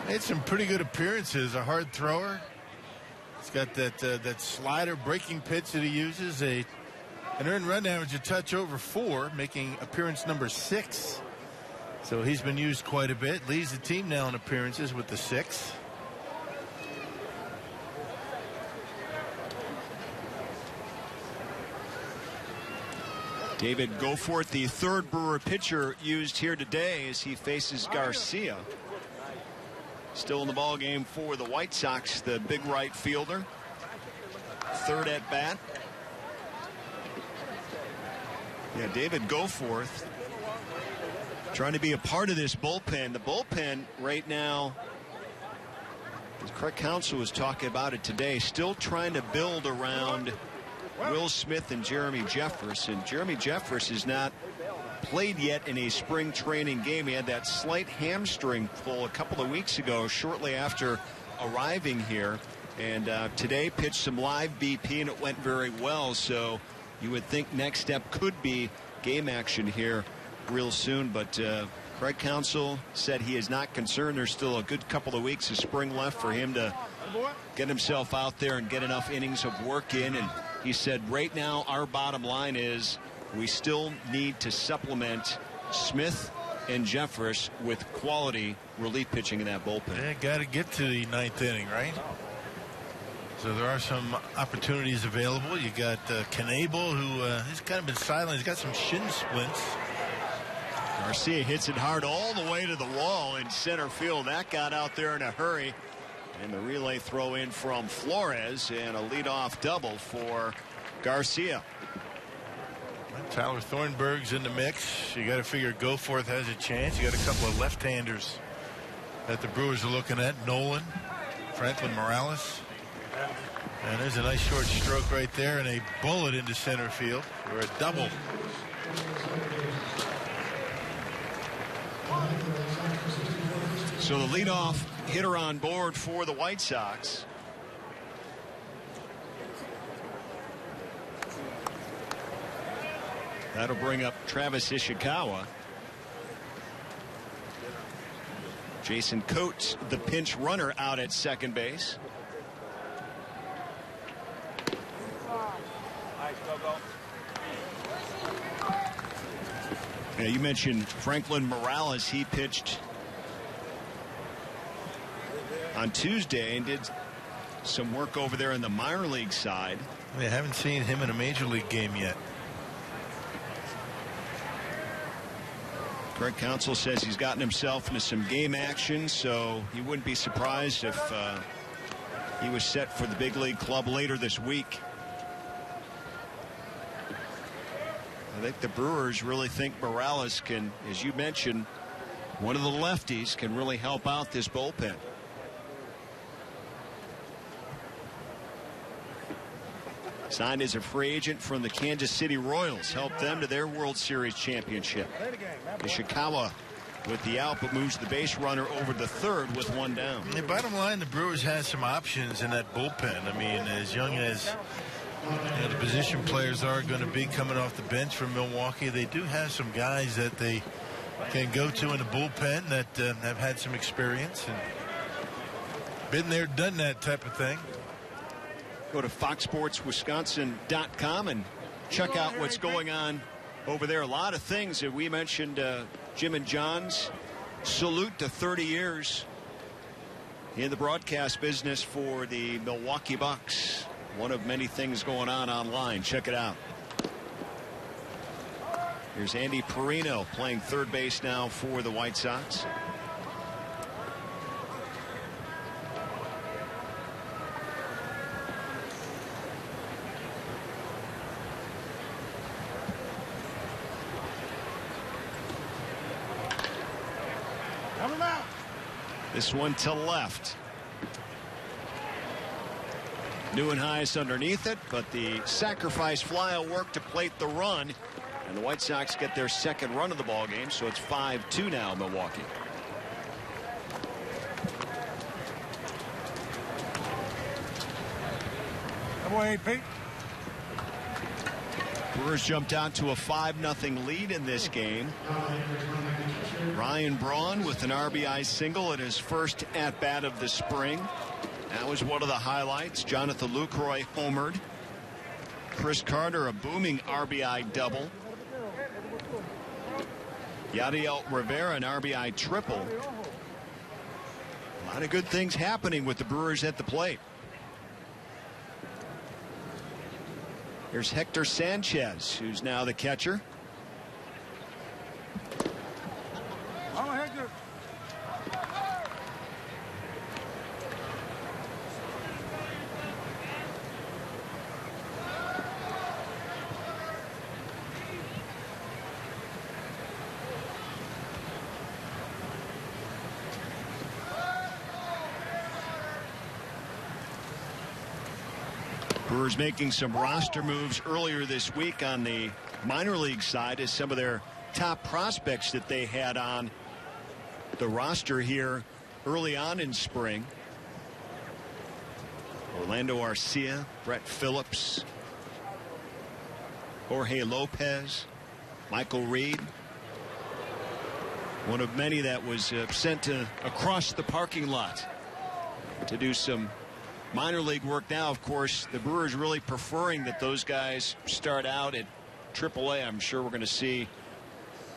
Speaker 3: Made some pretty good appearances. A hard thrower. He's got that slider breaking pitch that he uses. An earned run average a touch over 4, making appearance number 6. So he's been used quite a bit. Leads the team now in appearances with the 6.
Speaker 2: David Goforth, the 3rd Brewer pitcher used here today as he faces Garcia. Still in the ball game for the White Sox, the big right fielder. 3rd at bat. Yeah, David Goforth trying to be a part of this bullpen. The bullpen right now, as Craig Counsell was talking about it today, still trying to build around Will Smith and Jeremy Jeffress. And Jeremy Jeffress has not played yet in a spring training game. He had that slight hamstring pull a couple of weeks ago shortly after arriving here, and today pitched some live BP and it went very well. So you would think next step could be game action here real soon, but Craig Counsell said he is not concerned. There's still a good couple of weeks of spring left for him to get himself out there and get enough innings of work in. And he said right now our bottom line is we still need to supplement Smith and Jeffress with quality relief pitching in that bullpen.
Speaker 3: Yeah, got to get to the 9th inning, right? So there are some opportunities available. You got Knebel, who has kind of been silent. He's got some shin splints.
Speaker 2: Garcia hits it hard all the way to the wall in center field. That got out there in a hurry. And the relay throw in from Flores and a leadoff double for Garcia.
Speaker 3: Tyler Thornburg's in the mix. You got to figure Goforth has a chance. You got a couple of left-handers that the Brewers are looking at. Nolan, Franklin Morales. And there's a nice short stroke right there and a bullet into center field for a double.
Speaker 2: So the leadoff hitter on board for the White Sox. That'll bring up Travis Ishikawa. Jason Coates, the pinch runner, out at second base. Yeah, you mentioned Franklin Morales. He pitched on Tuesday and did some work over there in the minor league side.
Speaker 3: I haven't seen him in a major league game yet.
Speaker 2: Craig Counsell says he's gotten himself into some game action, so he wouldn't be surprised if he was set for the big league club later this week. I think the Brewers really think Morales can, as you mentioned, one of the lefties, can really help out this bullpen. Signed as a free agent from the Kansas City Royals, helped them to their World Series championship. Ishikawa with the out, but moves the base runner over the third with one down.
Speaker 3: The bottom line, the Brewers have some options in that bullpen. I mean, as young as the position players are going to be coming off the bench from Milwaukee, they do have some guys that they can go to in the bullpen that have had some experience and been there, done that type of thing.
Speaker 2: Go to foxsportswisconsin.com and check out what's going on over there. A lot of things that we mentioned. Jim and John's salute to 30 years in the broadcast business for the Milwaukee Bucks. one of many things going on online. Check it out. Here's Andy Perino playing third base now for the White Sox. This one to left. Neuenhuis underneath it, but the sacrifice fly will work to plate the run, and the White Sox get their second run of the ball game, so it's 5-2 now, Milwaukee.
Speaker 4: Come on, Pete.
Speaker 2: Brewers jumped out to a 5-0 lead in this game. Ryan Braun with an RBI single at his first at-bat of the spring. That was one of the highlights. Jonathan Lucroy homered. Chris Carter a booming RBI double. Yadiel Rivera an RBI triple. A lot of good things happening with the Brewers at the plate. Here's Hector Sanchez, who's now the catcher. Brewers making some roster moves earlier this week on the minor league side as some of their top prospects that they had on the roster here early on in spring. Orlando Arcia, Brett Phillips, Jorge Lopez, Michael Reed. One of many that was sent to across the parking lot to do some minor league work. Now, of course, the Brewers really preferring that those guys start out at AAA. I'm sure we're going to see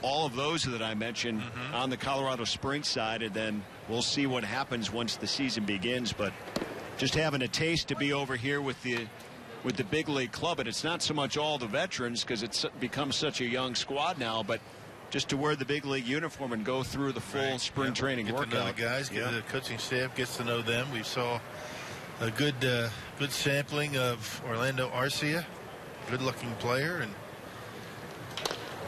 Speaker 2: all of those that I mentioned on the Colorado Springs side, and then we'll see what happens once the season begins. But just having a taste to be over here with the big league club, and it's not so much all the veterans because it's become such a young squad now, but just to wear the big league uniform and go through the full spring training workout.
Speaker 3: Get to know the guys, get the coaching staff gets to know them. We saw a good sampling of Orlando Arcia, good-looking player,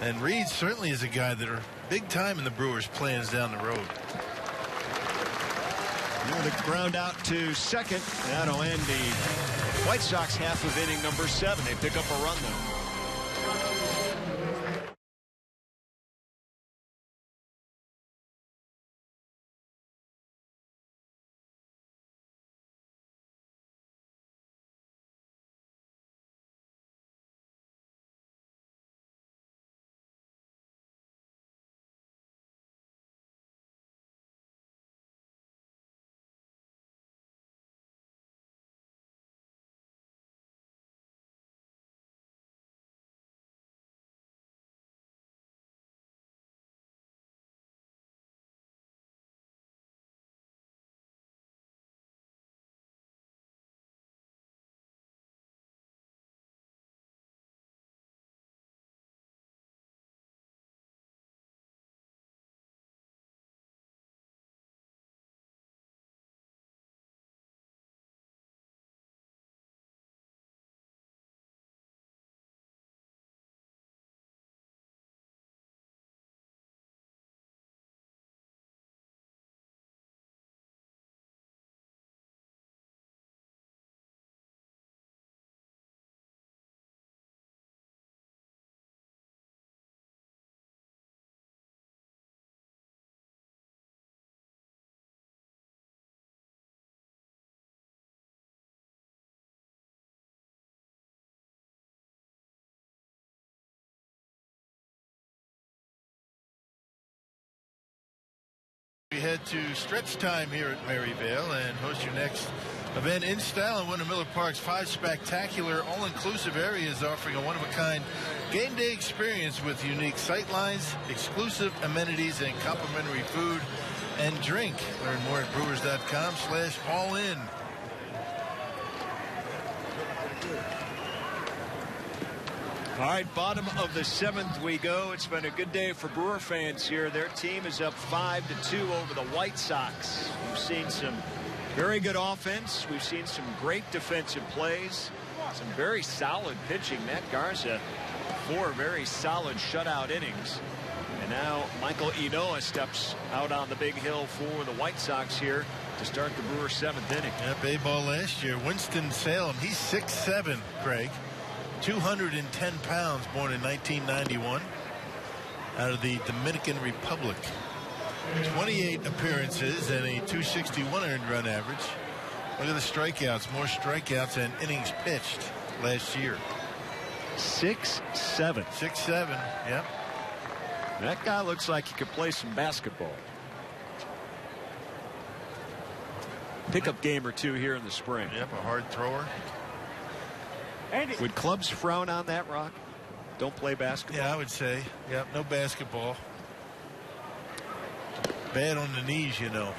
Speaker 3: and Reed certainly is a guy that are big time in the Brewers' plans down the road.
Speaker 2: The ground out to second. That'll end the White Sox half of inning number 7. They pick up a run though.
Speaker 3: We head to stretch time here at Maryvale and host your next event in style in one of Miller Park's 5 spectacular all-inclusive areas, offering a one-of-a-kind game day experience with unique sightlines, exclusive amenities, and complimentary food and drink. Learn more at brewers.com/all-in.
Speaker 2: All right, bottom of the 7th we go. It's been a good day for Brewer fans here. Their team is up 5-2 over the White Sox. We've seen some very good offense. We've seen some great defensive plays. Some very solid pitching. Matt Garza, 4 very solid shutout innings. And now Michael Enoa steps out on the big hill for the White Sox here to start the Brewers' 7th inning.
Speaker 3: Yep, A-ball last year. Winston-Salem, he's 6'7", Craig. 210 pounds, born in 1991. Out of the Dominican Republic. 28 appearances and a 261 earned run average. Look at the strikeouts. More strikeouts than innings pitched last year.
Speaker 2: 6'7".
Speaker 3: 6'7", yep.
Speaker 2: That guy looks like he could play some basketball. Pickup game or two here in the spring.
Speaker 3: Yep, a hard thrower.
Speaker 4: Andy.
Speaker 2: Would clubs frown on that, Rock? Don't play basketball?
Speaker 3: Yeah, I would say. Yep, no basketball. Bad on the knees, you know.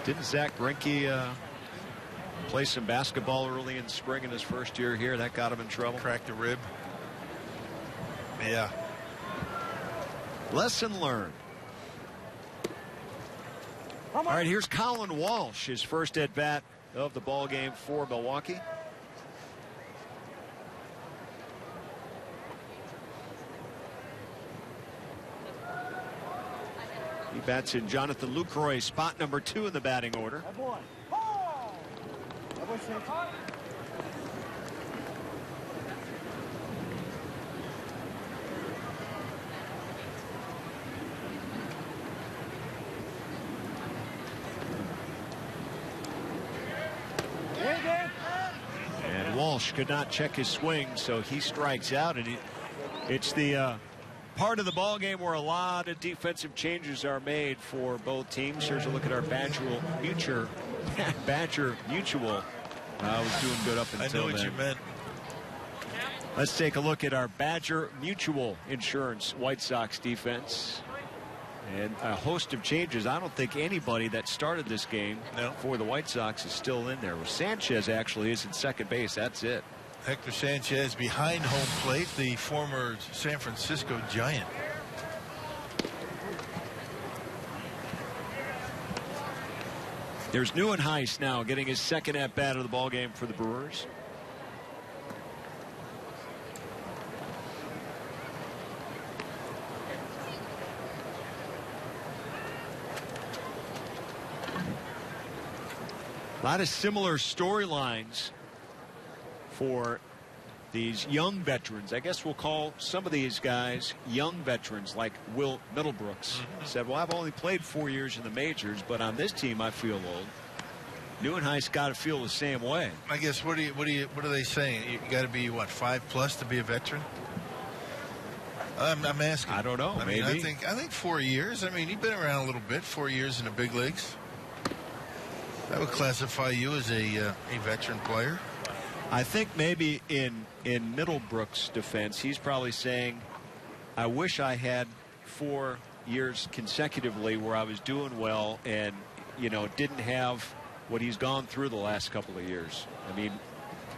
Speaker 2: Didn't Zach Greinke play some basketball early in spring in his first year here? That got him in trouble.
Speaker 3: Cracked a rib. Yeah.
Speaker 2: Lesson learned. All right, here's Colin Walsh, his first at bat of the ball game for Milwaukee. He bats in Jonathan Lucroy's spot number 2 in the batting order. And Walsh could not check his swing, so he strikes out. And it's the part of the ball game where a lot of defensive changes are made for both teams. Here's a look at our Badger Mutual. Was doing good up until
Speaker 3: I know what
Speaker 2: then.
Speaker 3: you meant.
Speaker 2: Let's take a look at our Badger Mutual Insurance White Sox defense. And a host of changes. I don't think anybody that started this game for the White Sox is still in there. Well, Sanchez actually is at second base. That's it.
Speaker 3: Hector Sanchez behind home plate, the former San Francisco Giant.
Speaker 2: There's Neuenhuis now getting his second at bat of the ball game for the Brewers. A lot of similar storylines for these young veterans. I guess we'll call some of these guys young veterans, like Will Middlebrooks. Said, well, I've only played 4 years in the majors, but on this team I feel old. Neuenhuis got to feel the same way.
Speaker 3: I guess what are they saying? You got to be what, 5+ to be a veteran? I'm asking.
Speaker 2: I don't know.
Speaker 3: I
Speaker 2: maybe.
Speaker 3: mean, I think 4 years. I mean, you've been around a little bit. 4 years in the big leagues. That would classify you as a veteran player.
Speaker 2: I think maybe in Middlebrooks' defense, he's probably saying, I wish I had 4 years consecutively where I was doing well and, you know, didn't have what he's gone through the last couple of years. I mean,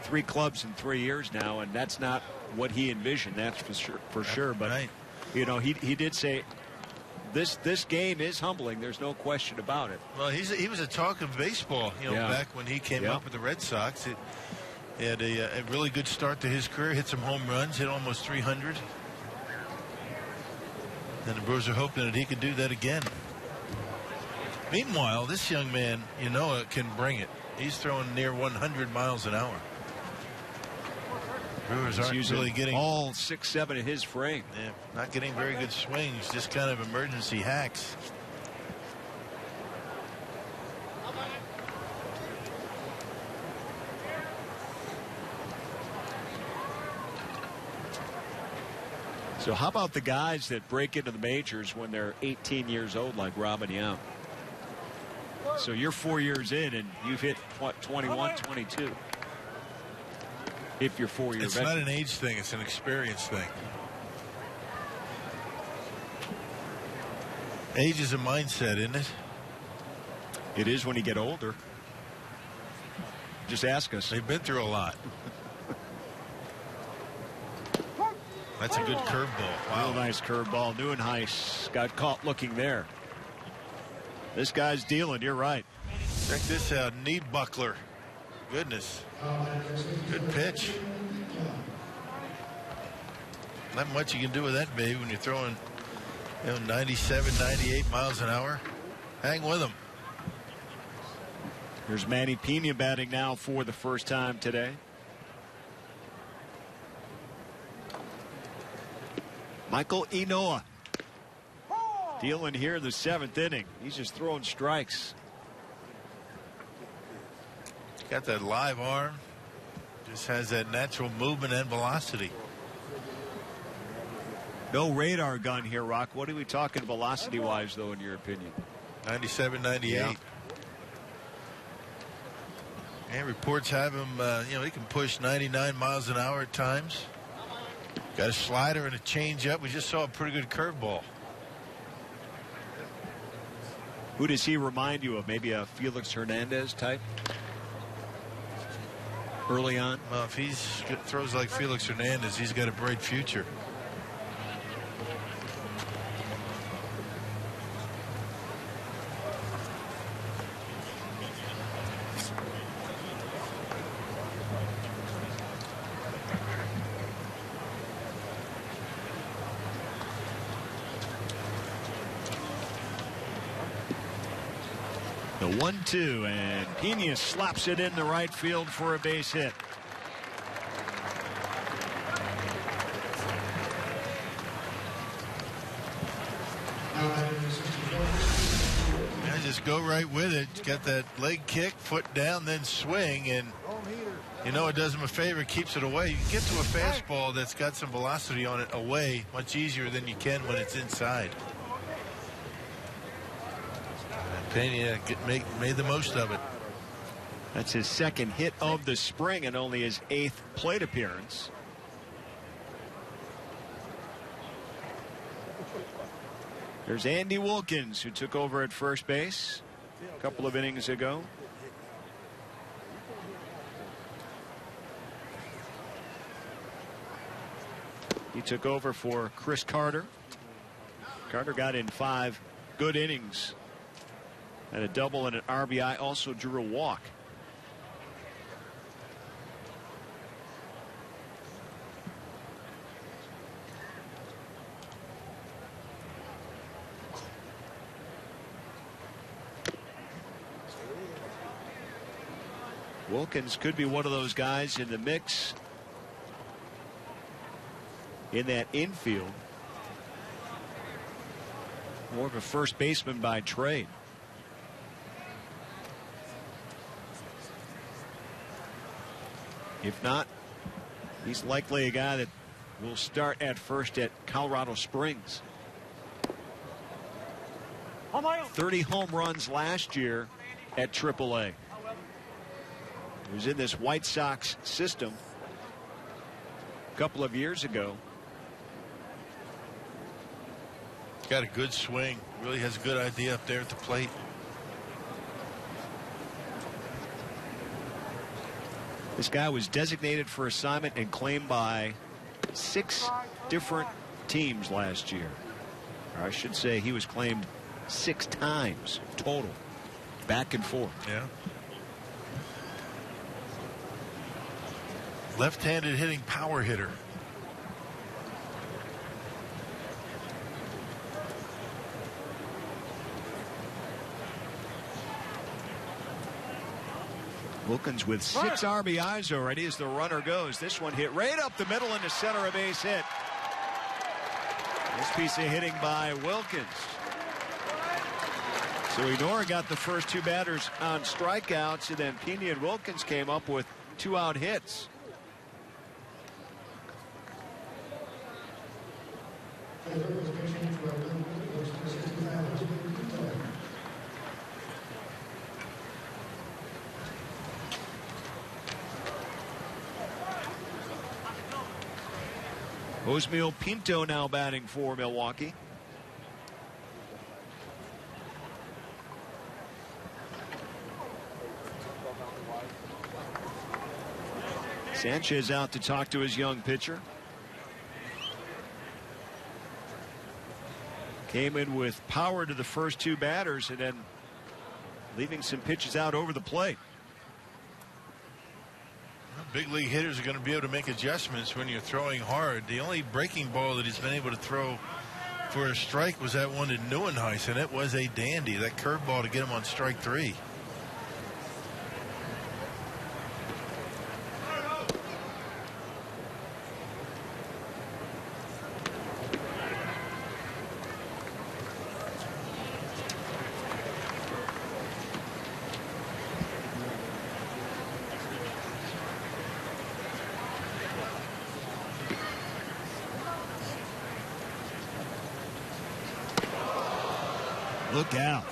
Speaker 2: 3 clubs in 3 years now, and that's not what he envisioned, that's for sure. But,
Speaker 3: right.
Speaker 2: You know, he did say, this game is humbling. There's no question about it.
Speaker 3: Well, he was a talk of baseball, you know, back when he came up with the Red Sox. He had a really good start to his career, hit some home runs, hit almost 300. And the Brewers are hoping that he could do that again. Meanwhile, this young man, you know, can bring it. He's throwing near 100 miles an hour. Brewers aren't really getting
Speaker 2: all 6'7" of his frame.
Speaker 3: Yeah, not getting very good swings, just kind of emergency hacks.
Speaker 2: So how about the guys that break into the majors when they're 18 years old, like Robin Yount? So you're 4 years in and you've hit, what, 21, 22? If you're 4 years.
Speaker 3: It's not an age thing, it's an experience thing. Age is a mindset, isn't it?
Speaker 2: It is when you get older. Just ask us.
Speaker 3: They've been through a lot. That's a good curveball. Wow.
Speaker 2: Real nice curveball. Neuenhuis got caught looking there. This guy's dealing. You're right.
Speaker 3: Check this out. Knee buckler. Goodness. Good pitch. Not much you can do with that, baby, when you're throwing 97, 98 miles an hour. Hang with him.
Speaker 2: Here's Manny Pena batting now for the first time today. Michael Enoa dealing here in the 7th inning. He's just throwing strikes.
Speaker 3: Got that live arm. Just has that natural movement and velocity.
Speaker 2: No radar gun here, Rock. What are we talking velocity-wise, though, in your opinion?
Speaker 3: 97, 98.
Speaker 2: Yeah.
Speaker 3: And reports have him, he can push 99 miles an hour at times. Got a slider and a changeup. We just saw a pretty good curveball.
Speaker 2: Who does he remind you of? Maybe a Felix Hernandez type? Early on?
Speaker 3: Well, if he throws like Felix Hernandez, he's got a bright future.
Speaker 2: The 1-2, and Pena slaps it in the right field for a base hit.
Speaker 3: Yeah, just go right with it. Got that leg kick, foot down, then swing, and it does him a favor, keeps it away. You can get to a fastball that's got some velocity on it away much easier than you can when it's inside. Pena made the most of it.
Speaker 2: That's his 2nd hit of the spring and only his 8th plate appearance. There's Andy Wilkins, who took over at first base a couple of innings ago. He took over for Chris Carter. Carter got in 5 good innings. And a double and an RBI, also drew a walk. Wilkins could be one of those guys in the mix in that infield. More of a first baseman by trade. If not, he's likely a guy that will start at first at Colorado Springs. 30 home runs last year at AAA. He was in this White Sox system a couple of years ago.
Speaker 3: Got a good swing. Really has a good idea up there at the plate.
Speaker 2: This guy was designated for assignment and claimed by 6 different teams last year. Or I should say he was claimed 6 times total. Back and forth.
Speaker 3: Yeah. Left-handed hitting power hitter.
Speaker 2: Wilkins with 6 RBIs already as the runner goes. This one hit right up the middle into center, a base hit. This piece of hitting by Wilkins. So Enora got the first 2 batters on strikeouts, and then Pena and Wilkins came up with 2-out hits. Osmeal Pinto now batting for Milwaukee. Sanchez out to talk to his young pitcher. Came in with power to the first two batters and then leaving some pitches out over the plate.
Speaker 3: Big league hitters are going to be able to make adjustments when you're throwing hard. The only breaking ball that he's been able to throw for a strike was that one to Neuenhuis, and it was a dandy. That curveball to get him on strike 3.
Speaker 2: Look out.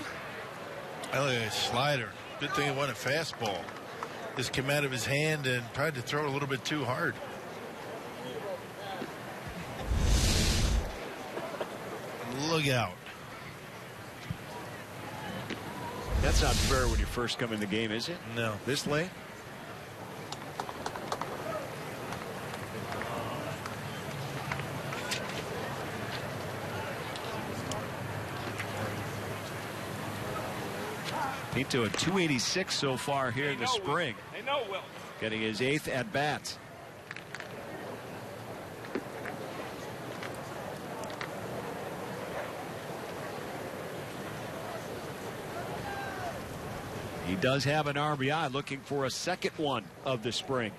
Speaker 3: Well, a slider. Good thing it wasn't a fastball. This came out of his hand and tried to throw a little bit too hard. Look out.
Speaker 2: That's not fair when you first come in the game, is it?
Speaker 3: No.
Speaker 2: This late? Pinto at 286 so far here in the spring. Getting his 8th at bat. He does have an RBI, looking for a second one of the spring.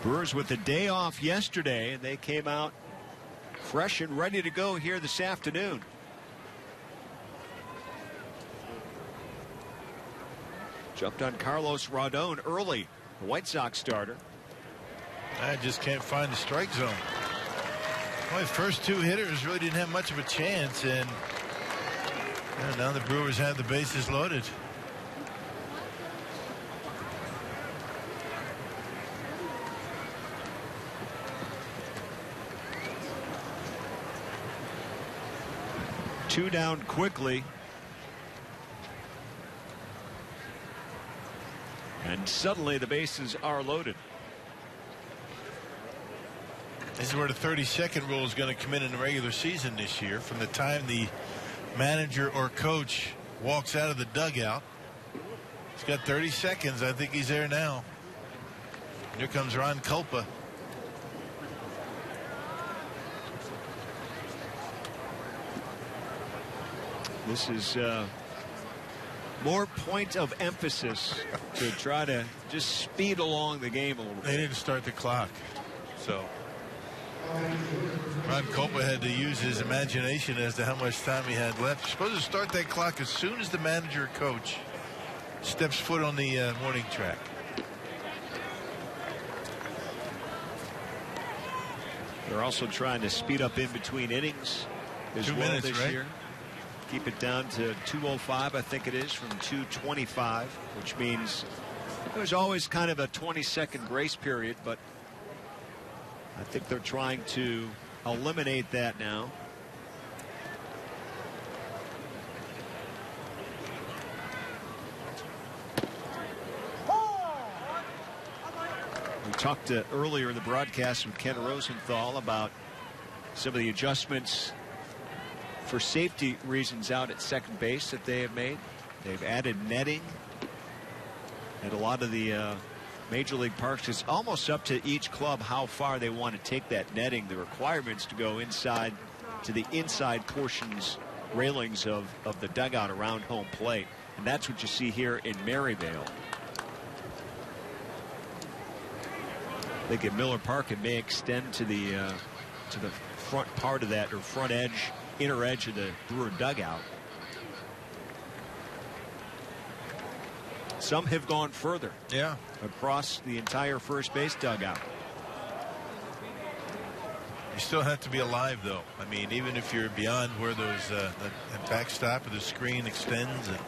Speaker 2: Brewers with the day off yesterday, and they came out fresh and ready to go here this afternoon. Jumped on Carlos Rodon early, the White Sox starter.
Speaker 3: I just can't find the strike zone. Well, the first two hitters really didn't have much of a chance, and now the Brewers have the bases loaded.
Speaker 2: Two down quickly. And suddenly the bases are loaded.
Speaker 3: This is where the 30-second rule is going to come in the regular season this year. From the time the manager or coach walks out of the dugout, he's got 30 seconds. I think he's there now. Here comes Ron Culpa.
Speaker 2: This is more point of emphasis to try to just speed along the game a little bit.
Speaker 3: They didn't start the clock, so Ron Culpa had to use his imagination as to how much time he had left. You're supposed to start that clock as soon as the manager or coach steps foot on the warning track.
Speaker 2: They're also trying to speed up in between innings as
Speaker 3: 2
Speaker 2: well
Speaker 3: minutes,
Speaker 2: this
Speaker 3: right?
Speaker 2: year. Keep it down to 2:05, I think it is, from 2:25, which means there's always kind of a 20-second grace period, but I think they're trying to eliminate that now. We talked earlier in the broadcast with Ken Rosenthal about some of the adjustments for safety reasons out at second base that they have made. They've added netting at a lot of the major league parks. It's almost up to each club how far they want to take that netting. The requirements to go inside to the inside portions, railings of the dugout around home plate. And that's what you see here in Maryvale. I think at Miller Park it may extend to the front part of that, or front edge, inner edge of the Brewer dugout. Some have gone further.
Speaker 3: Yeah.
Speaker 2: Across the entire first base dugout.
Speaker 3: You still have to be alive, though. I mean, even if you're beyond where those the backstop of the screen extends, and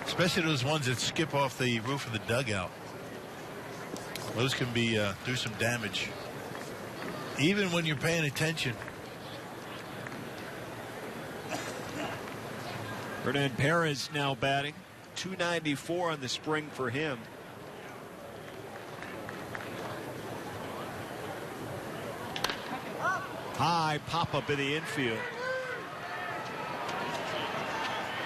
Speaker 3: especially those ones that skip off the roof of the dugout, those can be do some damage, even when you're paying attention.
Speaker 2: Hernan Perez now batting. 294 on the spring for him. High pop-up in the infield.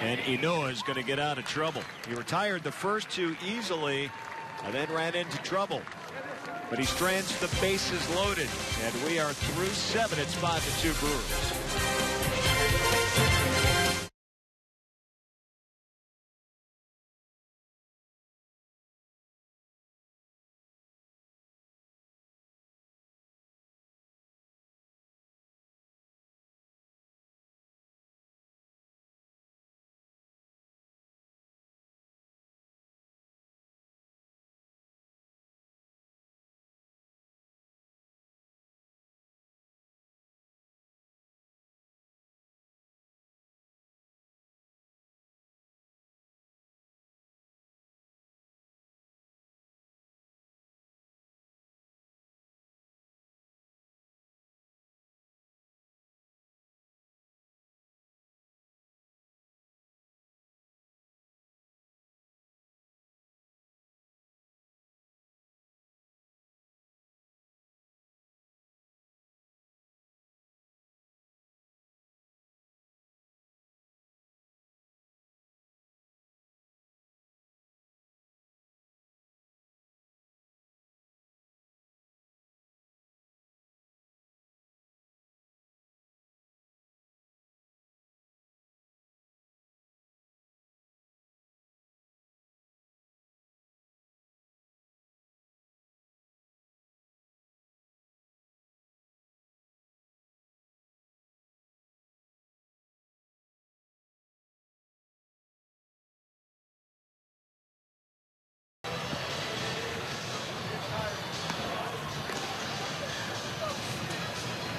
Speaker 2: And Inoa is going to get out of trouble. He retired the first two easily and then ran into trouble. But he strands the bases loaded. And we are through 7. It's 5-2 Brewers.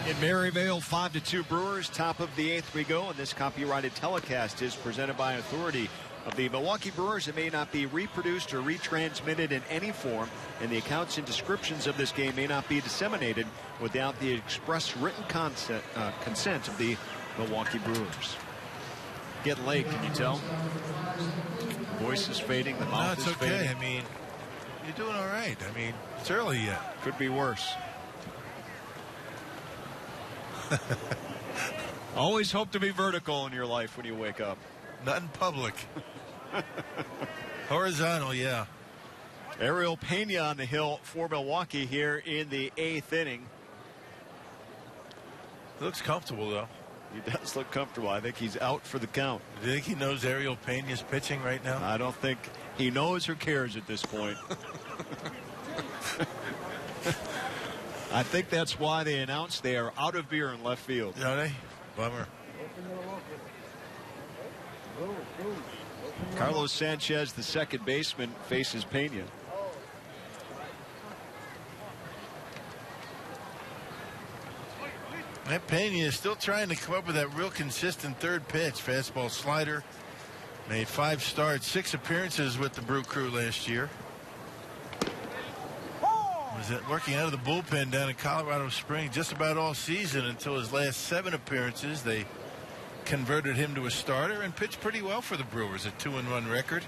Speaker 2: In Maryvale, 5-2 Brewers. Top of the 8th we go, and this copyrighted telecast is presented by authority of the Milwaukee Brewers. It may not be reproduced or retransmitted in any form, and the accounts and descriptions of this game may not be disseminated without the express written consent of the Milwaukee Brewers. Getting late, can you tell? Voice is fading, the mouth is fading.
Speaker 3: No, it's okay. I mean, you're doing all right. I mean, it's early yet.
Speaker 2: Could be worse. Always hope to be vertical in your life when you wake up.
Speaker 3: Not in public. Horizontal, yeah.
Speaker 2: Ariel Pena on the hill for Milwaukee here in the 8th inning.
Speaker 3: He looks comfortable, though.
Speaker 2: He does look comfortable. I think he's out for the count.
Speaker 3: Do you think he knows Ariel Pena's pitching right now?
Speaker 2: I don't think he knows or cares at this point. I think that's why they announced they are out of beer in left field.
Speaker 3: Are they? Bummer.
Speaker 2: Carlos Sanchez, the second baseman, faces Pena.
Speaker 3: That Pena is still trying to come up with that real consistent third pitch. Fastball slider. Made 5 starts, 6 appearances with the Brew Crew last year. Was working out of the bullpen down in Colorado Springs just about all season until his last 7 appearances. They converted him to a starter and pitched pretty well for the Brewers, a 2-1 record.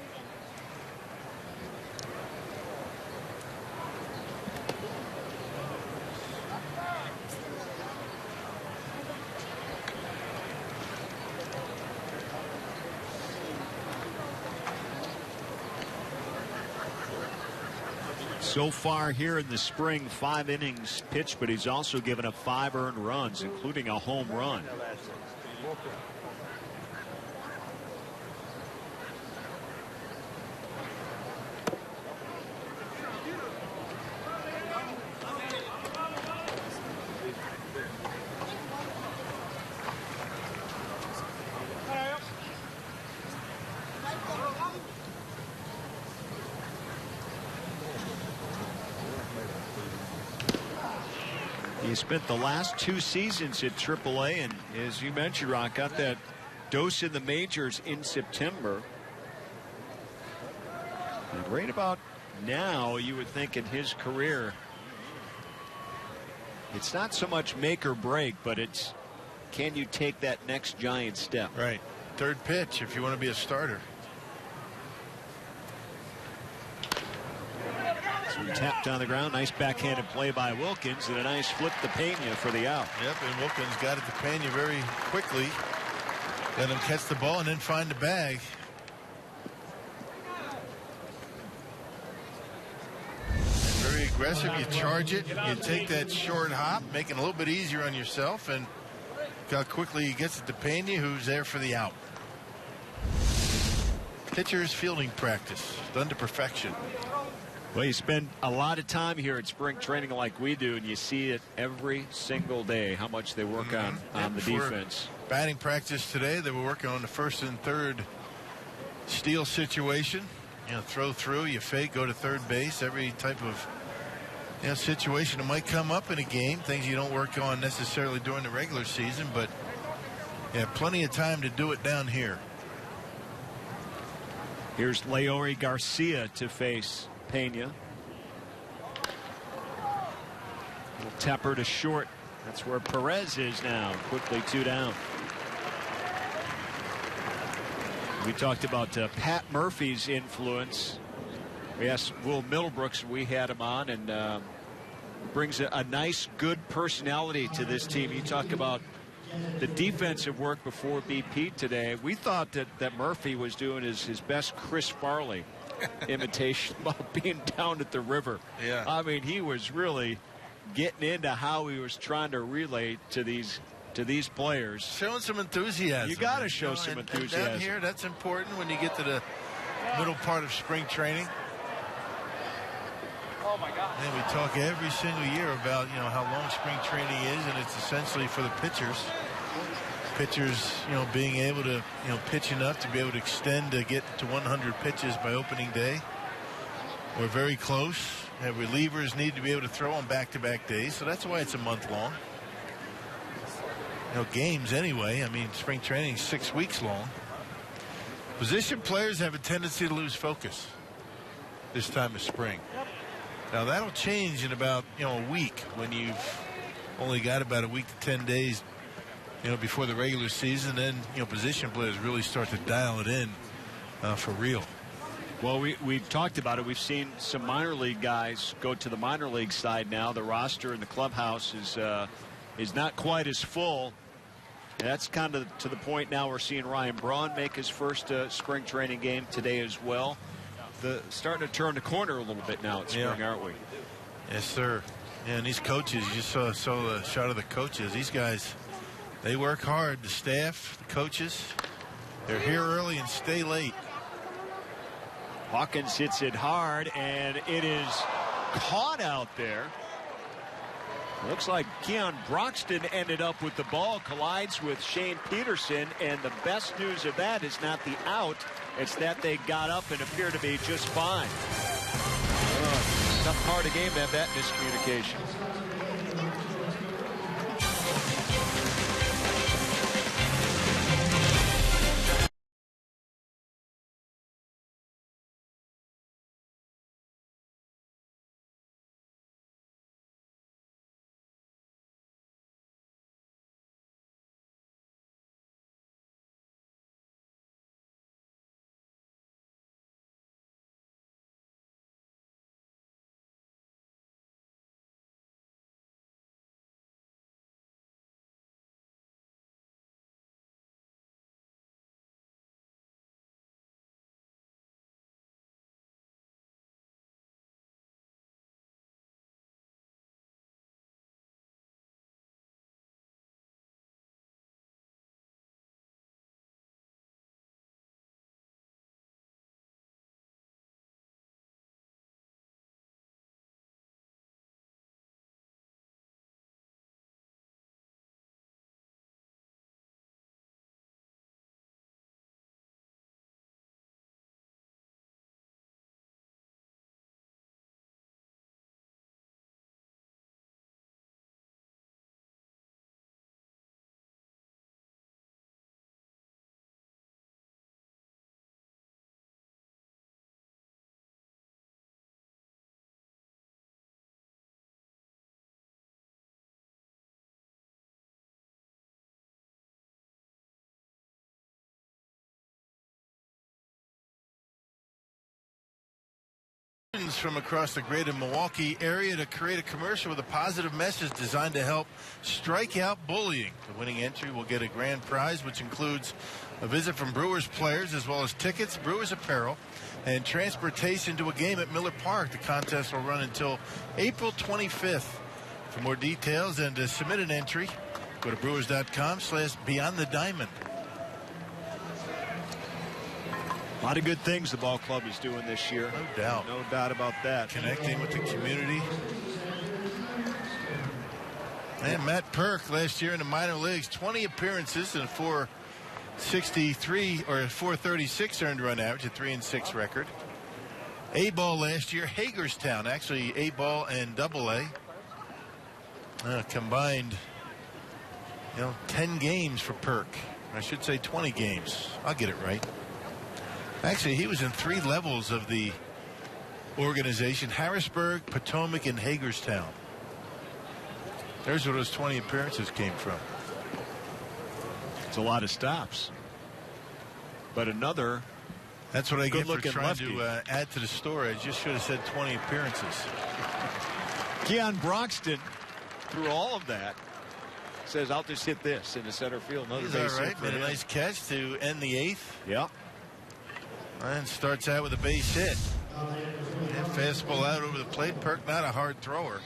Speaker 2: So far here in the spring, 5 innings pitched, but he's also given up 5 earned runs, including a home run. He spent the last 2 seasons at AAA, and as you mentioned, Ron, got that dose in the majors in September. And right about now, you would think in his career, it's not so much make or break, but it's can you take that next giant step?
Speaker 3: Right. third pitch if you want to be a starter.
Speaker 2: Tapped on the ground. Nice backhanded play by Wilkins and a nice flip to Pena for the out.
Speaker 3: Yep, and Wilkins got it to Pena very quickly. Let him catch the ball and then find the bag. Very aggressive. You charge it. You take that short hop, make it a little bit easier on yourself, and look how quickly he gets it to Pena, who's there for the out. Pitcher's fielding practice, done to perfection.
Speaker 2: Well, you spend a lot of time here at spring training like we do, and you see it every single day, how much they work on the defense.
Speaker 3: Batting practice today, they were working on the first and third steal situation. You know, throw through, you fake, go to third base, every type of situation that might come up in a game, things you don't work on necessarily during the regular season, but you have plenty of time to do it down here.
Speaker 2: Here's Leori Garcia to face Pena. Little tapper to short. That's where Perez is now. Quickly 2 down. We talked about Pat Murphy's influence. We asked Will Middlebrooks, we had him on, and brings a nice, good personality to this team. You talk about the defensive work before BP today. We thought that Murphy was doing his best Chris Farley imitation about being down at the river.
Speaker 3: Yeah.
Speaker 2: I mean, he was really getting into how he was trying to relate to these players.
Speaker 3: Showing some enthusiasm.
Speaker 2: You got to show some enthusiasm.
Speaker 3: And down here, that's important when you get to the middle part of spring training.
Speaker 4: Oh my God.
Speaker 3: And we talk every single year about how long spring training is, and it's essentially for the pitchers. Pitchers, being able to, pitch enough to be able to extend to get to 100 pitches by opening day. We're very close. And relievers need to be able to throw on back-to-back days, so that's why it's a month long. Games anyway. I mean, spring training is 6 weeks long. Position players have a tendency to lose focus this time of spring. Now that'll change in about a week when you've only got about a week to 10 days before the regular season. Then position players really start to dial it in for real.
Speaker 2: Well, we've talked about it. We've seen some minor league guys go to the minor league side now. The roster in the clubhouse is not quite as full. That's kind of to the point now we're seeing Ryan Braun make his first spring training game today as well. Starting to turn the corner a little bit now at spring, aren't we?
Speaker 3: Yes, sir. Yeah, and these coaches, you just saw a shot of the coaches. These guys, they work hard. The staff, the coaches, they're here early and stay late.
Speaker 2: Hawkins hits it hard, and it is caught out there. Looks like Keon Broxton ended up with the ball, collides with Shane Peterson, and the best news of that is not the out, it's that they got up and appear to be just fine. Tough part of the game to have that miscommunication.
Speaker 3: from across the greater Milwaukee area to create a commercial with a positive message designed to help strike out bullying. The winning entry will get a grand prize, which includes a visit from Brewers players as well as tickets, Brewers apparel, and transportation to a game at Miller Park. The contest will run until April 25th. For more details and to submit an entry, go to brewers.com/beyondthediamond.
Speaker 2: A lot of good things the ball club is doing this year.
Speaker 3: No doubt.
Speaker 2: No doubt about that.
Speaker 3: Connecting with the community. And Matt Perk last year in the minor leagues, 20 appearances and 463 or 436 earned run average, a 3-6 record. A-ball last year, Hagerstown, actually A-ball and Double-A. Combined, 10 games for Perk. I should say 20 games. I'll get it right. Actually, he was in 3 levels of the organization: Harrisburg, Potomac, and Hagerstown. There's where those 20 appearances came from.
Speaker 2: It's a lot of stops. But another.
Speaker 3: That's what I get for trying
Speaker 2: lefty
Speaker 3: to add to the story. I just should have said 20 appearances.
Speaker 2: Keon Broxton, through all of that, says, I'll just hit this in the center field. Another
Speaker 3: He's
Speaker 2: base
Speaker 3: all
Speaker 2: hit
Speaker 3: right.
Speaker 2: for
Speaker 3: Made a
Speaker 2: him.
Speaker 3: nice catch to end the 8th.
Speaker 2: Yep.
Speaker 3: And starts out with a base hit. And fastball out over the plate. Perk not a hard thrower.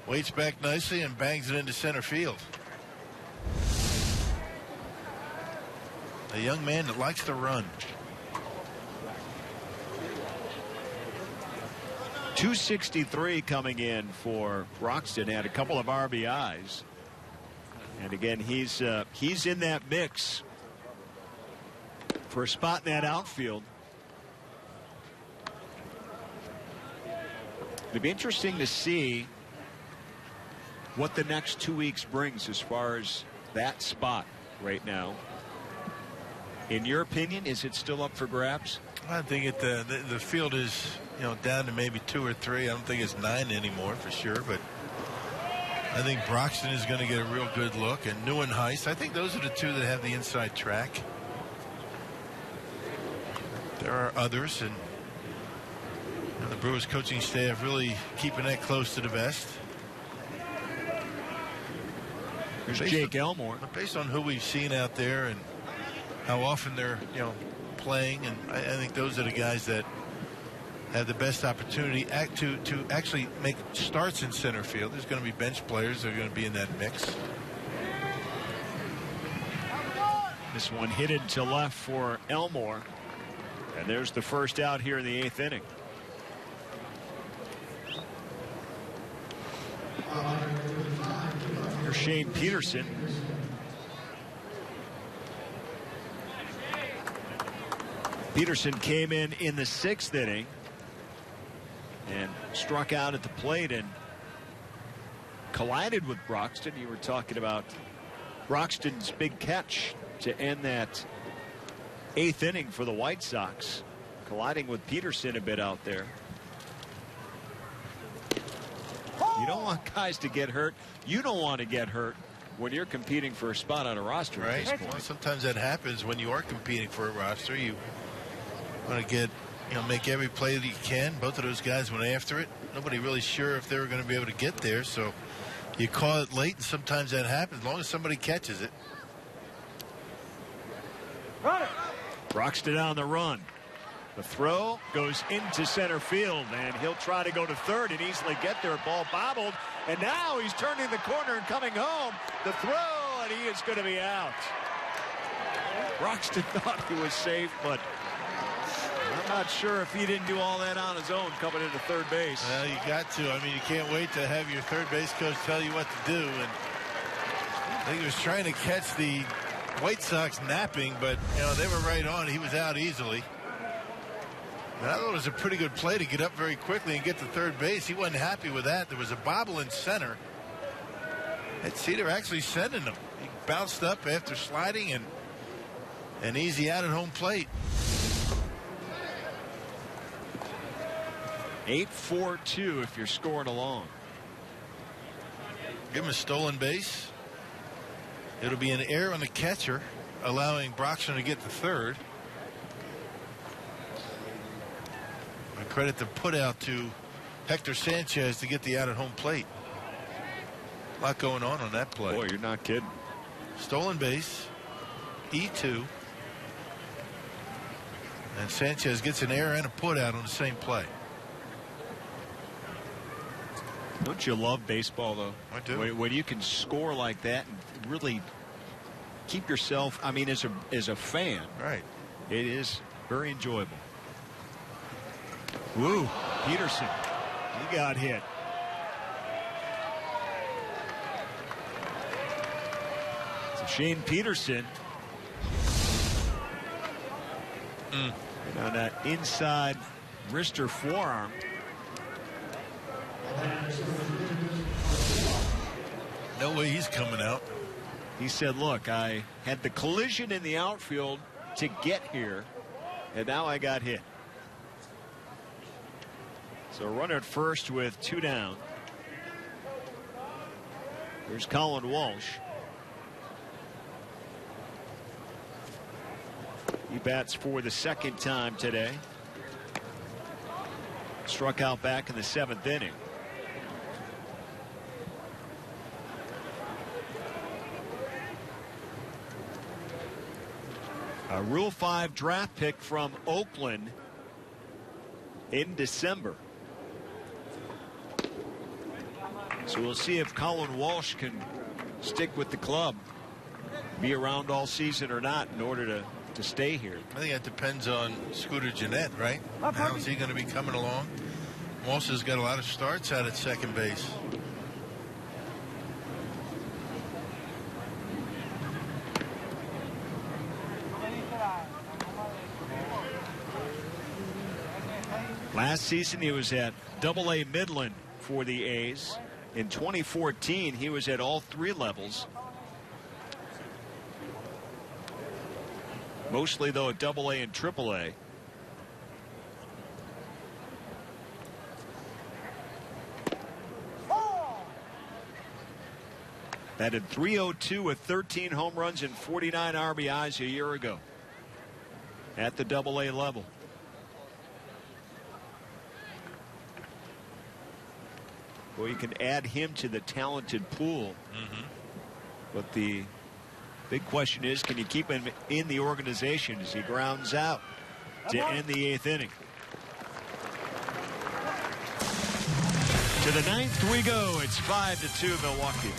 Speaker 3: Waits back nicely and bangs it into center field. A young man that likes to run.
Speaker 2: .263 coming in for Broxton. Had a couple of RBIs. And again, he's in that mix for a spot in that outfield. It'd be interesting to see what the next 2 weeks brings as far as that spot right now. In your opinion, is it still up for grabs?
Speaker 3: I think the field is down to maybe 2 or 3. I don't think it's 9 anymore for sure, but I think Broxton is going to get a real good look, and Neuenhuis. I think those are the 2 that have the inside track. There are others, and the Brewers coaching staff really keeping that close to the vest.
Speaker 2: There's Jake Elmore.
Speaker 3: Based on who we've seen out there and how often they're playing, and I think those are the guys that have the best opportunity to actually make starts in center field. There's going to be bench players that are going to be in that mix.
Speaker 2: This one hit it to left for Elmore, and there's the first out here in the 8th inning. Here's Shane Peterson. Peterson came in the 6th inning and struck out at the plate and collided with Broxton. You were talking about Broxton's big catch to end that 8th inning for the White Sox, colliding with Peterson a bit out there. You don't want guys to get hurt. You don't want to get hurt when you're competing for a spot on a roster.
Speaker 3: Right. Well, sometimes that happens when you are competing for a roster. You want to get, make every play that you can. Both of those guys went after it. Nobody really sure if they were going to be able to get there. So you call it late, and sometimes that happens as long as somebody catches it.
Speaker 2: Broxton on the run. The throw goes into center field, and he'll try to go to third and easily get there. Ball bobbled, and now he's turning the corner and coming home. The throw, and he is going to be out. Broxton thought he was safe, but I'm not sure if he didn't do all that on his own coming into third base.
Speaker 3: Well, you got to. I mean, you can't wait to have your third base coach tell you what to do. And I think he was trying to catch the White Sox napping, but they were right on. He was out easily. And I thought it was a pretty good play to get up very quickly and get to third base. He wasn't happy with that. There was a bobble in center. Let's see, they're actually sending him. He bounced up after sliding and an easy out at home plate.
Speaker 2: 8-4-2 if you're scoring along.
Speaker 3: Give him a stolen base. It'll be an error on the catcher, allowing Broxton to get to third. credit the put out to Hector Sanchez to get the out at home plate. A lot going on that play.
Speaker 2: Boy, you're not kidding.
Speaker 3: Stolen base, E2, and Sanchez gets an error and a put out on the same play.
Speaker 2: Don't you love baseball, though?
Speaker 3: I do.
Speaker 2: When you can score like that and really keep yourself, I mean, as a fan,
Speaker 3: Right.
Speaker 2: it is very enjoyable. Woo, Peterson, he got hit. So Shane Peterson and on that inside wrist or forearm.
Speaker 3: No way he's coming out.
Speaker 2: He said, look, I had the collision in the outfield to get here, and now I got hit. So runner at first with 2 down. There's Colin Walsh. He bats for the 2nd time today. Struck out back in the 7th inning. A Rule 5 draft pick from Oakland in December. So we'll see if Colin Walsh can stick with the club, be around all season or not in order to stay here.
Speaker 3: I think that depends on Scooter Gennett, right? How's he going to be coming along? Walsh has got a lot of starts out at second base.
Speaker 2: Last season he was at Double-A Midland for the A's. In 2014 he was at all 3 levels. Mostly though at Double-A and Triple-A. Batted .302 with 13 home runs and 49 RBIs a year ago at the Double-A level. Well, you can add him to the talented pool. But the big question is, can you keep him in the organization as he grounds out to end the 8th inning? To the 9th we go. It's 5-2 Milwaukee.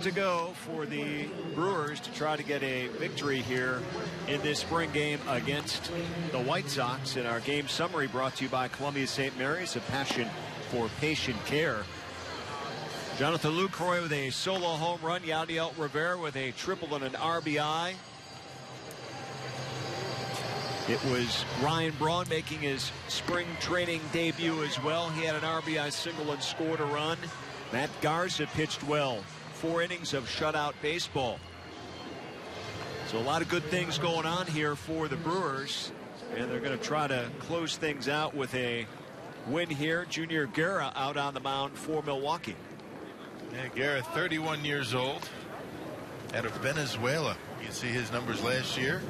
Speaker 2: To go for the Brewers to try to get a victory here in this spring game against the White Sox. And our game summary brought to you by Columbia St. Mary's, a passion for patient care. Jonathan Lucroy with a solo home run. Yadiel Rivera with a triple and an RBI. It was Ryan Braun making his spring training debut as well. He had an RBI single and scored a run. Matt Garza pitched well. 4 innings of shutout baseball. So a lot of good things going on here for the Brewers, and they're going to try to close things out with a win here. Junior Guerra out on the mound for Milwaukee.
Speaker 3: Yeah, Guerra, 31 years old, out of Venezuela. You can see his numbers last year.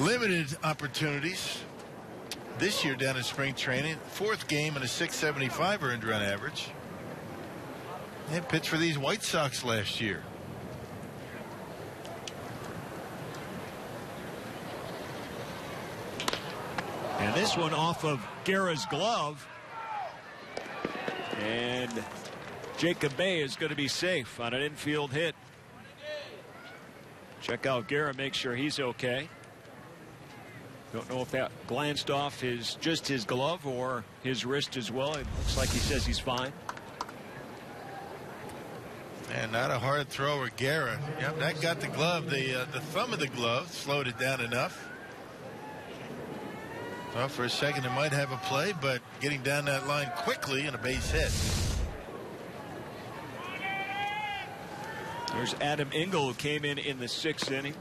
Speaker 3: Limited opportunities this year down in spring training. 4th game and a .675 earned run average. He pitched for these White Sox last year.
Speaker 2: And this one off of Guerra's glove. And Jacob Bay is going to be safe on an infield hit. Check out Guerra, make sure he's okay. Don't know if that glanced off just his glove or his wrist as well. It looks like he says he's fine.
Speaker 3: And not a hard thrower, Guerra. Yep, that got the glove. The thumb of the glove slowed it down enough. Well, for a second it might have a play, but getting down that line quickly and a base hit.
Speaker 2: There's Adam Engel, who came in the 6th inning.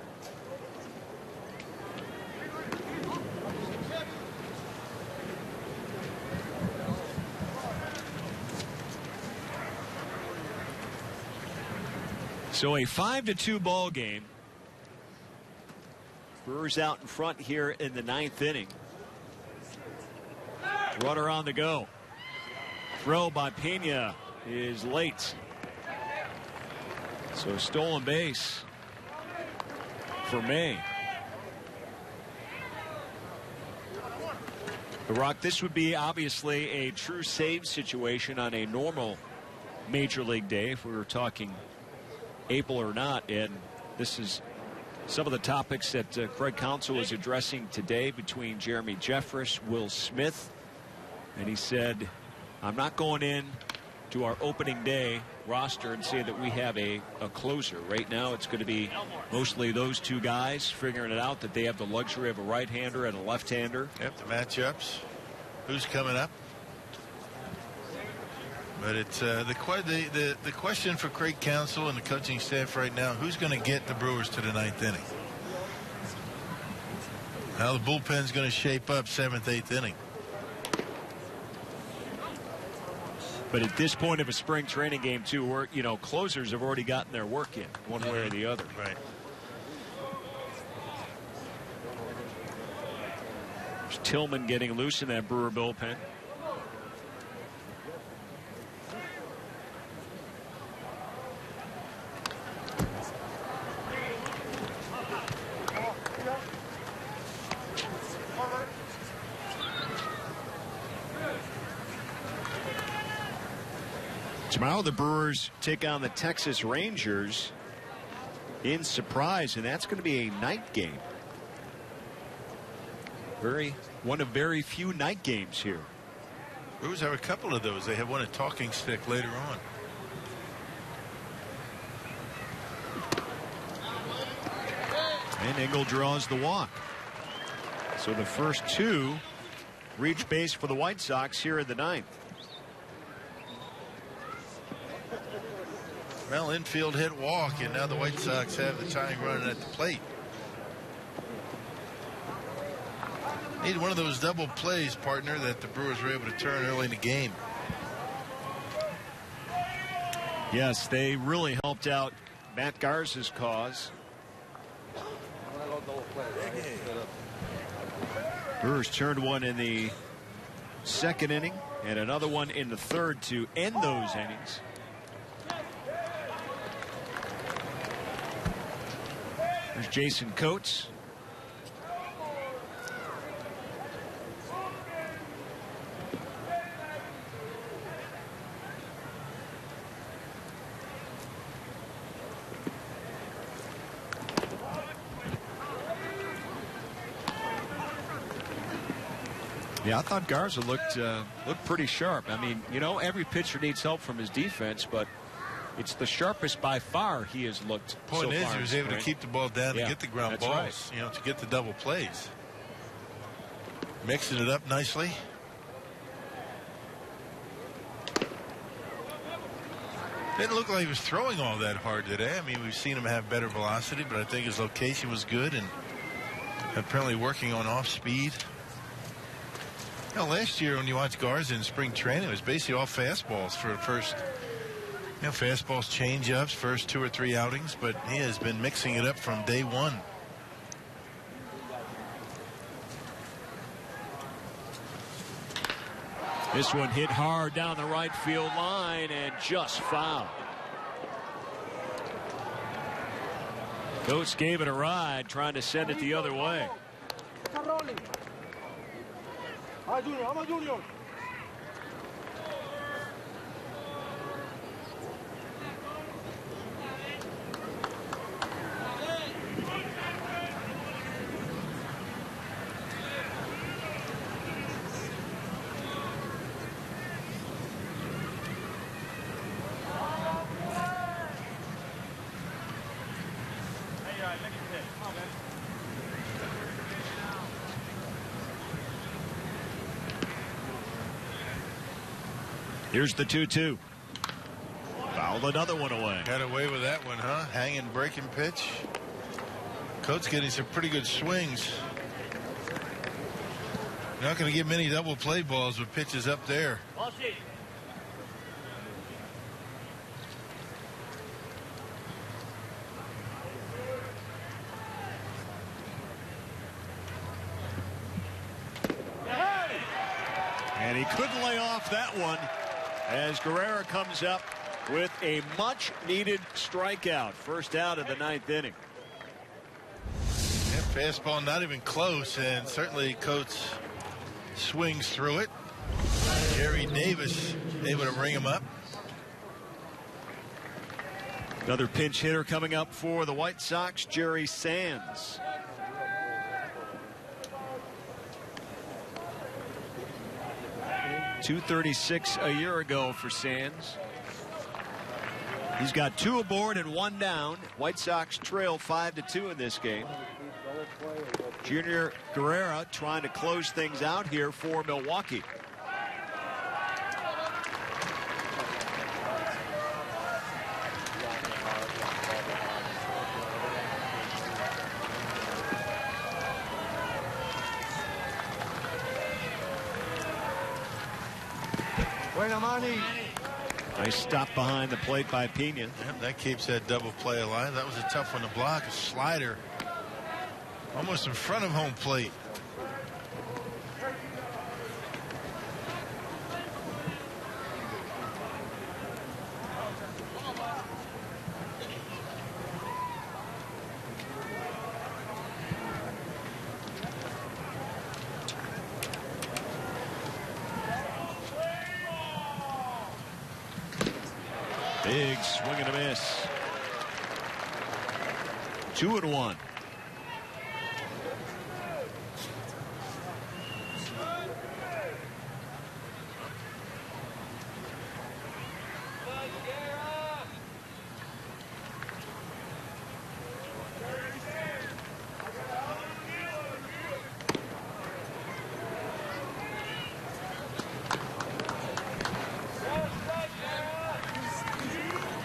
Speaker 2: So a 5-2 ball game. Brewers out in front here in the 9th inning. Runner on the go. Throw by Pena is late. So stolen base for May. The Rock, this would be obviously a true save situation on a normal Major League day, if we were talking April or not. And this is some of the topics that Craig Counsell was addressing today between Jeremy Jeffress, Will Smith. And he said, I'm not going in to our opening day roster and say that we have a closer. Right now it's going to be mostly those two guys figuring it out, that they have the luxury of a right-hander and a left-hander.
Speaker 3: Yep, the matchups. Who's coming up? But it's the question for Craig Counsell and the coaching staff right now, who's going to get the Brewers to the 9th inning? How the bullpen's going to shape up 7th, 8th inning.
Speaker 2: But at this point of a spring training game, too, where, closers have already gotten their work in one way or the other.
Speaker 3: Right.
Speaker 2: There's Tillman getting loose in that Brewer bullpen. Tomorrow the Brewers take on the Texas Rangers in Surprise, and that's going to be a night game. One of very few night games here.
Speaker 3: Brewers have a couple of those. They have one at Talking Stick later on.
Speaker 2: And Engel draws the walk. So the first two reach base for the White Sox here in the 9th.
Speaker 3: Well, infield hit, walk, and now the White Sox have the tying run at the plate. Need one of those double plays, partner, that the Brewers were able to turn early in the game.
Speaker 2: Yes, they really helped out Matt Garza's cause. Brewers turned one in the 2nd inning and another one in the 3rd to end those innings. There's Jason Coates. Yeah, I thought Garza looked pretty sharp. I mean, every pitcher needs help from his defense, but it's the sharpest by far he has looked.
Speaker 3: Point
Speaker 2: so
Speaker 3: is,
Speaker 2: far
Speaker 3: he was able to keep the ball down and get the ground balls,
Speaker 2: right.
Speaker 3: To get the double plays. Mixing it up nicely. Didn't look like he was throwing all that hard today. I mean, we've seen him have better velocity, but I think his location was good and apparently working on off speed. You know, last year when you watched Garza in spring training, it was basically all fastballs for the first, fastballs, change-ups, first 2 or 3 outings, but he has been mixing it up from day one.
Speaker 2: This one hit hard down the right field line and just foul. Coates gave it a ride, trying to send it the other way. Here's the 2-2. Fouled another one away.
Speaker 3: Got away with that one, huh? Hanging, breaking pitch. Coates getting some pretty good swings. You're not going to get many double play balls with pitches up there.
Speaker 2: And he couldn't lay off that one as Guerrero comes up with a much-needed strikeout. First out of the 9th inning.
Speaker 3: Yeah, fastball not even close, and certainly Coates swings through it. Jerry Davis able to ring him up.
Speaker 2: Another pinch hitter coming up for the White Sox, Jerry Sands. .236 a year ago for Sands. He's got 2 aboard and 1 down. White Sox trail 5-2 in this game. Junior Guerrero trying to close things out here for Milwaukee. Nice stop behind the plate by Pena.
Speaker 3: Yep, that keeps that double play alive. That was a tough one to block. A slider almost in front of home plate.
Speaker 2: Big swing and a miss. 2-1.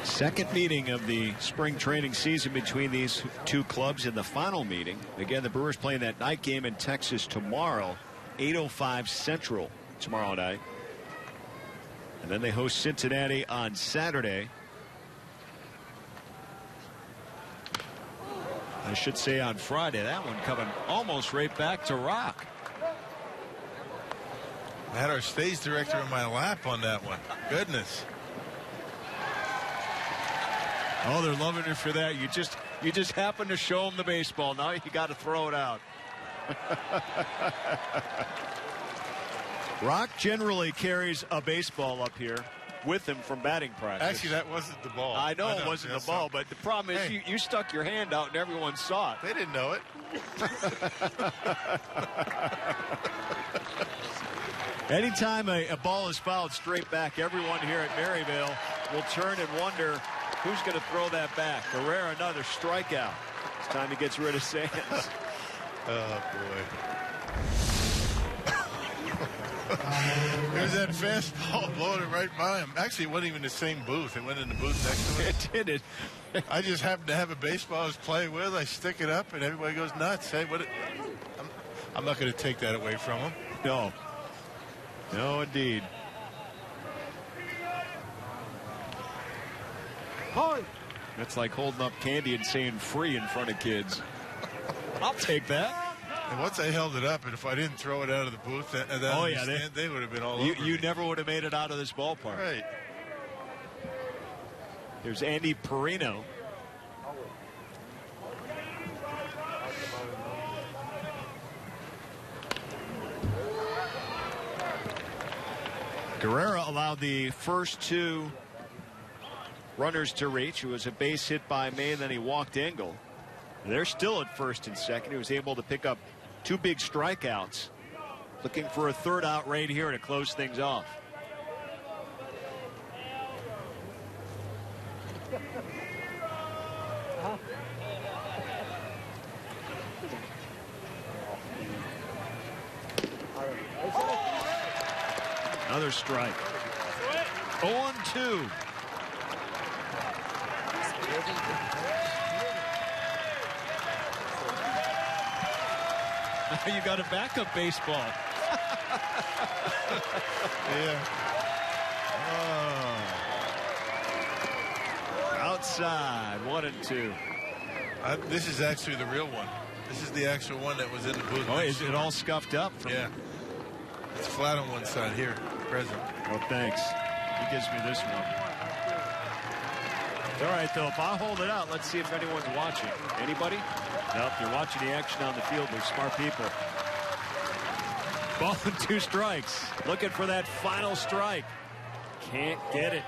Speaker 2: Second meeting of the spring training season between these two clubs in the final meeting. Again, the Brewers playing that night game in Texas tomorrow, 8:05 Central tomorrow night. And then they host Cincinnati on Saturday. I should say on Friday. That one coming almost right back to Rock.
Speaker 3: I had our stage director in my lap on that one. Goodness.
Speaker 2: Oh, they're loving it for that. You just happen to show them the baseball. Now you got to throw it out. Rock generally carries a baseball up here with him from batting practice.
Speaker 3: Actually, that wasn't the ball.
Speaker 2: I know it wasn't the ball, but the problem is you stuck your hand out and everyone saw it.
Speaker 3: They didn't know it.
Speaker 2: Anytime a ball is fouled straight back, everyone here at Maryville will turn and wonder who's going to throw that back. Guerrero, another strikeout. It's time he gets rid of Sands.
Speaker 3: Oh, boy. There's that fastball blowing it right by him. Actually, it wasn't even the same booth. It went in the booth next to it.
Speaker 2: It did it.
Speaker 3: I just happened to have a baseball I was playing with. I stick it up, and everybody goes nuts. Hey, I'm not going to take that away from him.
Speaker 2: No. No, indeed. That's like holding up candy and saying free in front of kids. I'll take that.
Speaker 3: And once I held it up, and if I didn't throw it out of the booth, they would have been all over.
Speaker 2: You never would have made it out of this ballpark.
Speaker 3: Right.
Speaker 2: There's Andy Perino. Guerrero allowed the first two runners to reach. It was a base hit by May, then he walked Engel. They're still at first and second. He was able to pick up 2 big strikeouts. Looking for a third out right here to close things off. Another strike. 0-2. Now you got a backup baseball.
Speaker 3: Yeah.
Speaker 2: Oh. Outside, 1-2.
Speaker 3: This is actually the real one. This is the actual one that was in the booth.
Speaker 2: Oh, is it all scuffed up?
Speaker 3: Yeah. It's flat on one side here, present.
Speaker 2: Oh, thanks. He gives me this one. All right, though, if I hold it out, let's see if anyone's watching. Anybody? Nope, you're watching the action on the field. They're smart people. Ball and 2 strikes. Looking for that final strike. Can't get it.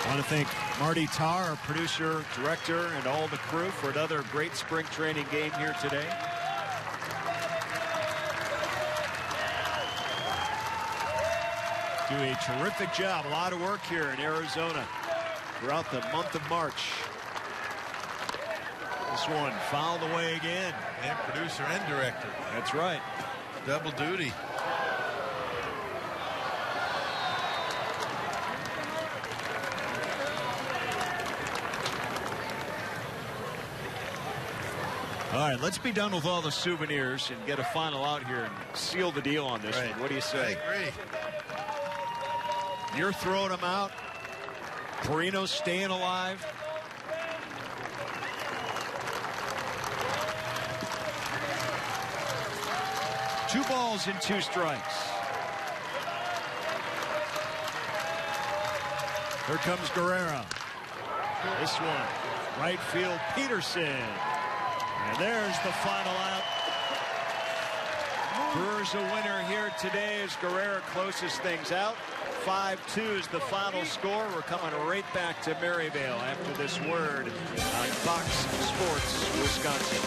Speaker 2: I want to thank Marty Tarr, our producer, director, and all the crew for another great spring training game here today. Do a terrific job. A lot of work here in Arizona throughout the month of March. This one fouled away again.
Speaker 3: And producer and director.
Speaker 2: That's right.
Speaker 3: Double duty.
Speaker 2: All right, let's be done with all the souvenirs and get a final out here and seal the deal on this one. What do you say?
Speaker 3: I agree.
Speaker 2: You're throwing them out. Perino's staying alive. Two balls and 2 strikes. Here comes Guerrero. This one, right field, Peterson. And there's the final out. Brewers a winner here today as Guerrero closes things out. 5-2 is the final score. We're coming right back to Maryvale after this word on Fox Sports Wisconsin.